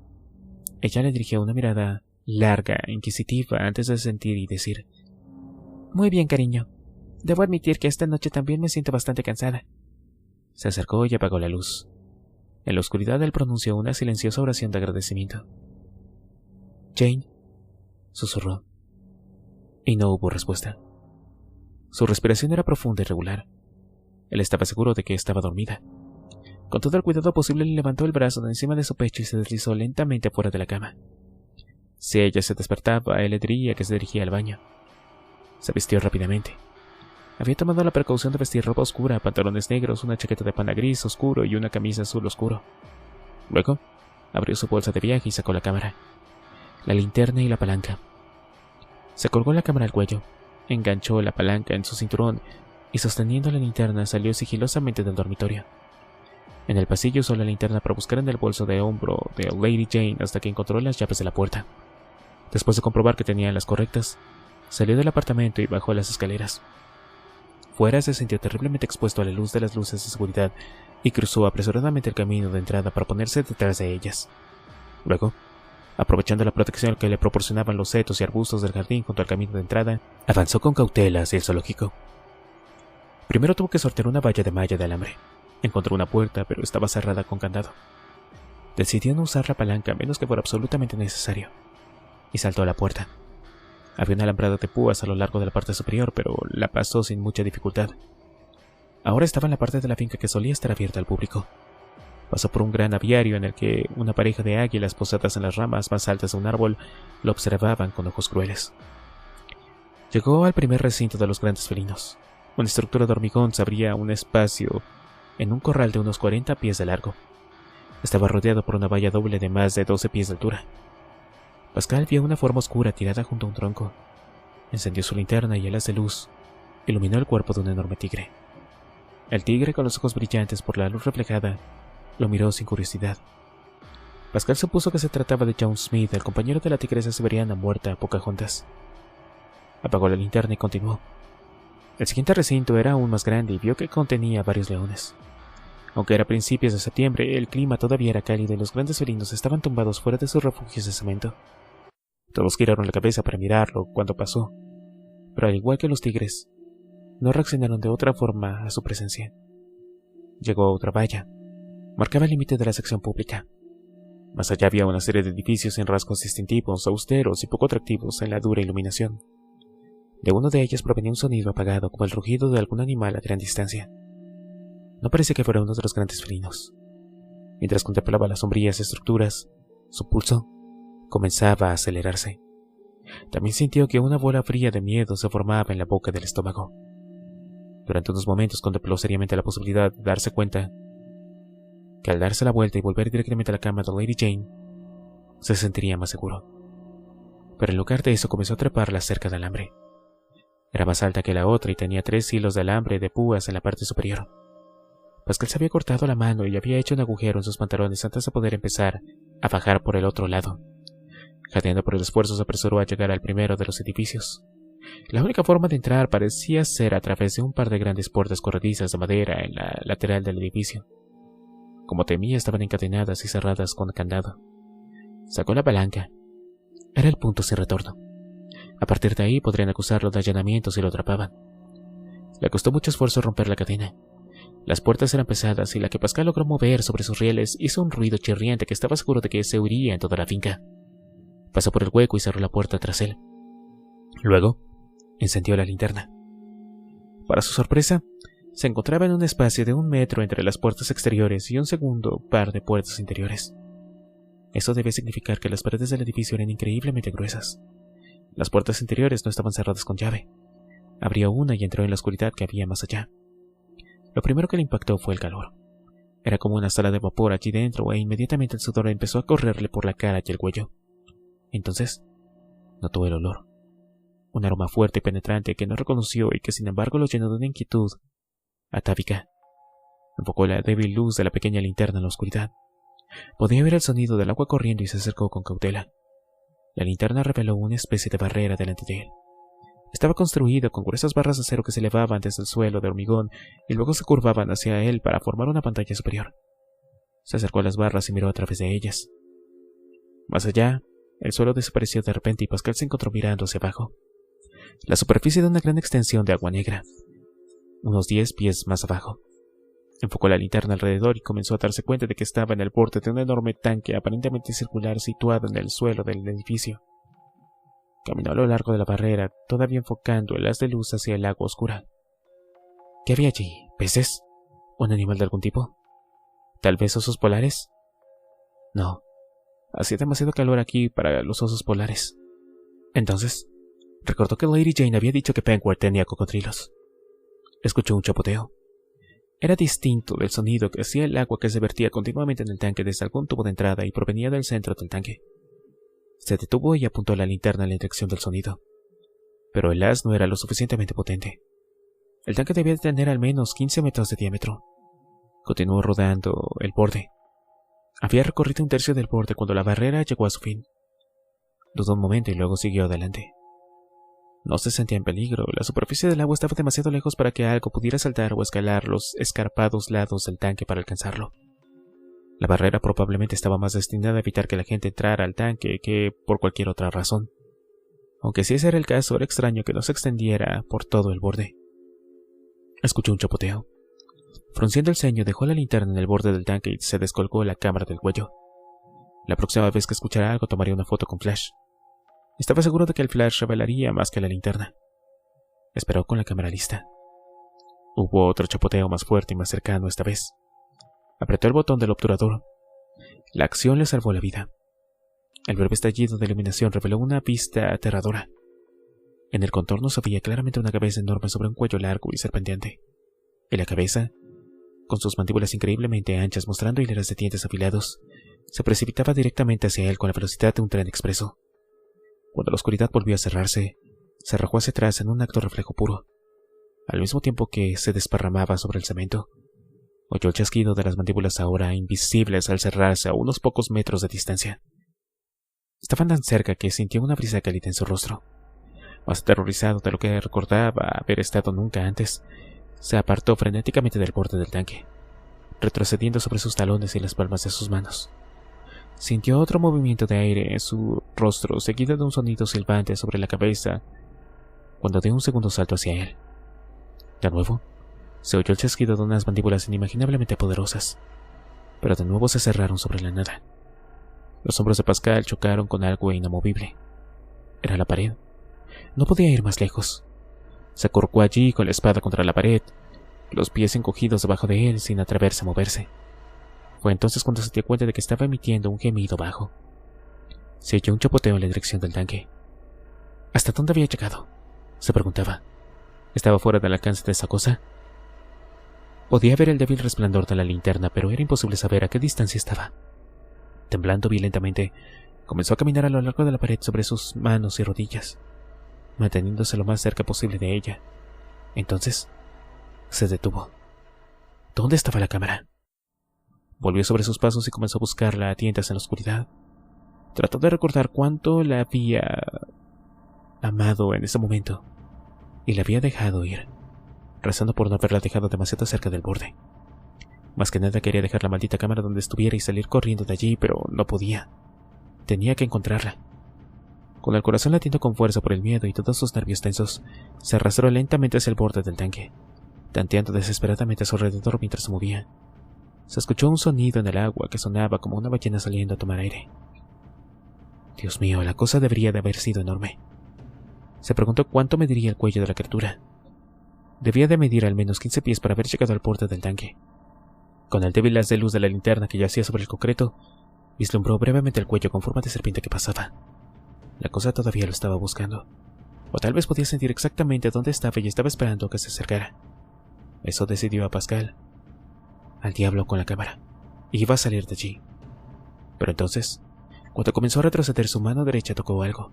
Ella le dirigió una mirada larga, inquisitiva, antes de sentir y decir: «Muy bien, cariño. Debo admitir que esta noche también me siento bastante cansada». Se acercó y apagó la luz. En la oscuridad él pronunció una silenciosa oración de agradecimiento. «Jane», susurró. Y no hubo respuesta. Su respiración era profunda y regular. Él estaba seguro de que estaba dormida. Con todo el cuidado posible le levantó el brazo de encima de su pecho y se deslizó lentamente fuera de la cama. Si ella se despertaba, él le diría que se dirigía al baño. Se vistió rápidamente. Había tomado la precaución de vestir ropa oscura, pantalones negros, una chaqueta de pana gris oscuro y una camisa azul oscuro. Luego, abrió su bolsa de viaje y sacó la cámara, la linterna y la palanca. Se colgó la cámara al cuello, enganchó la palanca en su cinturón y sosteniendo la linterna salió sigilosamente del dormitorio. En el pasillo usó la linterna para buscar en el bolso de hombro de Lady Jane hasta que encontró las llaves de la puerta. Después de comprobar que tenía las correctas, salió del apartamento y bajó las escaleras. Fuera se sintió terriblemente expuesto a la luz de las luces de seguridad y cruzó apresuradamente el camino de entrada para ponerse detrás de ellas. Luego, aprovechando la protección que le proporcionaban los setos y arbustos del jardín junto al camino de entrada, avanzó con cautela hacia el zoológico. Primero tuvo que sortear una valla de malla de alambre. Encontró una puerta, pero estaba cerrada con candado. Decidió no usar la palanca a menos que fuera absolutamente necesario, y saltó a la puerta. Había un alambrado de púas a lo largo de la parte superior, pero la pasó sin mucha dificultad. Ahora estaba en la parte de la finca que solía estar abierta al público. Pasó por un gran aviario en el que una pareja de águilas posadas en las ramas más altas de un árbol lo observaban con ojos crueles. Llegó al primer recinto de los grandes felinos. Una estructura de hormigón se abría un espacio en un corral de unos 40 pies de largo. Estaba rodeado por una valla doble de más de 12 pies de altura. Pascal vio una forma oscura tirada junto a un tronco. Encendió su linterna y el haz de luz iluminó el cuerpo de un enorme tigre. El tigre, con los ojos brillantes por la luz reflejada, lo miró sin curiosidad. Pascal supuso que se trataba de John Smith, el compañero de la tigresa siberiana muerta, Pocahontas. Apagó la linterna y continuó. El siguiente recinto era aún más grande y vio que contenía varios leones. Aunque era principios de septiembre, el clima todavía era cálido y los grandes felinos estaban tumbados fuera de sus refugios de cemento. Todos giraron la cabeza para mirarlo cuando pasó, pero al igual que los tigres, no reaccionaron de otra forma a su presencia. Llegó a otra valla. Marcaba el límite de la sección pública. Más allá había una serie de edificios sin rasgos distintivos, austeros y poco atractivos en la dura iluminación. De uno de ellos provenía un sonido apagado como el rugido de algún animal a gran distancia. No parecía que fuera uno de los grandes felinos. Mientras contemplaba las sombrías estructuras, su pulso comenzaba a acelerarse. También sintió que una bola fría de miedo se formaba en la boca del estómago. Durante unos momentos contempló seriamente la posibilidad de darse cuenta que al darse la vuelta y volver directamente a la cama de Lady Jane, se sentiría más seguro. Pero en lugar de eso comenzó a trepar la cerca de alambre. Era más alta que la otra y tenía 3 hilos de alambre de púas en la parte superior. Pascal se había cortado la mano y había hecho un agujero en sus pantalones antes de poder empezar a bajar por el otro lado. Jadeando por el esfuerzo, se apresuró a llegar al primero de los edificios. La única forma de entrar parecía ser a través de un par de grandes puertas corredizas de madera en la lateral del edificio. Como temía, estaban encadenadas y cerradas con candado. Sacó la palanca. Era el punto sin retorno. A partir de ahí podrían acusarlo de allanamiento si lo atrapaban. Le costó mucho esfuerzo romper la cadena. Las puertas eran pesadas y la que Pascal logró mover sobre sus rieles hizo un ruido chirriante que estaba seguro de que se oiría en toda la finca. Pasó por el hueco y cerró la puerta tras él. Luego, encendió la linterna. Para su sorpresa, se encontraba en un espacio de 1 metro entre las puertas exteriores y un segundo par de puertas interiores. Eso debía significar que las paredes del edificio eran increíblemente gruesas. Las puertas interiores no estaban cerradas con llave. Abrió una y entró en la oscuridad que había más allá. Lo primero que le impactó fue el calor. Era como una sala de vapor allí dentro e inmediatamente el sudor empezó a correrle por la cara y el cuello. Entonces, notó el olor. Un aroma fuerte y penetrante que no reconoció y que sin embargo lo llenó de una inquietud atávica. Enfocó la débil luz de la pequeña linterna en la oscuridad. Podía oír el sonido del agua corriendo y se acercó con cautela. La linterna reveló una especie de barrera delante de él. Estaba construida con gruesas barras de acero que se elevaban desde el suelo de hormigón y luego se curvaban hacia él para formar una pantalla superior. Se acercó a las barras y miró a través de ellas. Más allá, el suelo desapareció de repente y Pascal se encontró mirando hacia abajo. La superficie de una gran extensión de agua negra, unos 10 pies más abajo. Enfocó la linterna alrededor y comenzó a darse cuenta de que estaba en el borde de un enorme tanque aparentemente circular situado en el suelo del edificio. Caminó a lo largo de la barrera, todavía enfocando el haz de luz hacia el agua oscura. ¿Qué había allí? ¿Peces? ¿Un animal de algún tipo? ¿Tal vez osos polares? No. Hacía demasiado calor aquí para los osos polares. Entonces, recordó que Lady Jane había dicho que Pengworth tenía cocodrilos. Escuchó un chapoteo. Era distinto del sonido que hacía el agua que se vertía continuamente en el tanque desde algún tubo de entrada y provenía del centro del tanque. Se detuvo y apuntó la linterna en la dirección del sonido. Pero el haz no era lo suficientemente potente. El tanque debía de tener al menos 15 metros de diámetro. Continuó rodando el borde. Había recorrido un tercio del borde cuando la barrera llegó a su fin. Dudó un momento y luego siguió adelante. No se sentía en peligro. La superficie del agua estaba demasiado lejos para que algo pudiera saltar o escalar los escarpados lados del tanque para alcanzarlo. La barrera probablemente estaba más destinada a evitar que la gente entrara al tanque que por cualquier otra razón. Aunque si ese era el caso, era extraño que no se extendiera por todo el borde. Escuchó un chapoteo. Frunciendo el ceño, dejó la linterna en el borde del tanque y se descolgó la cámara del cuello. La próxima vez que escuchara algo tomaría una foto con flash. Estaba seguro de que el flash revelaría más que la linterna. Esperó con la cámara lista. Hubo otro chapoteo más fuerte y más cercano esta vez. Apretó el botón del obturador. La acción le salvó la vida. El breve estallido de iluminación reveló una vista aterradora. En el contorno se veía claramente una cabeza enorme sobre un cuello largo y serpenteante. Y la cabeza, con sus mandíbulas increíblemente anchas mostrando hileras de dientes afilados, se precipitaba directamente hacia él con la velocidad de un tren expreso. Cuando la oscuridad volvió a cerrarse, se arrojó hacia atrás en un acto reflejo puro. Al mismo tiempo que se desparramaba sobre el cemento, oyó el chasquido de las mandíbulas ahora invisibles al cerrarse a unos pocos metros de distancia. Estaban tan cerca que sintió una brisa cálida en su rostro. Más aterrorizado de lo que recordaba haber estado nunca antes, se apartó frenéticamente del borde del tanque, retrocediendo sobre sus talones y las palmas de sus manos. Sintió otro movimiento de aire en su rostro, seguido de un sonido silbante sobre la cabeza, cuando dio un segundo salto hacia él. De nuevo, se oyó el chasquido de unas mandíbulas inimaginablemente poderosas, pero de nuevo se cerraron sobre la nada. Los hombros de Pascal chocaron con algo inamovible. Era la pared. No podía ir más lejos. Se acurrucó allí con la espada contra la pared, los pies encogidos debajo de él sin atreverse a moverse. Fue entonces cuando se dio cuenta de que estaba emitiendo un gemido bajo. Se oyó un chapoteo en la dirección del tanque. ¿Hasta dónde había llegado?, se preguntaba. ¿Estaba fuera del alcance de esa cosa? Podía ver el débil resplandor de la linterna, pero era imposible saber a qué distancia estaba. Temblando violentamente, comenzó a caminar a lo largo de la pared sobre sus manos y rodillas, manteniéndose lo más cerca posible de ella. Entonces, se detuvo. ¿Dónde estaba la cámara? Volvió sobre sus pasos y comenzó a buscarla a tientas en la oscuridad. Trató de recordar cuánto la había amado en ese momento, y la había dejado ir, rezando por no haberla dejado demasiado cerca del borde. Más que nada quería dejar la maldita cámara donde estuviera y salir corriendo de allí, pero no podía. Tenía que encontrarla. Con el corazón latiendo con fuerza por el miedo y todos sus nervios tensos, se arrastró lentamente hacia el borde del tanque, tanteando desesperadamente a su alrededor mientras se movía. Se escuchó un sonido en el agua que sonaba como una ballena saliendo a tomar aire. Dios mío, la cosa debería de haber sido enorme. Se preguntó cuánto mediría el cuello de la criatura. Debía de medir al menos 15 pies para haber llegado al borde del tanque. Con el débil haz de luz de la linterna que yacía sobre el concreto, vislumbró brevemente el cuello con forma de serpiente que pasaba. La cosa todavía lo estaba buscando. O tal vez podía sentir exactamente dónde estaba y estaba esperando que se acercara. Eso decidió a Pascal. Al diablo con la cámara. Iba a salir de allí. Pero entonces, cuando comenzó a retroceder, su mano derecha tocó algo.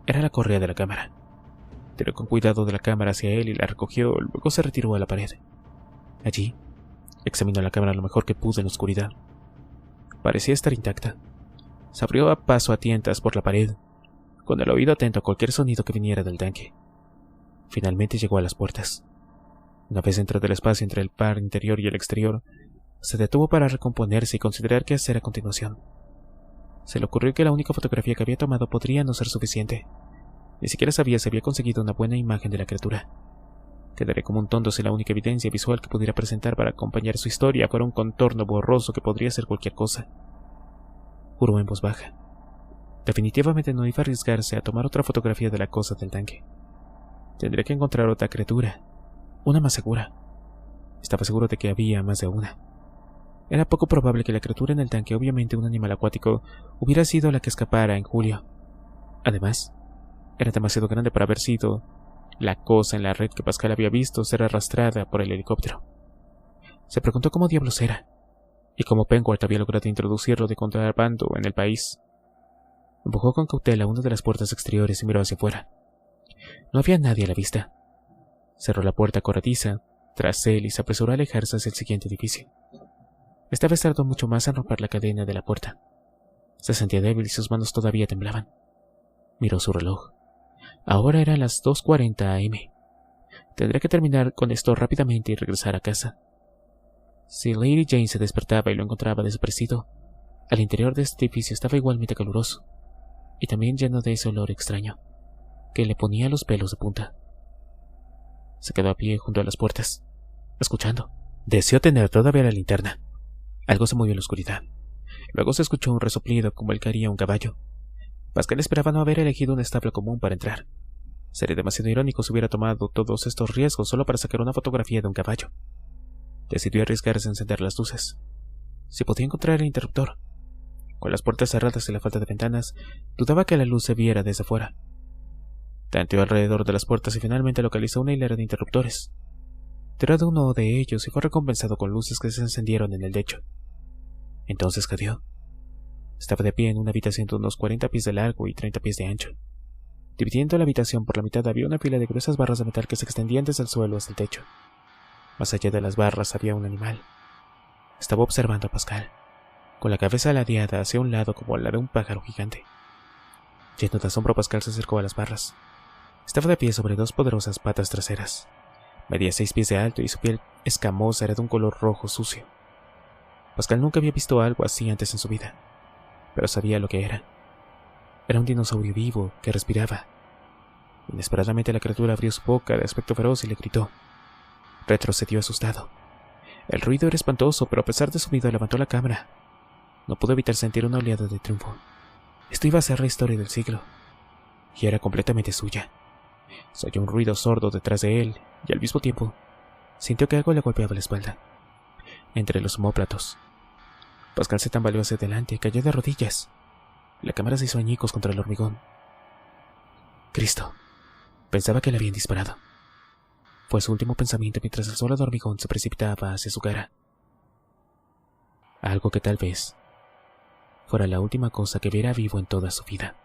Era la correa de la cámara. Tiró con cuidado de la cámara hacia él y la recogió, luego se retiró a la pared. Allí, examinó la cámara lo mejor que pudo en la oscuridad. Parecía estar intacta. Se abrió a paso a tientas por la pared, con el oído atento a cualquier sonido que viniera del tanque. Finalmente llegó a las puertas. Una vez dentro del espacio entre el par interior y el exterior, se detuvo para recomponerse y considerar qué hacer a continuación. Se le ocurrió que la única fotografía que había tomado podría no ser suficiente. Ni siquiera sabía si había conseguido una buena imagen de la criatura. Quedaría como un tonto si la única evidencia visual que pudiera presentar para acompañar su historia fuera un contorno borroso que podría ser cualquier cosa. Juró en voz baja. Definitivamente no iba a arriesgarse a tomar otra fotografía de la cosa del tanque. Tendría que encontrar otra criatura, Una más segura. Estaba seguro de que había más de una. Era poco probable que la criatura en el tanque, obviamente un animal acuático, hubiera sido la que escapara en julio. Además, era demasiado grande para haber sido la cosa en la red que Pascal había visto ser arrastrada por el helicóptero. Se preguntó cómo diablos era, y cómo Penguard había logrado introducirlo de contrabando en el país. Empujó con cautela una de las puertas exteriores y miró hacia afuera. No había nadie a la vista. Cerró la puerta corrediza tras él y se apresuró a alejarse hacia el siguiente edificio. Esta vez tardó mucho más en romper la cadena de la puerta. Se sentía débil y sus manos todavía temblaban. Miró su reloj. Ahora eran las 2:40 am. Tendría que terminar con esto rápidamente y regresar a casa. Si Lady Jane se despertaba y lo encontraba desaparecido, al interior de este edificio estaba igualmente caluroso, y también lleno de ese olor extraño, que le ponía los pelos de punta. Se quedó a pie junto a las puertas, escuchando. Deseó tener todavía la linterna. Algo se movió en la oscuridad. Luego se escuchó un resoplido como el que haría un caballo. Pascal esperaba no haber elegido un establo común para entrar. Sería demasiado irónico si hubiera tomado todos estos riesgos solo para sacar una fotografía de un caballo. Decidió arriesgarse a encender las luces. Si podía encontrar el interruptor. Con las puertas cerradas y la falta de ventanas, dudaba que la luz se viera desde afuera. Tanteó alrededor de las puertas y finalmente localizó una hilera de interruptores. Tiró de uno de ellos y fue recompensado con luces que se encendieron en el techo. Entonces cadeó. Estaba de pie en una habitación de unos 40 pies de largo y 30 pies de ancho. Dividiendo la habitación por la mitad había una fila de gruesas barras de metal que se extendían desde el suelo hasta el techo. Más allá de las barras había un animal. Estaba observando a Pascal, con la cabeza ladeada hacia un lado como la de un pájaro gigante. Lleno de asombro, Pascal se acercó a las barras. Estaba de pie sobre dos poderosas patas traseras. Medía 6 pies de alto y su piel escamosa era de un color rojo sucio. Pascal nunca había visto algo así antes en su vida, pero sabía lo que era. Era un dinosaurio vivo que respiraba. Inesperadamente la criatura abrió su boca de aspecto feroz y le gritó. Retrocedió asustado. El ruido era espantoso, pero a pesar de su miedo levantó la cámara. No pudo evitar sentir una oleada de triunfo. Esto iba a ser la historia del siglo, y era completamente suya. Se oyó un ruido sordo detrás de él, y al mismo tiempo sintió que algo le golpeaba la espalda, entre los omóplatos. Pascal se tambaleó hacia adelante y cayó de rodillas. La cámara se hizo añicos contra el hormigón. Cristo, pensaba que le habían disparado. Fue su último pensamiento mientras el suelo de hormigón se precipitaba hacia su cara. Algo que tal vez fuera la última cosa que viera vivo en toda su vida.